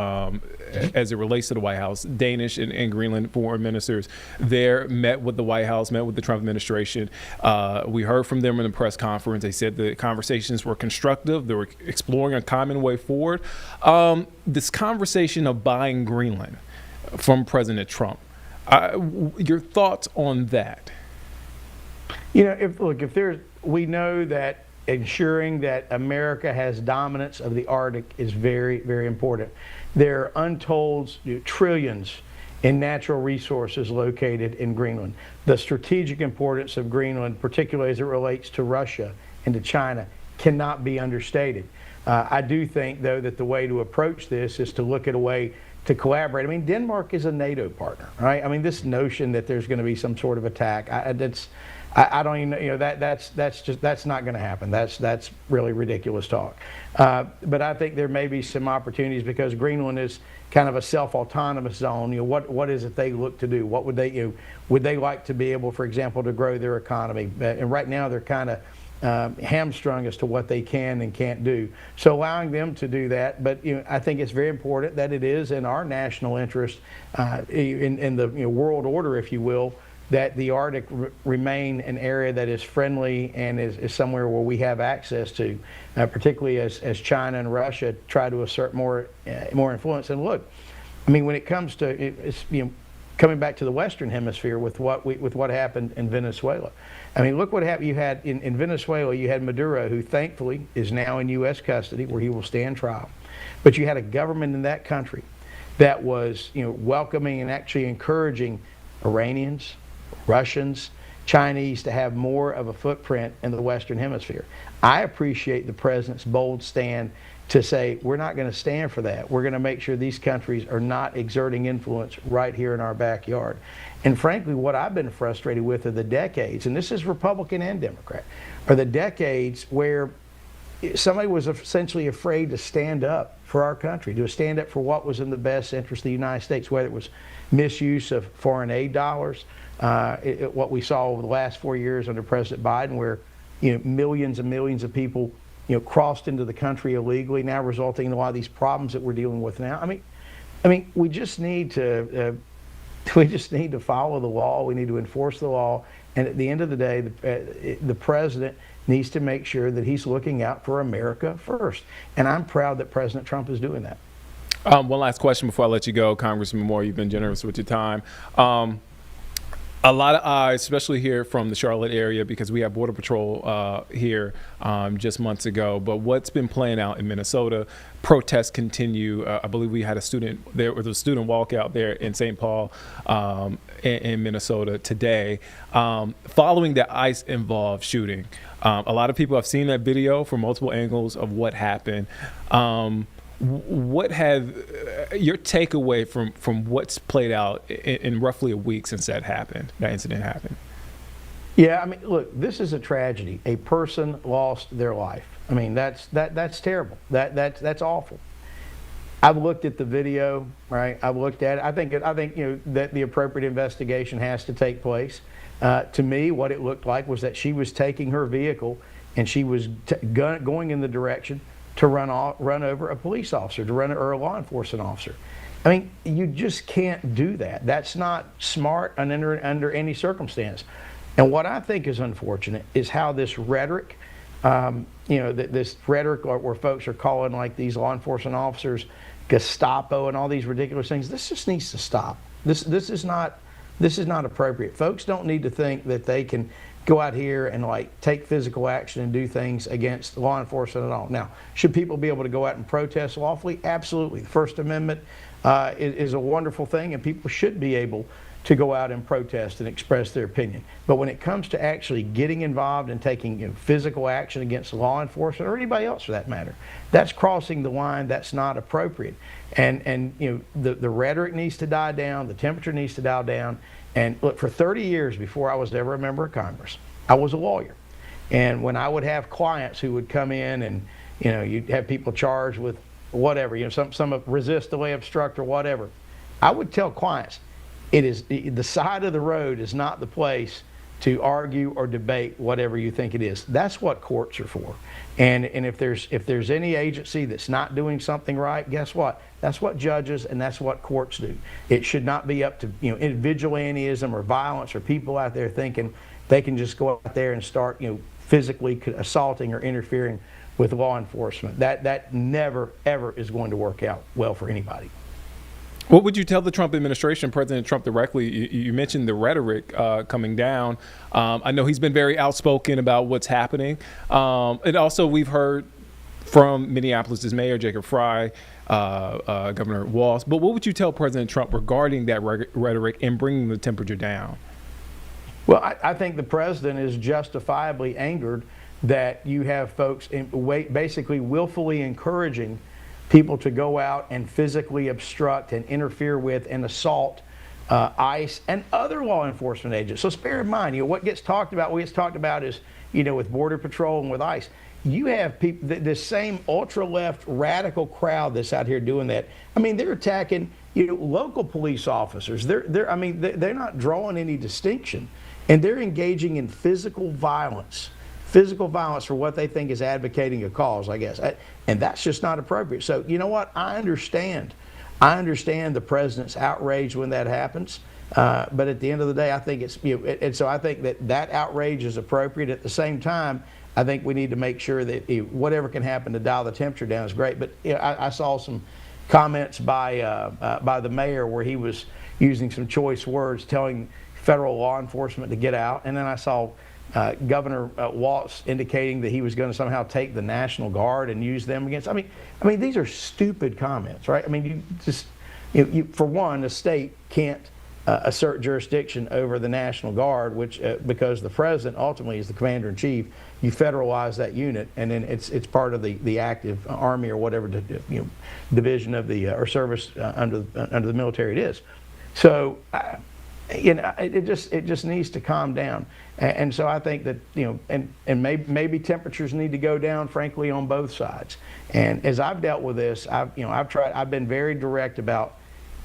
S1: as it relates to the White House, Danish and Greenland foreign ministers there met with the White House, met with the Trump administration. We heard from them in the press conference. They said the conversations were constructive. They were exploring a common way forward. This conversation of buying Greenland from President Trump. Your thoughts on that?
S13: We know that ensuring that America has dominance of the Arctic is very, very important. There are untold trillions in natural resources located in Greenland. The strategic importance of Greenland, particularly as it relates to Russia and to China, cannot be understated. I do think, though, that the way to approach this is to look at a way to collaborate. I mean, Denmark is a NATO partner, right? I mean, this notion that there's going to be some sort of attack, I don't even, that's not going to happen. That's really ridiculous talk. But I think there may be some opportunities because Greenland is kind of a self-autonomous zone. What is it they look to do? What would they like to be able, for example, to grow their economy? And right now they're kind of hamstrung as to what they can and can't do. So allowing them to do that, but I think it's very important that it is in our national interest, in the world order, if you will, that the Arctic remain an area that is friendly and is somewhere where we have access to, particularly as China and Russia try to assert more influence. And look, I mean, when it comes to coming back to the Western Hemisphere with what happened in Venezuela. I mean, look what happened. You had in Venezuela, you had Maduro, who thankfully is now in U.S. custody, where he will stand trial. But you had a government in that country that was, welcoming and actually encouraging Iranians, Russians, Chinese to have more of a footprint in the Western Hemisphere. I appreciate the president's bold stand to say, we're not going to stand for that. We're going to make sure these countries are not exerting influence right here in our backyard. And frankly, what I've been frustrated with are the decades, and this is Republican and Democrat, are the decades where somebody was essentially afraid to stand up for our country, to stand up for what was in the best interest of the United States, whether it was misuse of foreign aid dollars, what we saw over the last 4 years under President Biden, where millions and millions of people crossed into the country illegally, now resulting in a lot of these problems that we're dealing with now. I mean, we just need to follow the law. We need to enforce the law. And at the end of the day, the president needs to make sure that he's looking out for America first. And I'm proud that President Trump is doing that.
S1: One last question before I let you go, Congressman Moore. You've been generous with your time. A lot of eyes, especially here from the Charlotte area, because we have Border Patrol here just months ago. But what's been playing out in Minnesota, protests continue. I believe we had a student, there was a student walkout there in St. Paul in Minnesota today, following the ICE-involved shooting. A lot of people have seen that video from multiple angles of what happened. What have your takeaway from what's played out in roughly a week since that incident happened?
S13: Yeah, I mean, look, this is a tragedy. A person lost their life. I mean, that's terrible. That's awful. I've looked at the video, right? I've looked at it. I think that the appropriate investigation has to take place. To me, what it looked like was that she was taking her vehicle and she was going in the direction to run over a police officer, or a law enforcement officer. I mean, you just can't do that. That's not smart under any circumstance. And what I think is unfortunate is how this rhetoric, this rhetoric where folks are calling like these law enforcement officers Gestapo and all these ridiculous things. This just needs to stop. This is not appropriate. Folks don't need to think that they can go out here and like take physical action and do things against law enforcement at all. Now, should people be able to go out and protest lawfully? Absolutely. The First Amendment is a wonderful thing, and people should be able to go out and protest and express their opinion. But when it comes to actually getting involved and taking physical action against law enforcement or anybody else for that matter, that's crossing the line. That's not appropriate. And the rhetoric needs to die down. The temperature needs to die down. And look, for 30 years before I was ever a member of Congress, I was a lawyer. And when I would have clients who would come in and, you'd have people charged with whatever, some resist, delay, obstruct, or whatever, I would tell clients, the side of the road is not the place to argue or debate whatever you think it is. That's what courts are for. And if there's any agency that's not doing something right, guess what? That's what judges and that's what courts do. It should not be up to vigilantism or violence or people out there thinking they can just go out there and start physically assaulting or interfering with law enforcement. That never ever is going to work out well for anybody.
S1: What would you tell the Trump administration, President Trump directly? You mentioned the rhetoric coming down. I know he's been very outspoken about what's happening. And also we've heard from Minneapolis' Mayor Jacob Frey, Governor Walz. But what would you tell President Trump regarding that rhetoric and bringing the temperature down?
S13: Well, I think the president is justifiably angered that you have folks basically willfully encouraging people to go out and physically obstruct and interfere with and assault ICE and other law enforcement agents. So bear in mind, what gets talked about is, with Border Patrol and with ICE, you have people, this same ultra-left radical crowd that's out here doing that. I mean, they're attacking, local police officers. They're not drawing any distinction, and they're engaging in physical violence for what they think is advocating a cause, I guess. And that's just not appropriate. So, you know what? I understand the president's outrage when that happens. But at the end of the day, I think and so I think that outrage is appropriate. At the same time, I think we need to make sure that whatever can happen to dial the temperature down is great. But I saw some comments by the mayor where he was using some choice words, telling federal law enforcement to get out. And then I saw Governor Walz indicating that he was going to somehow take the National Guard and use them against. I mean, these are stupid comments, right? I mean, for one, the state can't assert jurisdiction over the National Guard, which because the president ultimately is the commander-in-chief. You federalize that unit, and then it's part of the active army or whatever division of the or service under the military it is. So. It just needs to calm down, and so I think that and maybe temperatures need to go down, frankly, on both sides. And as I've dealt with this, I've been very direct about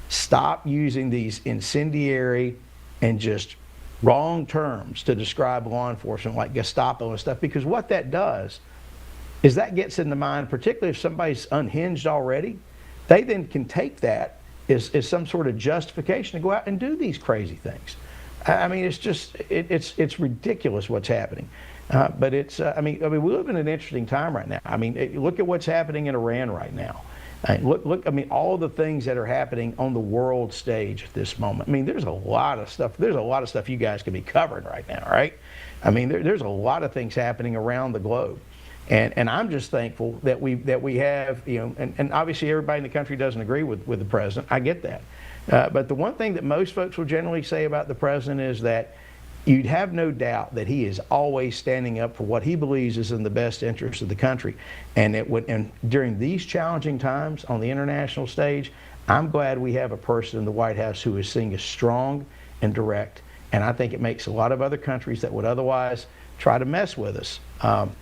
S13: stop using these incendiary and just wrong terms to describe law enforcement like Gestapo and stuff, because what that does is that gets in the mind, particularly if somebody's unhinged already, they then can take that is some sort of justification to go out and do these crazy things. I mean, it's just it's ridiculous what's happening. But it's I mean we live in an interesting time right now. I mean, look at what's happening in Iran right now. Look, I mean, all the things that are happening on the world stage at this moment. I mean, there's a lot of stuff. There's a lot of stuff you guys can be covering right now, right? I mean, there's a lot of things happening around the globe. And I'm just thankful that we have, you know, and obviously everybody in the country doesn't agree with the president. I get that. But the one thing that most folks will generally say about the president is that you'd have no doubt that he is always standing up for what he believes is in the best interest of the country. And during these challenging times on the international stage, I'm glad we have a person in the White House who is seen as strong and direct. And I think it makes a lot of other countries that would otherwise try to mess with us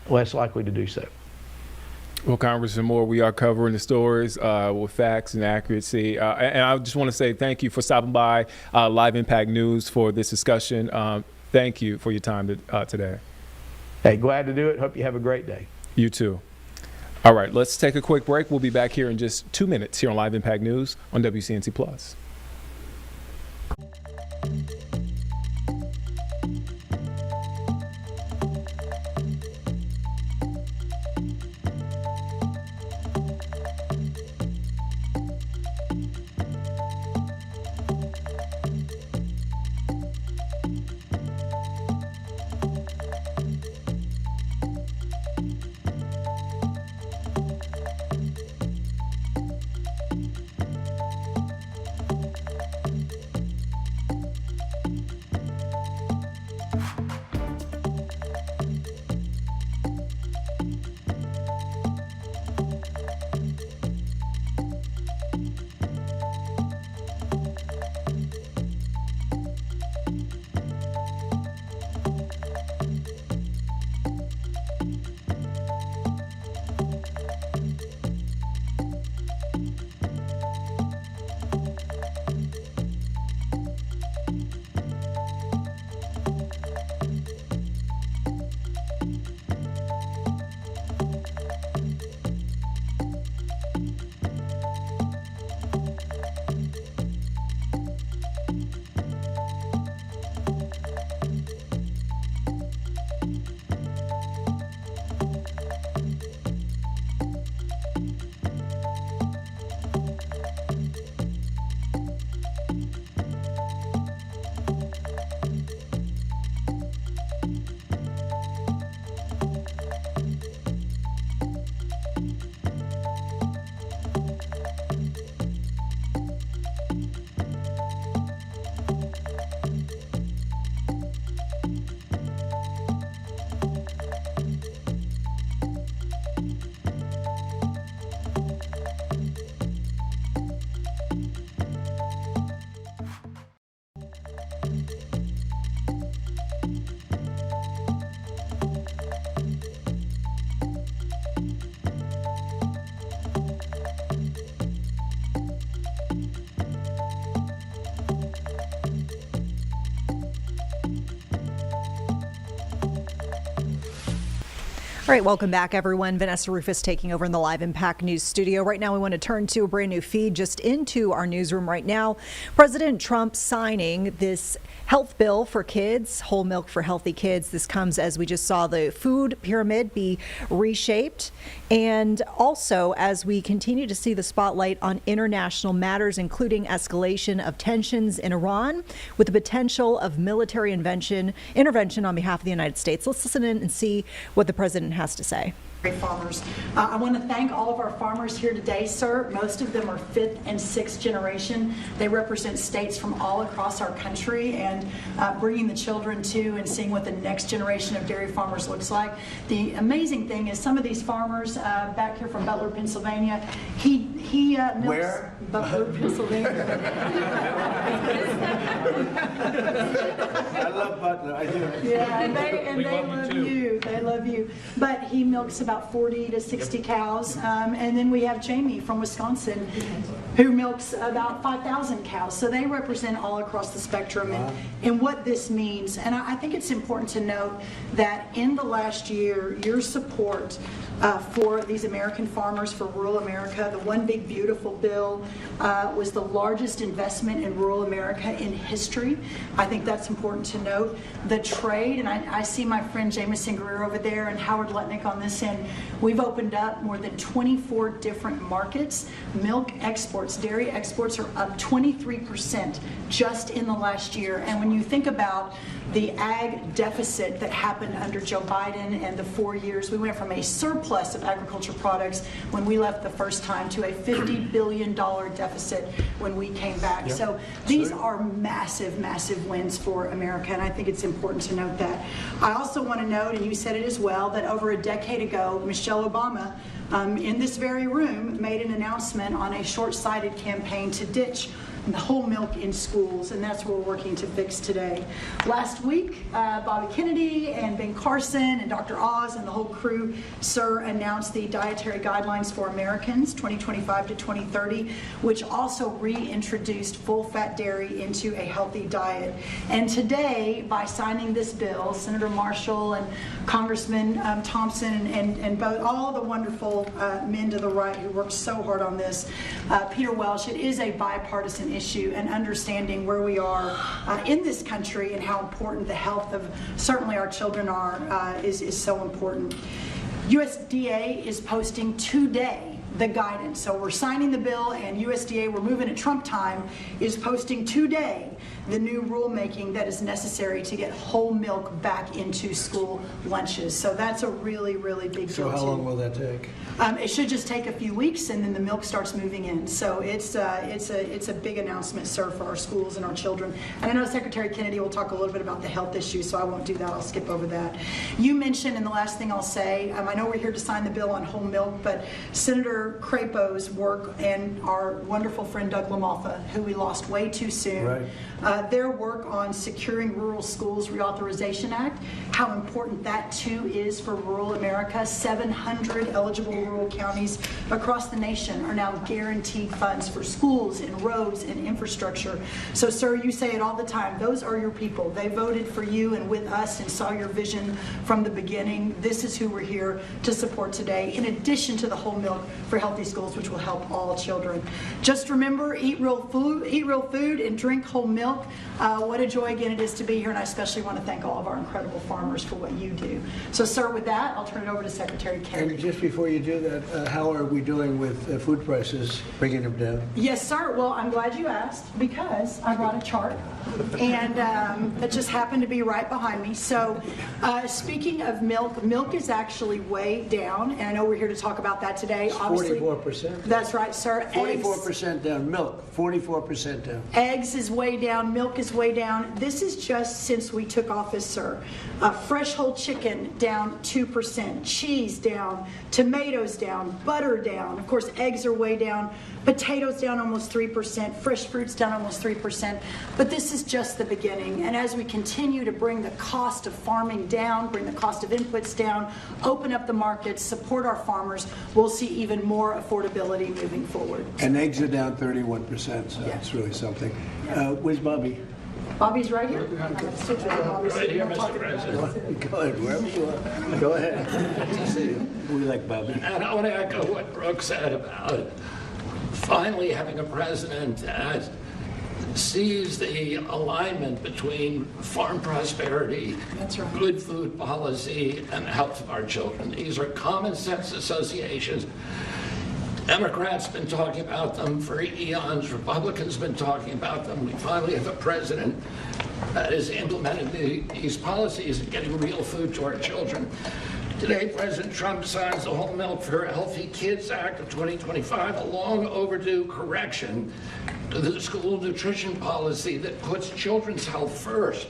S13: less likely to do so.
S1: Well, Congressman Moore, we are covering the stories with facts and accuracy. And I just want to say thank you for stopping by Live Impact News for this discussion. Thank you for your time today.
S13: Hey, glad to do it. Hope you have a great day.
S1: You too. All right, let's take a quick break. We'll be back here in just 2 minutes here on Live Impact News on WCNC Plus.
S15: All right, welcome back, everyone. Vanessa Rufus taking over in the Live Impact News studio. Right now, we want to turn to a brand new feed just into our newsroom right now. President Trump signing this health bill for kids, whole milk for healthy kids. This comes as we just saw the food pyramid be reshaped. And also, as we continue to see the spotlight on international matters, including escalation of tensions in Iran with the potential of military intervention on behalf of the United States. Let's listen in and see what the president has to say.
S16: Farmers. I want to thank all of our farmers here today, sir. Most of them are 5th and 6th generation. They represent states from all across our country, and bringing the children to and seeing what the next generation of dairy farmers looks like. The amazing thing is some of these farmers back here from Butler, Pennsylvania, he milks.
S23: Where?
S16: Butler, Pennsylvania.
S23: I love Butler. I do.
S16: Yeah, and they love you. They love you. But he milks about 40 to 60 cows. And then we have Jamie from Wisconsin who milks about 5,000 cows. So they represent all across the spectrum and what this means. And I think it's important to note that in the last year, your support for these American farmers, for rural America. The One Big Beautiful bill was the largest investment in rural America in history. I think that's important to note. The trade, and I see my friend Jameson Greer over there and Howard Lutnick on this end, we've opened up more than 24 different markets. Milk exports, dairy exports are up 23% just in the last year. And when you think about the ag deficit that happened under Joe Biden and the 4 years, we went from a surplus of agriculture products when we left the first time to a $50 billion deficit when we came back. Yep. So these are massive, massive wins for America, and I think it's important to note that. I also want to note, and you said it as well, that over a decade ago, Michelle Obama in this very room made an announcement on a short-sighted campaign to ditch whole milk in schools, and that's what we're working to fix today. Last week, Bobby Kennedy and Ben Carson and Dr. Oz and the whole crew, sir, announced the Dietary Guidelines for Americans 2025 to 2030, which also reintroduced full-fat dairy into a healthy diet. And today, by signing this bill, Senator Marshall and Congressman Thompson and both, all the wonderful men to the right who worked so hard on this, Peter Welch, it is a bipartisan issue, and understanding where we are in this country and how important the health of certainly our children are is so important. USDA is posting today the guidance. So we're signing the bill, and USDA, we're moving at Trump time, is posting today the new rulemaking that is necessary to get whole milk back into school lunches. So that's a really, really big deal.
S23: So how long will that take?
S16: It should just take a few weeks, and then the milk starts moving in. So it's a big announcement, sir, for our schools and our children. And I know Secretary Kennedy will talk a little bit about the health issues, so I won't do that. I'll skip over that. You mentioned, and the last thing I'll say, I know we're here to sign the bill on whole milk, but Senator Crapo's work and our wonderful friend Doug LaMalfa, who we lost way too soon,
S23: right.
S16: Their work on securing Rural Schools Reauthorization Act, how important that too is for rural America. 700 eligible rural counties across the nation are now guaranteed funds for schools and roads and infrastructure. So, sir, you say it all the time. Those are your people. They voted for you and with us and saw your vision from the beginning. This is who we're here to support today, in addition to the whole milk for healthy schools, which will help all children. Just remember, eat real food and drink whole milk. What a joy again it is to be here, and I especially want to thank all of our incredible farmers for what you do. So, sir, with that, I'll turn it over to Secretary Kennedy.
S23: And just before you do that, how are we doing with food prices, bringing them down?
S16: Yes, sir. Well, I'm glad you asked, because I brought a chart, and that just happened to be right behind me. So, speaking of milk, milk is actually way down, and I know we're here to talk about that today. Obviously,
S23: 44%.
S16: That's right, sir.
S23: 44% down. Milk, 44% down.
S16: Eggs is way down. Milk is way down. This is just since we took office, sir. Fresh whole chicken down 2%. Cheese down. Tomatoes down. Butter down. Of course, eggs are way down. Potatoes down almost 3%. Fresh fruits down almost 3%. But this is just the beginning. And as we continue to bring the cost of farming down, bring the cost of inputs down, open up the markets, support our farmers, we'll see even more affordability moving forward.
S23: And eggs are down 31%, so it's really something. Where's Bobby?
S16: Bobby's right here.
S23: Right here, Mr. President. Go ahead, wherever you are. Go ahead. Good to see you. We like Bobby.
S14: And I want to echo what Brooke said about finally having a president that sees the alignment between farm prosperity, good food policy, and the health of our children. These are common sense associations. Democrats have been talking about them for eons. Republicans have been talking about them. We finally have a president that is implementing these policies and getting real food to our children. Today, President Trump signs the Whole Milk for Healthy Kids Act of 2025, a long overdue correction to the school nutrition policy that puts children's health first.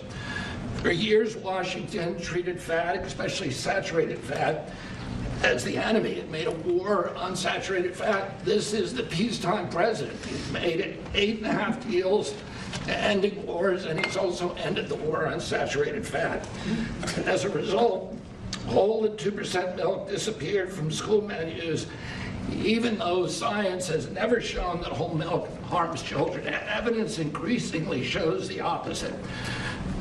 S14: For years, Washington treated fat, especially saturated fat, as the enemy. It made a war on saturated fat. This is the peacetime president. He's made it 8.5 deals ending wars, and he's also ended the war on saturated fat. As a result, whole and 2% milk disappeared from school menus Even though science has never shown that whole milk harms children, evidence increasingly shows the opposite.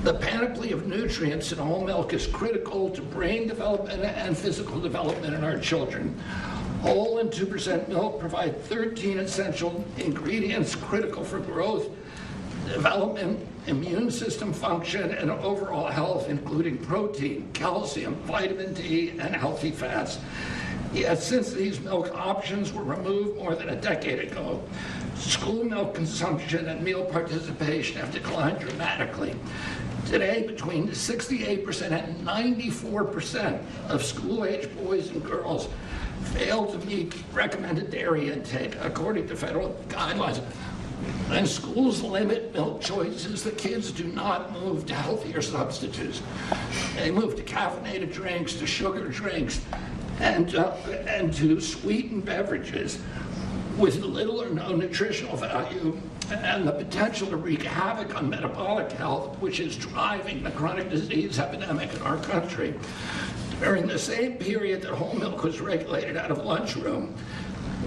S14: The panoply of nutrients in whole milk is critical to brain development and physical development in our children. Whole and 2% milk provide 13 essential ingredients critical for growth, development, immune system function, and overall health, including protein, calcium, vitamin D, and healthy fats. Yet since these milk options were removed more than a decade ago, school milk consumption and meal participation have declined dramatically. Today, between 68% and 94% of school-age boys and girls fail to meet recommended dairy intake, according to federal guidelines. When schools limit milk choices, the kids do not move to healthier substitutes. They move to caffeinated drinks, to sugar drinks, and to sweetened beverages with little or no nutritional value and the potential to wreak havoc on metabolic health, which is driving the chronic disease epidemic in our country. During the same period that whole milk was regulated out of lunchroom,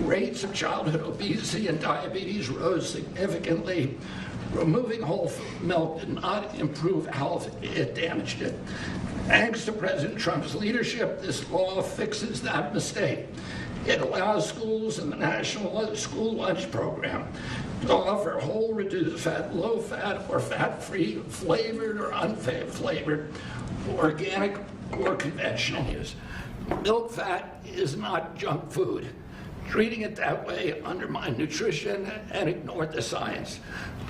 S14: rates of childhood obesity and diabetes rose significantly. Removing whole milk did not improve health, it damaged it. Thanks to President Trump's leadership, this law fixes that mistake. It allows schools in the National School Lunch Program to offer whole, reduced fat, low fat, or fat-free, flavored or unflavored, organic or conventional use. Milk fat is not junk food. Treating it that way undermined nutrition and ignored the science.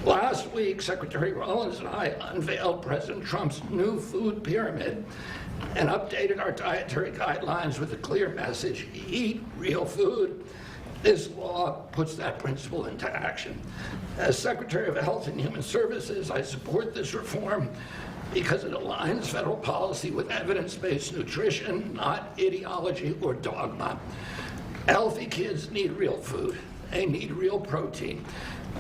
S14: Last week, Secretary Rollins and I unveiled President Trump's new food pyramid and updated our dietary guidelines with a clear message: eat real food. This law puts that principle into action. As Secretary of Health and Human Services, I support this reform because it aligns federal policy with evidence-based nutrition, not ideology or dogma. Healthy kids need real food. They need real protein.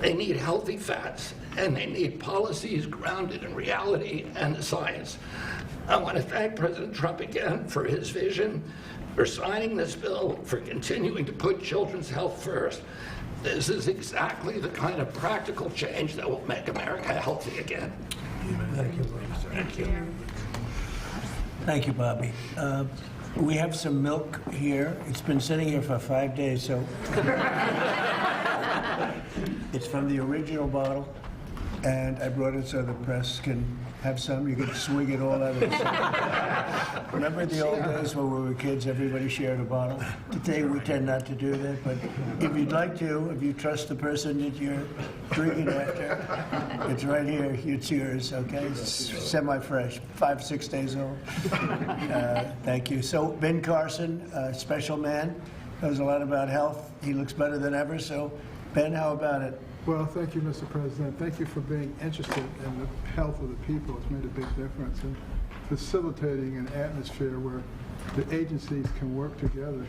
S14: They need healthy fats, and they need policies grounded in reality and the science. I want to thank President Trump again for his vision, for signing this bill, for continuing to put children's health first. This is exactly the kind of practical change that will make America healthy again.
S23: Thank you.
S14: Thank you.
S23: Thank you, Bobby. We have some milk here. It's been sitting here for 5 days, so it's from the original bottle, and I brought it so the press can have some. You can swig it all out of the same. Remember the old days when we were kids, everybody shared a bottle? Today we tend not to do that, but if you'd like to, if you trust the person that you're drinking after, it's right here, it's yours, okay? It's semi-fresh, 5-6 days old. Thank you. So Ben Carson, special man, knows a lot about health. He looks better than ever, so Ben, how about it?
S7: Well, thank you, Mr. President. Thank you for being interested in the health of the people. It's made a big difference in facilitating an atmosphere where the agencies can work together.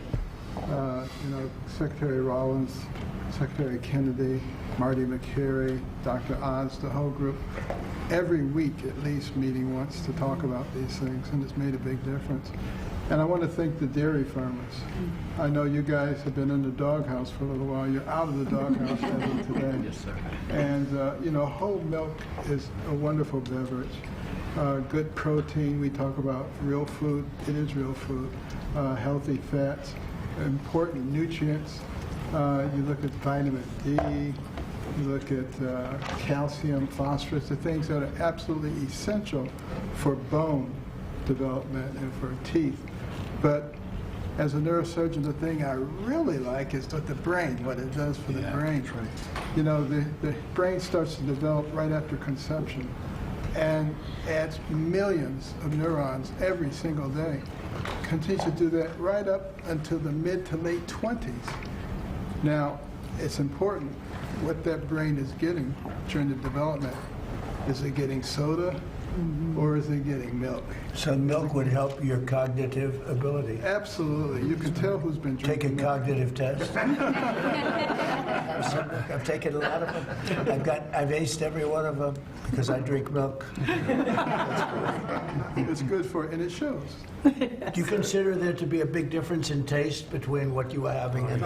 S7: Secretary Rollins, Secretary Kennedy, Marty McCary, Dr. Oz, the whole group, every week at least meeting once to talk about these things, and it's made a big difference. And I want to thank the dairy farmers. I know you guys have been in the doghouse for a little while. You're out of the doghouse as of today.
S10: Yes, sir.
S7: And, whole milk is a wonderful beverage. Good protein. We talk about real food. It is real food. Healthy fats. Important nutrients. You look at vitamin D. You look at calcium, phosphorus, the things that are absolutely essential for bone development and for teeth. But as a neurosurgeon, the thing I really like is what the brain, what it does for the brain. Right. The brain starts to develop right after conception and adds millions of neurons every single day. Continues to do that right up until the mid to late 20s. Now, it's important what that brain is getting during the development. Is it getting soda? Or is it getting milk?
S23: So milk would help your cognitive ability?
S7: Absolutely. You can tell who's been drinking
S23: Take a cognitive test. have some. I've taken a lot of them. I've aced every one of them because I drink milk.
S7: It's good for it, and it shows.
S23: Do you consider there to be a big difference in taste between what you are having and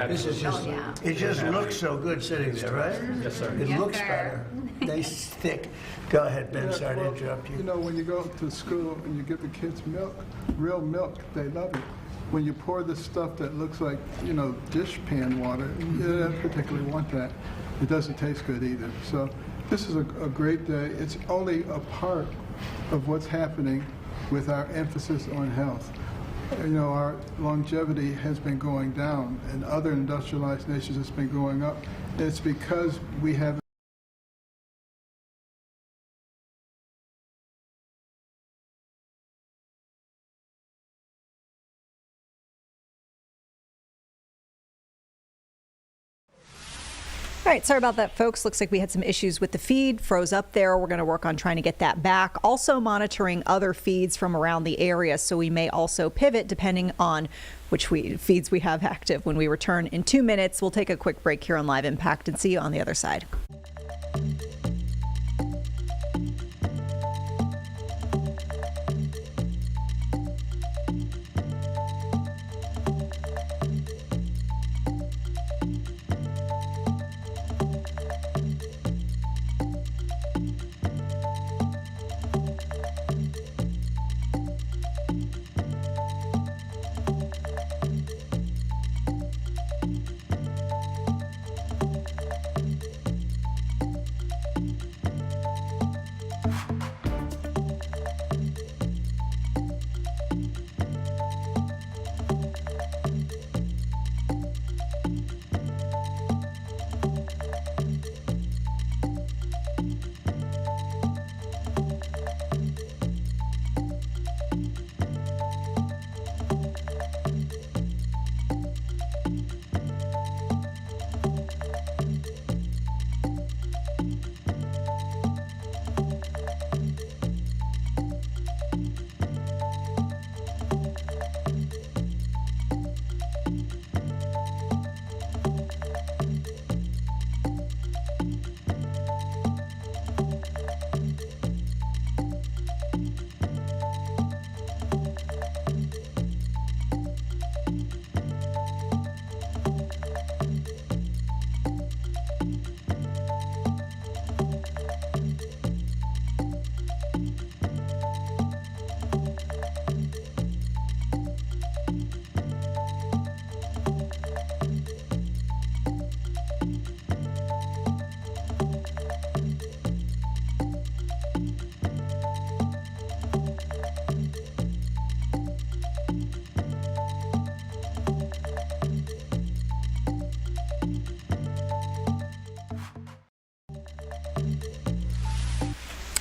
S23: this is just, it just looks so good sitting there, right?
S7: Yes, sir.
S23: It looks better. Nice, thick. Go ahead, Ben, sorry to interrupt you.
S7: You know, when you go to school and you give the kids milk, real milk, they love it. When you pour the stuff that looks like, you know, dish pan water, you don't particularly want that. It doesn't taste good either. So this is a great day. It's only a part of what's happening with our emphasis on health. You know, our longevity has been going down, and other industrialized nations it's been going up. It's because we have
S15: All right, sorry about that, folks. Looks like we had some issues with the feed, froze up there. We're going to work on trying to get that back. Also monitoring other feeds from around the area, so we may also pivot depending on which feeds we have active. When we return in 2 minutes, we'll take a quick break here on Live Impact and see you on the other side.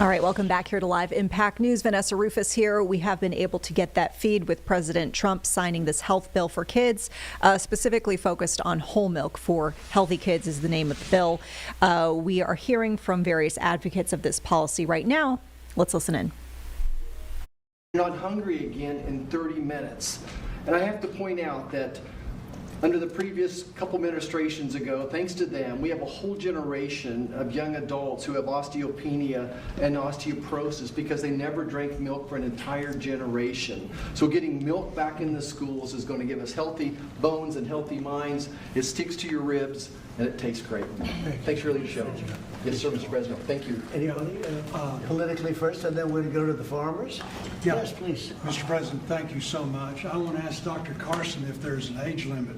S15: All right, welcome back here to Live Impact News. Vanessa Rufus here. We have been able to get that feed with President Trump signing this health bill for kids, specifically focused on whole milk for healthy kids is the name of the bill. We are hearing from various advocates of this policy right now. Let's listen in.
S17: You're not hungry again in 30 minutes. And I have to point out that under the previous couple administrations ago, thanks to them, we have a whole generation of young adults who have osteopenia and osteoporosis because they never drank milk for an entire generation. So getting milk back in the schools is going to give us healthy bones and healthy minds. It sticks to your ribs and it tastes great. Thanks for your leadership. Yes, sir, Mr. President. Thank you.
S23: Anybody politically first, and then we'll go to the farmers?
S19: Yeah.
S23: Yes, please.
S19: Mr. President, thank you so much. I want to ask Dr. Carson if there's an age limit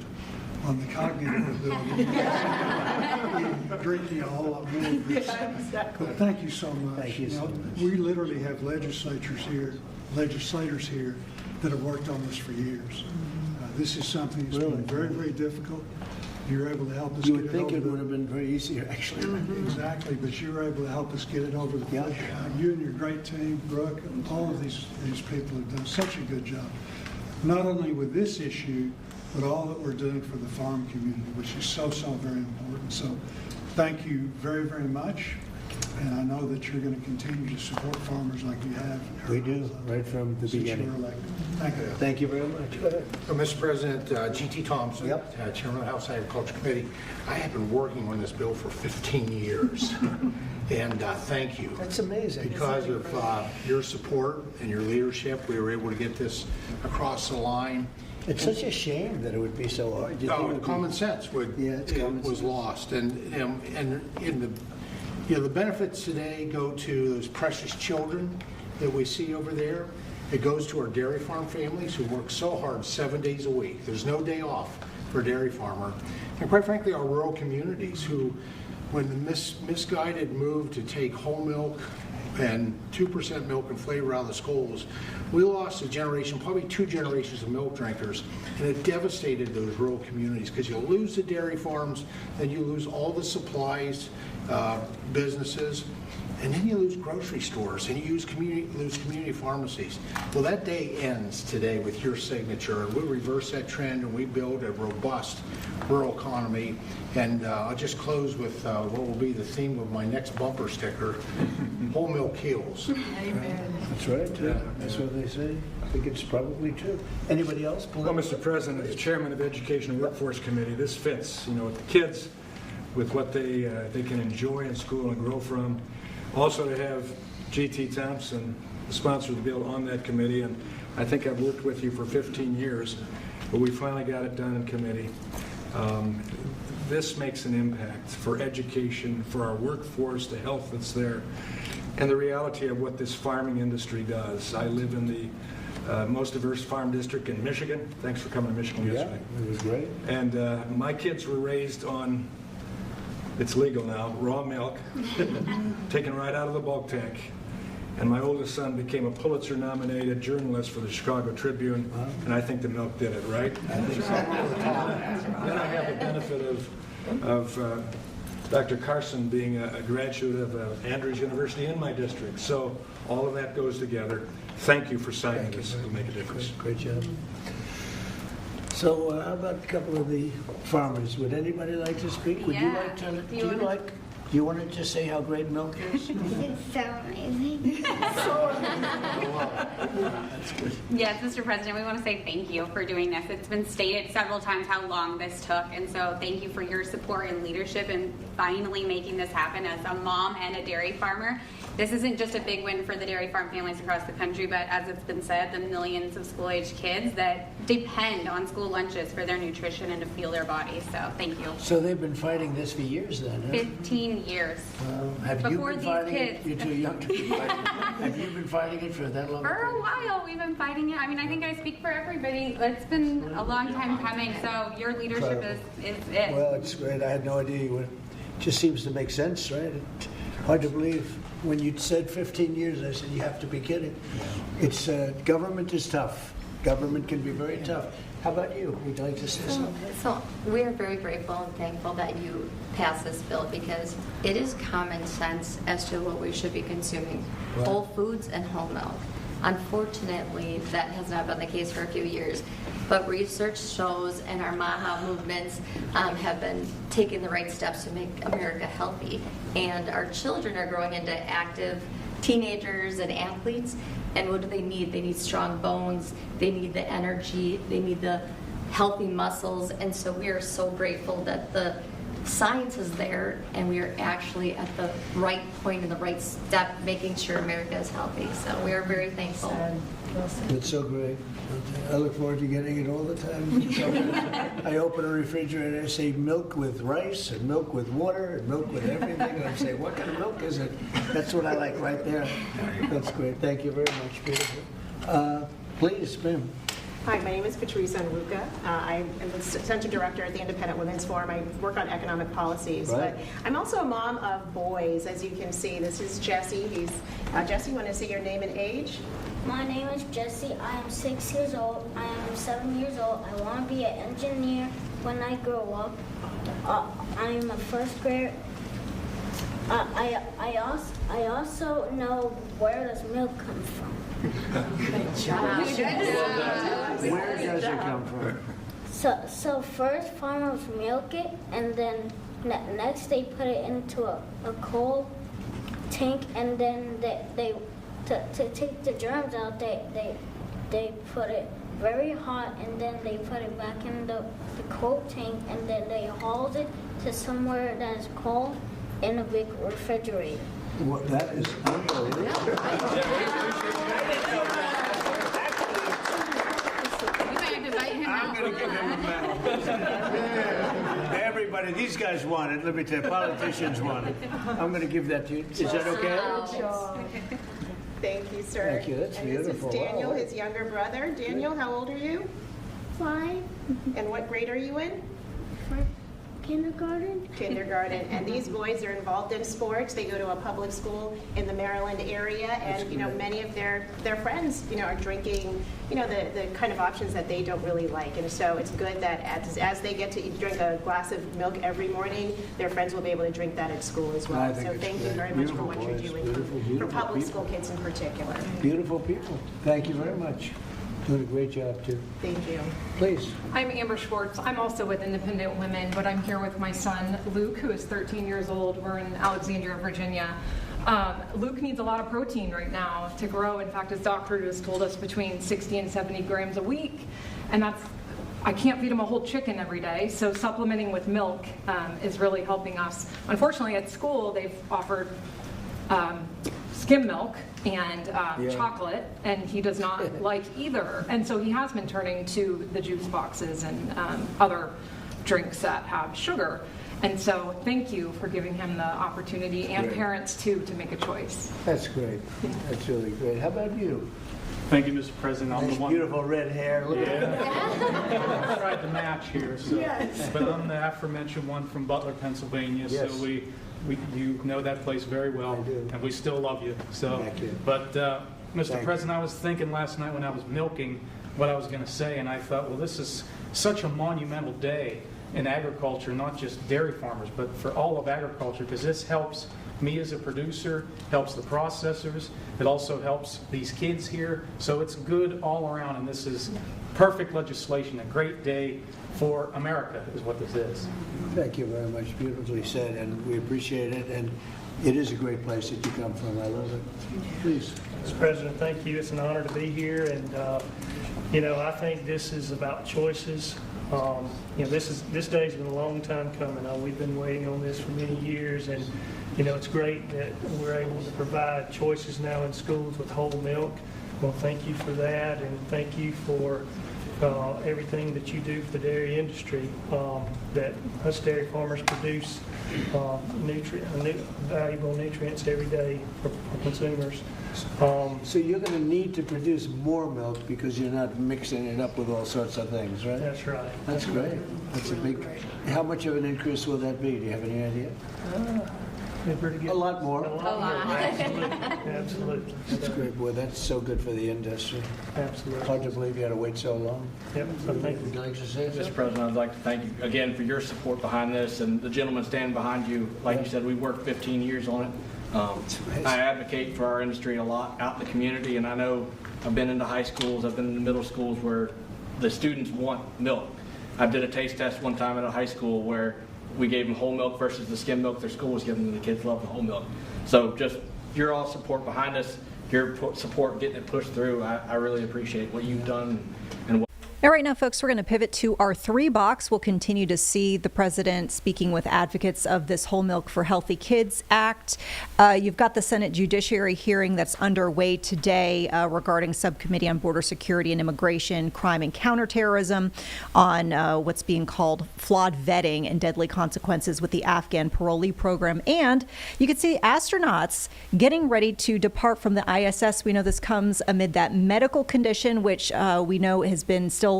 S19: on the cognitive ability. Drinking a whole lot more of this.
S23: Yeah, exactly.
S19: But thank you so much.
S23: Thank you so much.
S19: We literally have legislators here that have worked on this for years. This is something that's been very, very difficult. You're able to help us
S23: You
S19: get
S23: would
S19: it
S23: think
S19: over
S23: it would have been very easier, actually.
S19: Exactly, but you were able to help us get it over the finish line. You and your great team, Brooke, and all of these people have done such a good job. Not only with this issue, but all that we're doing for the farm community, which is so, so very important. So thank you very, very much. And I know that you're going to continue to support farmers like you have.
S23: We do, right from the
S19: Since you
S23: beginning.
S19: were elected. Thank you.
S23: Thank you very much. Go ahead.
S18: Mr. President, G.T. Thompson, Chairman of the House Agriculture Committee. I have been working on this bill for 15 years, and thank you.
S23: That's amazing.
S18: Because of your support and your leadership, we were able to get this across the line.
S23: It's such a shame that it would be so hard. You think it would be-
S18: Common sense was lost, and in the benefits today go to those precious children that we see over there. It goes to our dairy farm families who work so hard 7 days a week. There's no day off for a dairy farmer. And quite frankly, our rural communities who, when the misguided move to take whole milk and 2% milk and flavor out of the schools, we lost a generation, probably 2 generations of milk drinkers, and it devastated those rural communities because you lose the dairy farms, then you lose all the supplies, businesses, and then you lose grocery stores, and you lose community pharmacies. Well, that day ends today with your signature, and we reverse that trend, and we build a robust rural economy. And I'll just close with what will be the theme of my next bumper sticker: whole milk heals.
S23: Amen. That's right. Yeah. That's what they say. I think it's probably true. Anybody else?
S20: Well, Mr. President, as Chairman of Education and Workforce Committee, this fits, with the kids, with what they can enjoy in school and grow from. Also to have G.T. Thompson, the sponsor of the bill, on that committee, and I think I've worked with you for 15 years, but we finally got it done in committee. This makes an impact for education, for our workforce, the health that's there, and the reality of what this farming industry does. I live in the most diverse farm district in Michigan. Thanks for coming to Michigan yesterday.
S23: It was great.
S20: And my kids were raised on, it's legal now, raw milk, taken right out of the bulk tank. And my oldest son became a Pulitzer-nominated journalist for the Chicago Tribune, and I think the milk did it, right? I think so. Then I have the benefit of Dr. Carson being a graduate of Andrews University in my district. So all of that goes together. Thank you for signing this. It'll make a difference.
S23: Great job. So how about a couple of the farmers? Would anybody like to speak? Would you like to? Do you want to just say how great milk is?
S21: It's so amazing.
S23: That's good.
S24: Yes, Mr. President, we want to say thank you for doing this. It's been stated several times how long this took, and so thank you for your support and leadership in finally making this happen. As a mom and a dairy farmer, this isn't just a big win for the dairy farm families across the country, but as it's been said, the millions of school-aged kids that depend on school lunches for their nutrition and to fuel their bodies. So thank you.
S23: So they've been fighting this for years then, huh?
S24: 15 years.
S23: Have you
S24: Before
S23: been
S24: these
S23: fighting
S24: kids.
S23: it? You're too young to be fighting it. Have you been fighting it for that long?
S24: For a while, we've been fighting it. I mean, I think I speak for everybody. It's been a long time coming, so your leadership is it.
S23: Well, it's great. I had no idea. It just seems to make sense, right? Hard to believe. When you said 15 years, I said, you have to be kidding. It's government is tough. Government can be very tough. How about you? Would you like to say something?
S25: So we are very grateful and thankful that you passed this bill because it is common sense as to what we should be consuming.
S23: Right.
S25: Whole foods and whole milk. Unfortunately, that has not been the case for a few years. But research shows and our MAHA movements have been taking the right steps to make America healthy. And our children are growing into active teenagers and athletes. And what do they need? They need strong bones, they need the energy, they need the healthy muscles. And so we are so grateful that the science is there and we are actually at the right point in the right step making sure America is healthy. So we are very thankful.
S23: It's so great. I look forward to getting it all the time. I open a refrigerator, I say milk with rice and milk with water and milk with everything. And I say, what kind of milk is it? That's what I like right there. That's great. Thank you very much. Beautiful. Please, ma'am.
S26: Hi, my name is Patrice Enruca. I am the Center Director at the Independent Women's Forum. I work on economic policies.
S23: Right.
S26: But I'm also a mom of boys, as you can see. This is Jesse. Jesse, you want to say your name and age?
S21: My name is Jesse. I am 6 years old. I am 7 years old. I want to be an engineer when I grow up. I am a first grader. I also know where does milk come from.
S23: Where does it come from?
S21: So first farmers milk it, and then next they put it into a coal tank, and then to take the germs out, they put it very hot, and then they put it back in the cold tank, and then they hauled it to somewhere that is cold in a big refrigerator.
S23: Well, that is unbelievable. I'm going to give him a medal. Everybody, these guys want it. Let me tell you, politicians want it. I'm going to give that to you. Is that okay?
S26: Thank you, sir.
S23: Thank you. That's
S26: and
S23: beautiful.
S26: This is Daniel,
S23: Wow.
S26: his younger brother. Daniel, how old are you?
S21: 5.
S26: And what grade are you in?
S21: Kindergarten.
S26: Kindergarten. And these boys are involved in sports. They go to a public school in the Maryland area, and many of their friends are drinking the kind of options that they don't really like. And so it's good that as they get to drink a glass of milk every morning, their friends will be able to drink that at school as well. So thank you very much for what you're doing for public school kids in particular.
S23: Beautiful people. Thank you very much. Doing a great job, too.
S26: Thank you.
S23: Please.
S3: I'm Amber Schwartz. I'm also with Independent Women, but I'm here with my son, Luke, who is 13 years old. We're in Alexandria, Virginia. Luke needs a lot of protein right now to grow. In fact, his doctor has told us between 60 and 70 grams a week. And I can't feed him a whole chicken every day, so supplementing with milk is really helping us. Unfortunately, at school, they've offered skim milk and chocolate, and he does not like either. And so he has been turning to the juice boxes and other drinks that have sugar. And so thank you for giving him the opportunity, and parents too, to make a choice.
S23: That's great. That's really great. How about you?
S4: Thank you, Mr. President. I'm
S23: Nice,
S4: the one.
S23: beautiful red hair. Look at that.
S4: I tried to match here, so.
S23: Yes.
S4: But I'm the aforementioned one from Butler, Pennsylvania.
S23: Yes.
S4: So you know that place very well, and we still love you. So,
S23: Thank you.
S4: But Mr.
S23: Thank
S4: President, I was thinking last night when I was milking what I was going to say, and I thought, well, this is such a monumental day in agriculture, not just dairy farmers, but for all of agriculture, because this helps me as a producer, helps the processors, it also helps these kids here. So it's good all around, and this is perfect legislation, a great day for America is what this is.
S23: Thank you very much. Beautifully said, and we appreciate it. And it is a great place that you come from. I love it. Please.
S5: Mr. President, thank you. It's an honor to be here, and I think this is about choices. This day's been a long time coming. We've been waiting on this for many years, and it's great that we're able to provide choices now in schools with whole milk. Well, thank you for that, and thank you for everything that you do for the dairy industry. That us dairy farmers produce valuable nutrients every day for consumers.
S23: So you're going to need to produce more milk because you're not mixing it up with all sorts of things, right?
S5: That's right.
S23: That's great. That's a big. How much of an increase will that be? Do you have any idea?
S5: Pretty good.
S23: A lot more.
S5: A lot more. Absolutely. Absolutely.
S23: That's great, boy. That's so good for the industry.
S5: Absolutely.
S23: Hard to believe you had to wait so long.
S5: Yep. So thank you.
S23: Would you like to say
S6: Mr.
S23: something?
S6: President, I'd like to thank you again for your support behind this, and the gentleman standing behind you. Like you said, we worked 15 years on it. I advocate for our industry a lot out in the community, and I know I've been into high schools, I've been in the middle schools where the students want milk. I did a taste test one time at a high school where we gave them whole milk versus the skim milk their school was giving them. The kids love the whole milk. So just your all support behind us, your support getting it pushed through, I really appreciate what you've done and what.
S15: All right, now, folks, we're going to pivot to our 3-box. We'll continue to see the president speaking with advocates of this Whole Milk for Healthy Kids Act. You've got the Senate Judiciary hearing that's underway today regarding Subcommittee on Border Security and Immigration, Crime and Counterterrorism on what's being called flawed vetting and deadly consequences with the Afghan parolee program. And you can see astronauts getting ready to depart from the ISS. We know this comes amid that medical condition, which we know has been still,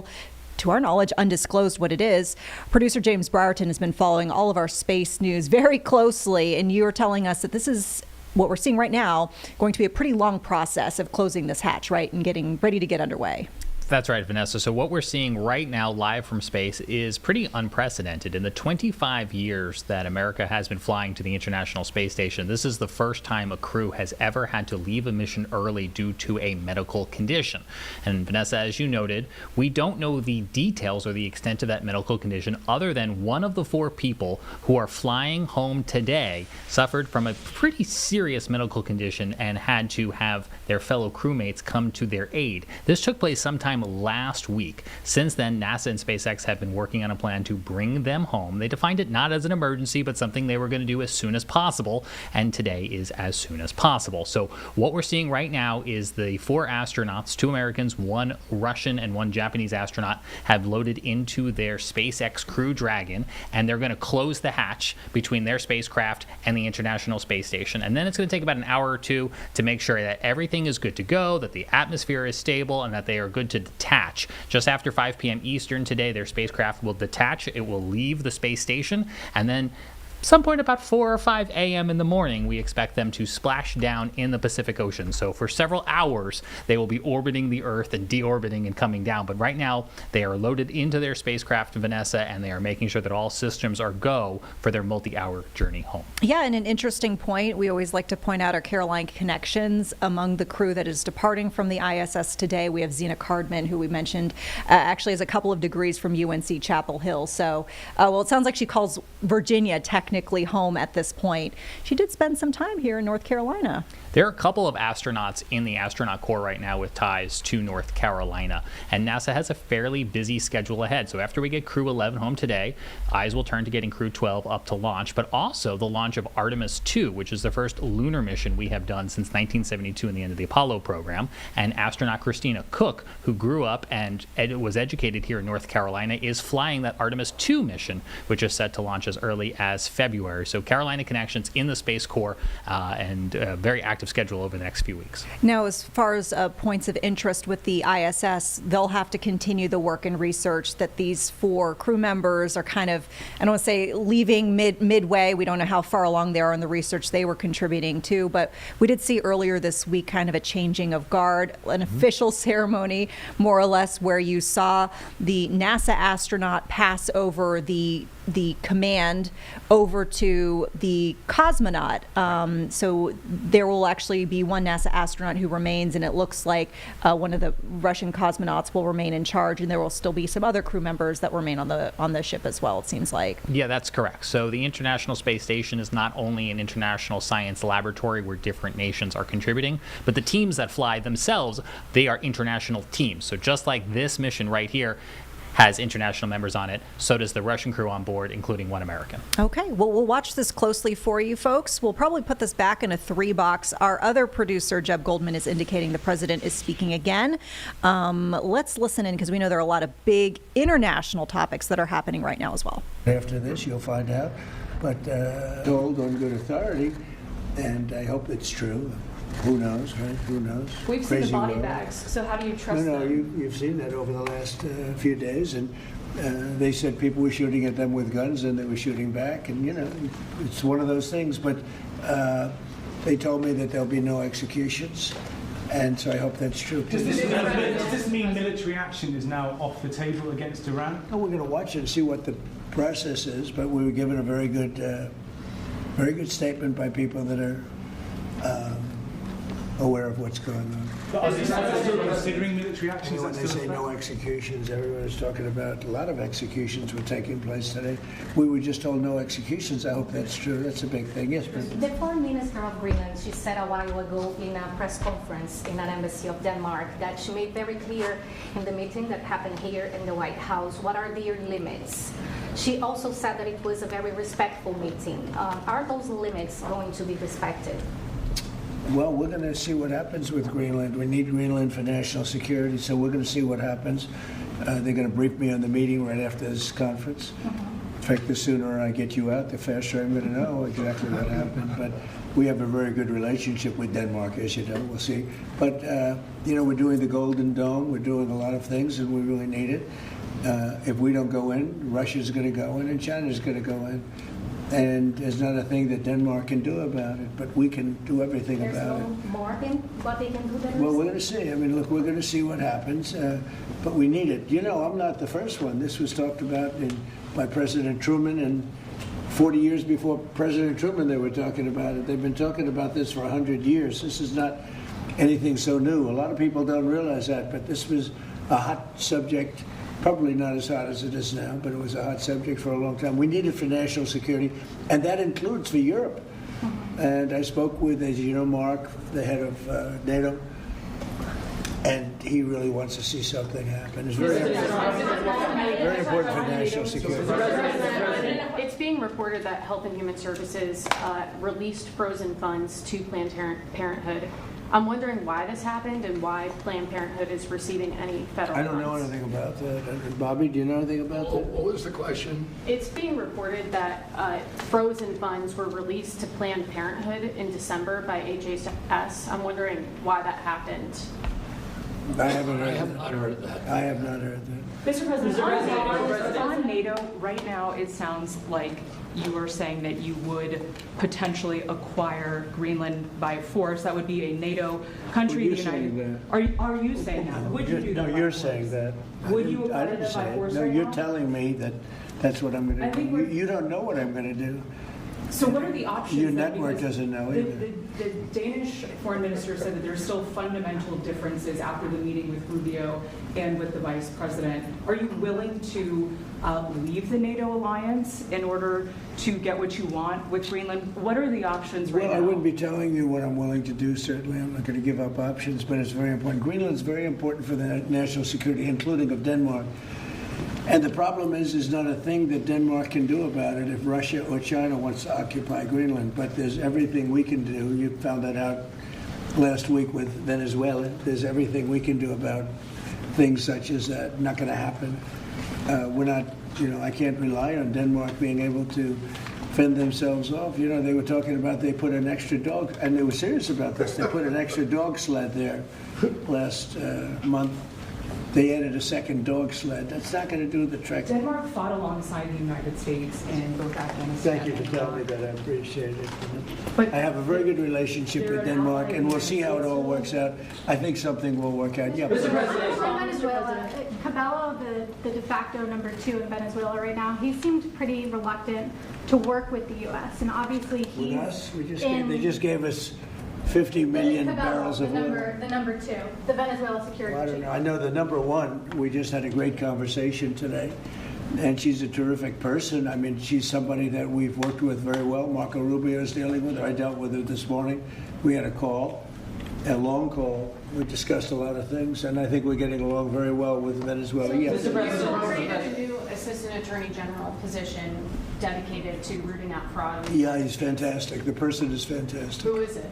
S15: to our knowledge, undisclosed what it is. Producer James Brierton has been following all of our space news very closely, and you are telling us that this is what we're seeing right now going to be a pretty long process of closing this hatch, right, and getting ready to get underway.
S2: That's right, Vanessa. So what we're seeing right now live from space is pretty unprecedented. In the 25 years that America has been flying to the International Space Station, this is the first time a crew has ever had to leave a mission early due to a medical condition. And Vanessa, as you noted, we don't know the details or the extent of that medical condition other than one of the 4 people who are flying home today suffered from a pretty serious medical condition and had to have their fellow crewmates come to their aid. This took place sometime last week. Since then, NASA and SpaceX have been working on a plan to bring them home. They defined it not as an emergency, but something they were going to do as soon as possible, and today is as soon as possible. So what we're seeing right now is the 4 astronauts, 2 Americans, 1 Russian, and 1 Japanese astronaut have loaded into their SpaceX Crew Dragon, and they're going to close the hatch between their spacecraft and the International Space Station. And then it's going to take about an hour or 2 to make sure that everything is good to go, that the atmosphere is stable, and that they are good to detach. Just after 5 p.m. Eastern today, their spacecraft will detach. It will leave the space station, and then some point about 4 or 5 a.m. in the morning, we expect them to splash down in the Pacific Ocean. So for several hours, they will be orbiting the Earth and deorbiting and coming down. But right now, they are loaded into their spacecraft, Vanessa, and they are making sure that all systems are go for their multi-hour journey home.
S15: Yeah, and an interesting point we always like to point out are Caroline connections among the crew that is departing from the ISS today. We have Zena Cardman, who we mentioned actually has a couple of degrees from UNC Chapel Hill. So, well, it sounds like she calls Virginia technically home at this point. She did spend some time here in North Carolina.
S2: There are a couple of astronauts in the astronaut corps right now with ties to North Carolina, and NASA has a fairly busy schedule ahead. So after we get Crew 11 home today, eyes will turn to getting Crew 12 up to launch, but also the launch of Artemis 2, which is the first lunar mission we have done since 1972 and the end of the Apollo program. And astronaut Christina Cook, who grew up and was educated here in North Carolina, is flying that Artemis 2 mission, which is set to launch as early as February. So Carolina connections in the Space Corps and very active schedule over the next few weeks.
S15: Now, as far as points of interest with the ISS, they'll have to continue the work and research that these 4 crew members are kind of, I don't want to say leaving midway. We don't know how far along they are in the research they were contributing to, but we did see earlier this week kind of a changing of guard, an official ceremony, more or less, where you saw the NASA astronaut pass over the command over to the cosmonaut. So there will actually be 1 NASA astronaut who remains, and it looks like one of the Russian cosmonauts will remain in charge, and there will still be some other crew members that remain on the ship as well, it seems like.
S2: Yeah, that's correct. So the International Space Station is not only an international science laboratory where different nations are contributing, but the teams that fly themselves, they are international teams. So just like this mission right here has international members on it, so does the Russian crew on board, including 1 American.
S15: Okay, well, we'll watch this closely for you folks. We'll probably put this back in a 3-box. Our other producer, Jeb Goldman, is indicating the president is speaking again. Let's listen in because we know there are a lot of big international topics that are happening right now as well.
S23: After this, you'll find out, but told on good authority, and I hope it's true. Who knows, right? Who knows?
S3: We've seen the body bags, so how do you trust them?
S23: No, you've seen that over the last few days, and they said people were shooting at them with guns, and they were shooting back, and, you know, it's one of those things, but they told me that there'll be no executions, and so I hope that's true.
S4: Does this mean military action is now off the table against Iran?
S23: No, we're going to watch it and see what the process is, but we were given a very good statement by people that are aware of what's going on.
S4: But are they still considering military actions?
S23: When they say no executions, everyone is talking about a lot of executions were taking place today. We were just told no executions. I hope that's true. That's a big thing. Yes, Brenda.
S8: The Foreign Minister of Greenland, she said a while ago in a press conference in an embassy of Denmark that she made very clear in the meeting that happened here in the White House what are their limits. She also said that it was a very respectful meeting. Are those limits going to be respected?
S23: Well, we're going to see what happens with Greenland. We need Greenland for national security, so we're going to see what happens. They're going to brief me on the meeting right after this conference. In fact, the sooner I get you out, the faster I'm going to know exactly what happened. But we have a very good relationship with Denmark, as you know. We'll see. But, you know, we're doing the Golden Dome. We're doing a lot of things, and we really need it. If we don't go in, Russia's going to go in, and China's going to go in. And there's not a thing that Denmark can do about it, but we can do everything
S8: There's
S23: about
S8: no
S23: it.
S8: more than what they can do better.
S23: Well, we're going to see. I mean, look, we're going to see what happens, but we need it. You know, I'm not the first one. This was talked about by President Truman, and 40 years before President Truman, they were talking about it. They've been talking about this for 100 years. This is not anything so new. A lot of people don't realize that, but this was a hot subject. Probably not as hot as it is now, but it was a hot subject for a long time. We need it for national security, and that includes for Europe. And I spoke with, as you know, Mark, the head of NATO, and he really wants to see something happen. It's very important for national security.
S1: It's being reported that Health and Human Services released frozen funds to Planned Parenthood. I'm wondering why this happened and why Planned Parenthood is receiving any federal
S23: I don't know
S1: funds.
S23: anything about that. Bobby, do you know anything about that?
S14: What was the question?
S1: It's being reported that frozen funds were released to Planned Parenthood in December by HHS. I'm wondering why that happened.
S23: I haven't heard
S14: I have not heard of that.
S23: I have not heard that.
S9: Mr. President, on NATO, right now it sounds like you are saying that you would potentially acquire Greenland by force. That would be a NATO country.
S23: Well, you're saying that.
S9: Are you saying that? Would you do that?
S23: No, you're saying that.
S9: Would you
S23: I
S9: acquire
S23: didn't
S9: that by
S23: say it.
S9: force
S23: No,
S9: right
S23: you're
S9: now?
S23: telling me that that's what I'm going to do. You don't know what I'm going to do.
S9: So what are the options?
S23: Your
S9: then?
S23: network
S9: Because
S23: doesn't know either.
S9: The Danish foreign minister said that there's still fundamental differences after the meeting with Rubio and with the vice president. Are you willing to leave the NATO alliance in order to get what you want with Greenland? What are the options right
S23: Well,
S9: now?
S23: I wouldn't be telling you what I'm willing to do, certainly. I'm not going to give up options, but it's very important. Greenland's very important for the national security, including of Denmark. And the problem is not a thing that Denmark can do about it if Russia or China wants to occupy Greenland. But there's everything we can do. You found that out last week with Venezuela. There's everything we can do about things such as that. Not going to happen. We're not, I can't rely on Denmark being able to fend themselves off. You know, they were talking about they put an extra dog, and they were serious about this. They put an extra dog sled there last month. They added a second dog sled. That's not going to do the trick.
S9: Denmark fought alongside the United States in both Afghanistan.
S23: Thank you for
S9: and
S23: telling me
S9: Iraq.
S23: that. I appreciate it.
S9: But
S23: I have a very good relationship with Denmark, and we'll see how it all works out. I think something will work out. Yeah.
S11: Venezuela, Cabello, the de facto number 2 in Venezuela right now, he seemed pretty reluctant to work with the U.S. And obviously he's
S23: With us, they just gave us 50 million barrels of oil.
S11: The number 2, the Venezuela security
S23: Well, I don't
S11: chief.
S23: know. I know the number 1. We just had a great conversation today, and she's a terrific person. I mean, she's somebody that we've worked with very well. Marco Rubio is dealing with her. I dealt with her this morning. We had a long call. We discussed a lot of things, and I think we're getting along very well with Venezuela. Yes.
S1: Mr. President, created a new Assistant Attorney General position dedicated to rooting out fraud.
S23: Yeah, he's fantastic. The person is fantastic.
S1: Who is it?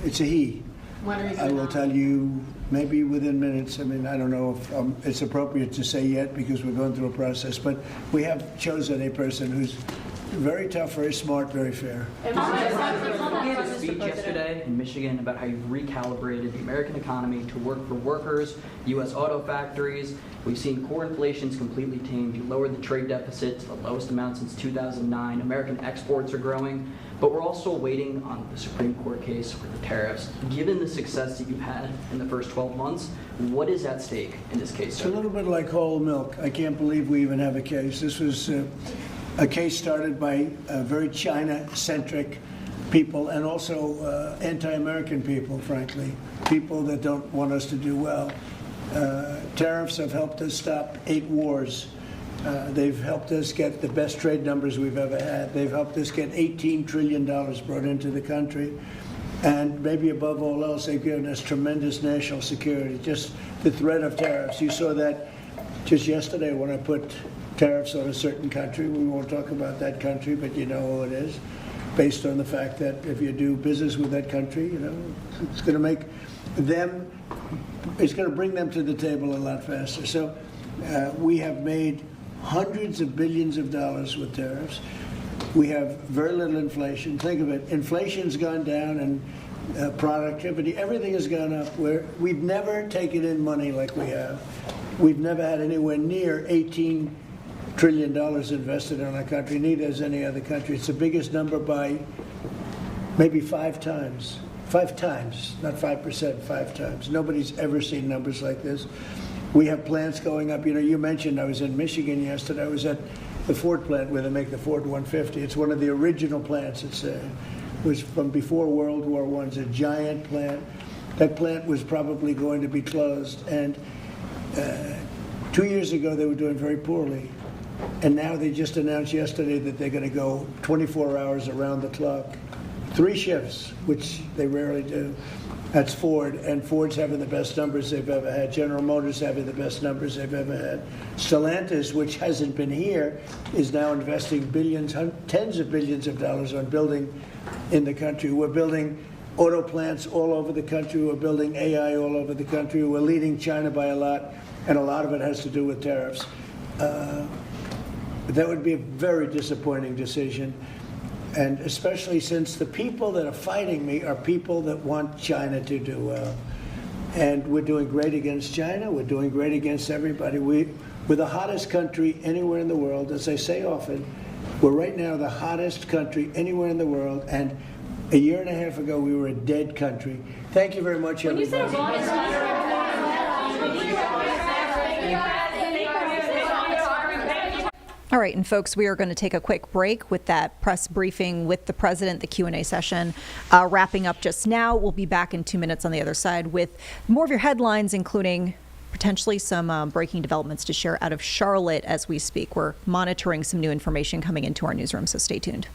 S23: It's a he.
S1: When are you
S23: I
S1: going
S23: will
S1: to
S23: tell you maybe within minutes. I mean, I don't know if it's appropriate to say yet because we're going through a process, but we have chosen a person who's very tough, very smart, very fair.
S12: You gave a speech yesterday in Michigan about how you've recalibrated the American economy to work for workers, U.S. auto factories. We've seen core inflation's completely tamed. You lowered the trade deficit to the lowest amount since 2009. American exports are growing. But we're also waiting on the Supreme Court case for the tariffs. Given the success that you've had in the first 12 months, what is at stake in this case,
S23: It's
S12: sir?
S23: a little bit like whole milk. I can't believe we even have a case. This was a case started by very China-centric people and also anti-American people, frankly, people that don't want us to do well. Tariffs have helped us stop 8 wars. They've helped us get the best trade numbers we've ever had. They've helped us get $18 trillion brought into the country. And maybe above all else, they've given us tremendous national security. Just the threat of tariffs. You saw that just yesterday when I put tariffs on a certain country. We won't talk about that country, but you know who it is. Based on the fact that if you do business with that country, it's going to make them, it's going to bring them to the table a lot faster. So we have made hundreds of billions of dollars with tariffs. We have very little inflation. Think of it. Inflation's gone down and productivity, everything has gone up. We've never taken in money like we have. We've never had anywhere near 18 trillion invested in our country, neither has any other country. It's the biggest number by maybe 5 times. 5 times, not 5%, 5 times. Nobody's ever seen numbers like this. We have plants going up. You know, you mentioned I was in Michigan yesterday. I was at the Ford plant where they make the Ford 150. It's one of the original plants. It was from before World War I. It's a giant plant. That plant was probably going to be closed. And 2 years ago, they were doing very poorly. And now they just announced yesterday that they're going to go 24 hours around the clock. 3 shifts, which they rarely do. That's Ford, and Ford's having the best numbers they've ever had. General Motors having the best numbers they've ever had. Stellantis, which hasn't been here, is now investing billions, tens of billions of dollars on building in the country. We're building auto plants all over the country. We're building AI all over the country. We're leading China by a lot, and a lot of it has to do with tariffs. That would be a very disappointing decision. And especially since the people that are fighting me are people that want China to do well. And we're doing great against China. We're doing great against everybody. We're the hottest country anywhere in the world. As I say often, we're right now the hottest country anywhere in the world. And a year and a half ago, we were a dead country. Thank you very much, everybody.
S15: All right, and folks, we are going to take a quick break with that press briefing with the president, the Q&A session wrapping up just now. We'll be back in 2 minutes on the other side with more of your headlines, including potentially some breaking developments to share out of Charlotte as we speak. We're monitoring some new information coming into our newsroom, so stay tuned.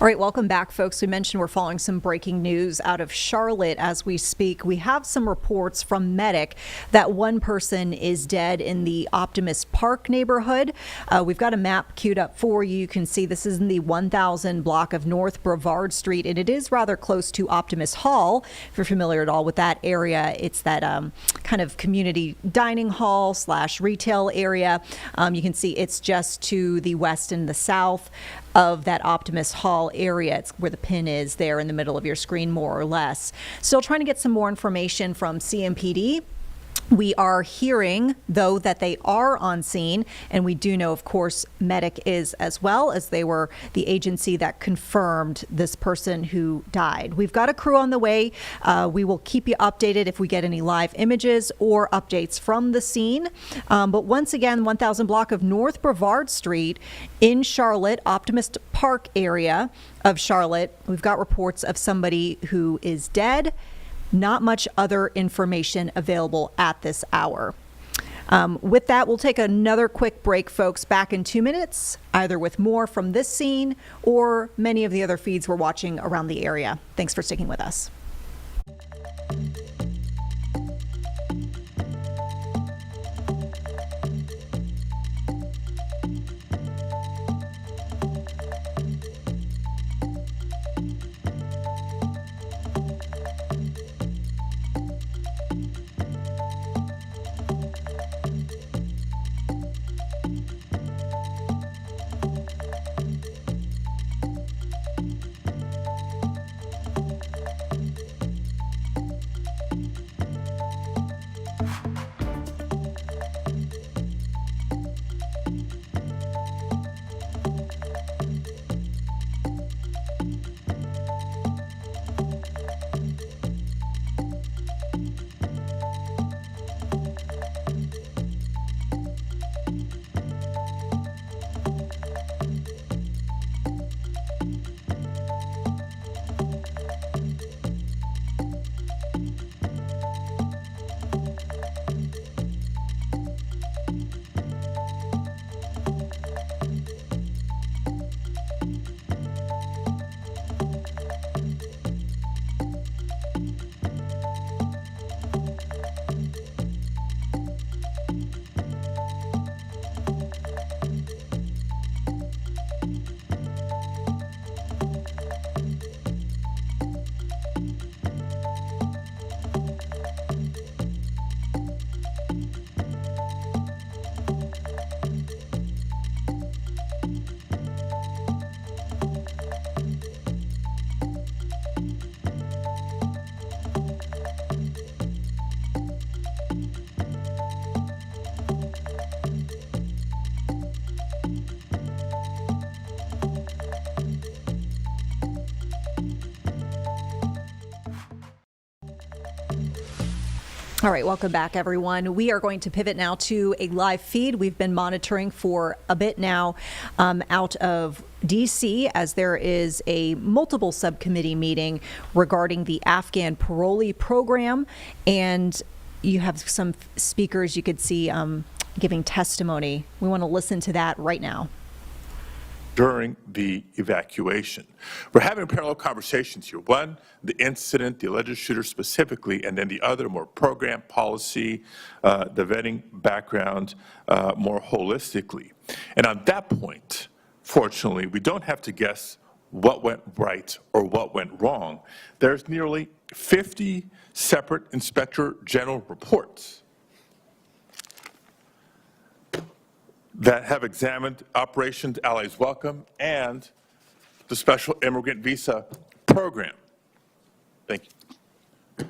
S15: All right, welcome back, folks. We mentioned we're following some breaking news out of Charlotte as we speak. We have some reports from Medic that one person is dead in the Optimist Park neighborhood. We've got a map queued up for you. You can see this is in the 1000 block of North Brevard Street, and it is rather close to Optimist Hall. If you're familiar at all with that area, it's that kind of community dining hall / retail area. You can see it's just to the west and the south of that Optimist Hall area. It's where the pin is there in the middle of your screen, more or less. Still trying to get some more information from CMPD. We are hearing, though, that they are on scene, and we do know, of course, Medic is as well, as they were the agency that confirmed this person who died. We've got a crew on the way. We will keep you updated if we get any live images or updates from the scene. But once again, 1000 block of North Brevard Street in Charlotte, Optimist Park area of Charlotte, we've got reports of somebody who is dead. Not much other information available at this hour. With that, we'll take another quick break, folks. Back in 2 minutes, either with more from this scene or many of the other feeds we're watching around the area. Thanks for sticking with us. All right, welcome back, everyone. We are going to pivot now to a live feed we've been monitoring for a bit now out of D.C. as there is a multiple subcommittee meeting regarding the Afghan parolee program, and you have some speakers you could see giving testimony. We want to listen to that right now.
S7: During the evacuation, we're having parallel conversations here. One, the incident, the alleged shooter specifically, and then the other, more program policy, the vetting background, more holistically. And on that point, fortunately, we don't have to guess what went right or what went wrong. There's nearly 50 separate Inspector General reports that have examined Operations Allies Welcome and the Special Immigrant Visa Program. Thank you.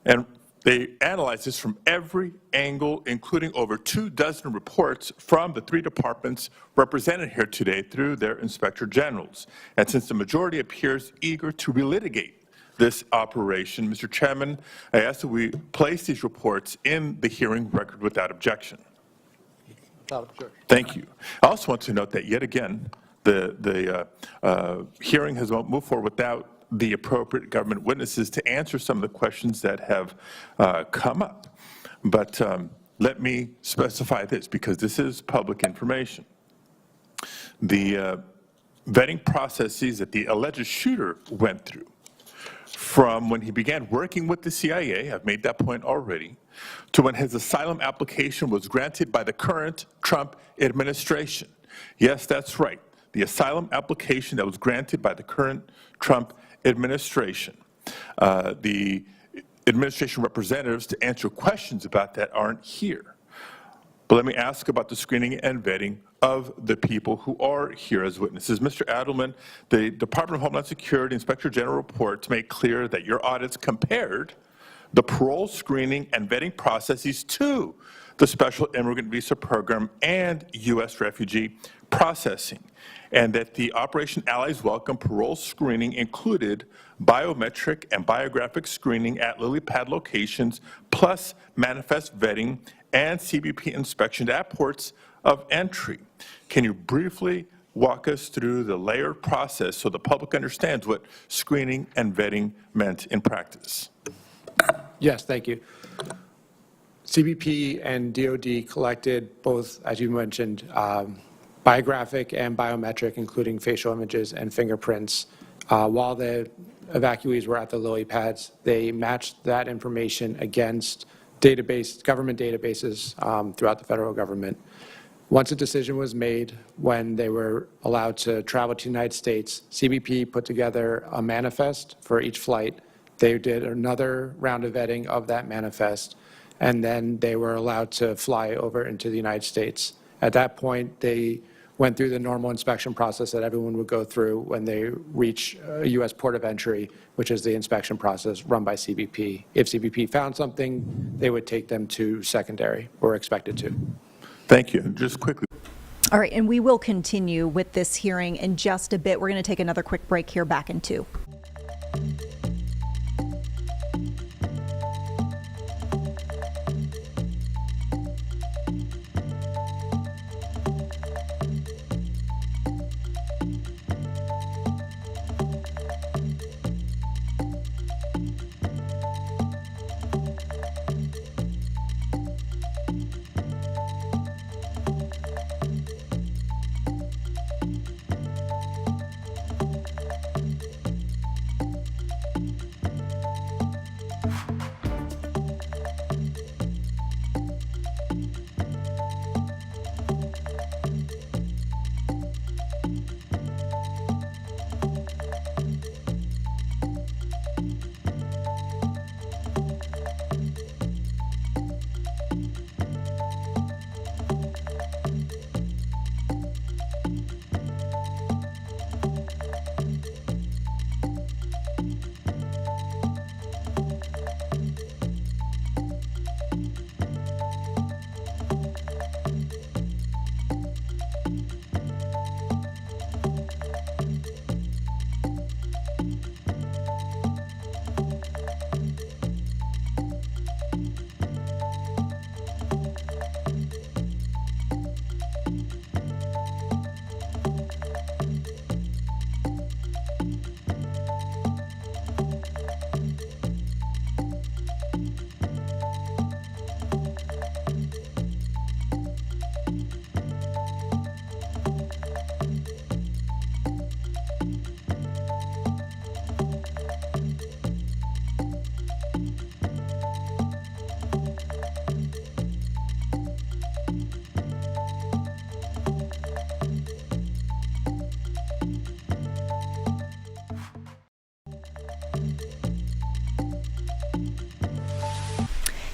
S7: And they analyzed this from every angle, including over 24 reports from the 3 departments represented here today through their Inspector Generals. And since the majority appears eager to relitigate this operation, Mr. Chairman, I ask that we place these reports in the hearing record without objection. Thank you. I also want to note that yet again, the hearing has moved forward without the appropriate government witnesses to answer some of the questions that have come up. But let me specify this, because this is public information. The vetting processes that the alleged shooter went through from when he began working with the CIA, I've made that point already, to when his asylum application was granted by the current Trump administration. Yes, that's right. The asylum application that was granted by the current Trump administration. The administration representatives to answer questions about that aren't here. But let me ask about the screening and vetting of the people who are here as witnesses. Mr. Adelman, the Department of Homeland Security Inspector General reports make clear that your audits compared the parole screening and vetting processes to the Special Immigrant Visa Program and U.S. refugee processing, and that the Operation Allies Welcome parole screening included biometric and biographic screening at lily pad locations, plus manifest vetting and CBP inspection at ports of entry. Can you briefly walk us through the layered process so the public understands what screening and vetting meant in practice?
S10: Yes, thank you. CBP and DOD collected both, as you mentioned, biographic and biometric, including facial images and fingerprints. While the evacuees were at the lily pads, they matched that information against government databases throughout the federal government. Once a decision was made when they were allowed to travel to the United States, CBP put together a manifest for each flight. They did another round of vetting of that manifest, and then they were allowed to fly over into the United States. At that point, they went through the normal inspection process that everyone would go through when they reach a U.S. port of entry, which is the inspection process run by CBP. If CBP found something, they would take them to secondary, or expected to.
S7: Thank you. Just quickly.
S15: All right, and we will continue with this hearing in just a bit. We're going to take another quick break here, back in 2.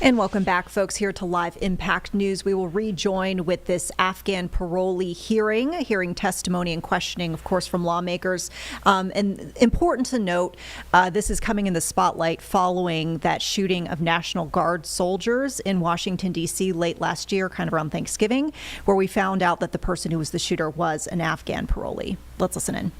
S15: And welcome back, folks, here to Live Impact News. We will rejoin with this Afghan parolee hearing testimony and questioning, of course, from lawmakers. And important to note, this is coming in the spotlight following that shooting of National Guard soldiers in Washington, D.C. late last year, kind of around Thanksgiving, where we found out that the person who was the shooter was an Afghan parolee. Let's listen in.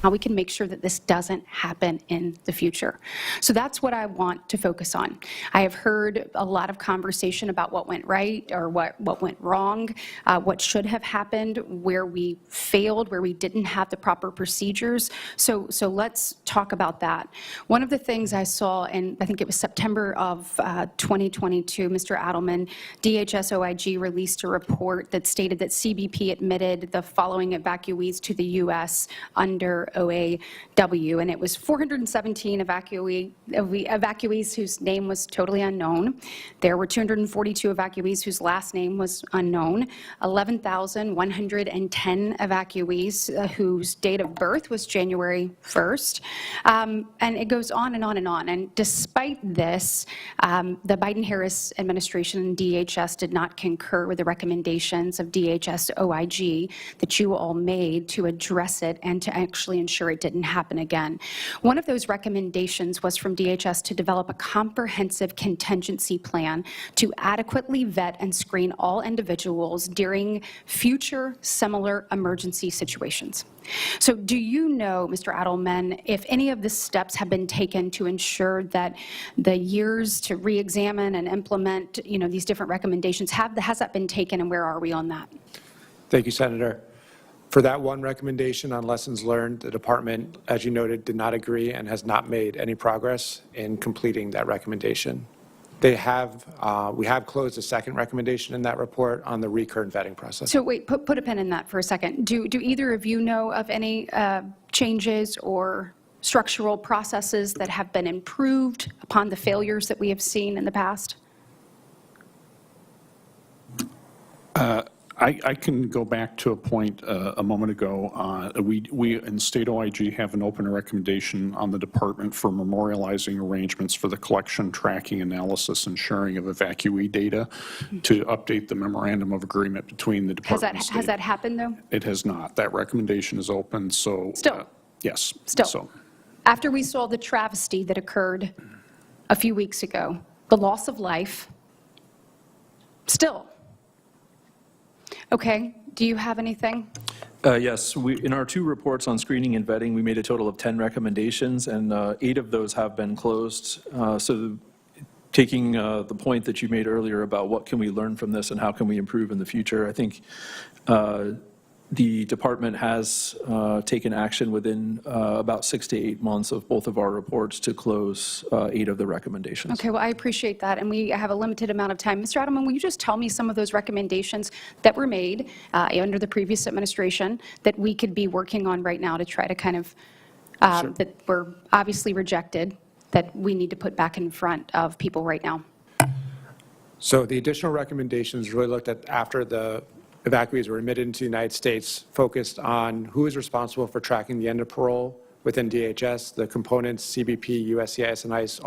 S13: How we can make sure that this doesn't happen in the future. So that's what I want to focus on. I have heard a lot of conversation about what went right or what went wrong, what should have happened, where we failed, where we didn't have the proper procedures. So let's talk about that. One of the things I saw, and I think it was September of 2022, Mr. Adelman, DHS OIG released a report that stated that CBP admitted the following evacuees to the U.S. under OAW, and it was 417 evacuees whose name was totally unknown. There were 242 evacuees whose last name was unknown, 11,110 evacuees whose date of birth was January 1st, and it goes on and on and on. And despite this, the Biden-Harris administration and DHS did not concur with the recommendations of DHS OIG that you all made to address it and to actually ensure it didn't happen again. One of those recommendations was from DHS to develop a comprehensive contingency plan to adequately vet and screen all individuals during future similar emergency situations. So do you know, Mr. Adelman, if any of the steps have been taken to ensure that the years to re-examine and implement, these different recommendations, has that been taken, and where are we on that?
S10: Thank you, Senator. For that one recommendation on lessons learned, the department, as you noted, did not agree and has not made any progress in completing that recommendation. They have, we have closed a second recommendation in that report on the recurrent vetting process.
S13: So wait, put a pin in that for a second. Do either of you know of any changes or structural processes that have been improved upon the failures that we have seen in the past?
S16: I can go back to a point a moment ago. We in State OIG have an open recommendation on the department for memorializing arrangements for the collection, tracking, analysis, and sharing of evacuee data to update the memorandum of agreement between the department and state.
S13: Has that happened, though?
S16: It has not. That recommendation is open, so.
S13: Still?
S16: Yes.
S13: Still.
S16: So.
S13: After we saw the travesty that occurred a few weeks ago, the loss of life, still. Okay, do you have anything?
S17: Yes, in our 2 reports on screening and vetting, we made a total of 10 recommendations, and 8 of those have been closed. Taking the point that you made earlier about what can we learn from this and how can we improve in the future, I think the department has taken action within about 6 to 8 months of both of our reports to close 8 of the recommendations.
S13: Okay, well, I appreciate that, and we have a limited amount of time. Mr. Adelman, will you just tell me some of those recommendations that were made under the previous administration that we could be working on right now to try to kind of,
S10: Sure.
S13: that were obviously rejected, that we need to put back in front of people right now?
S10: So the additional recommendations really looked at after the evacuees were admitted into the United States, focused on who is responsible for tracking the end of parole within DHS, the components, CBP, USCIS, and ICE,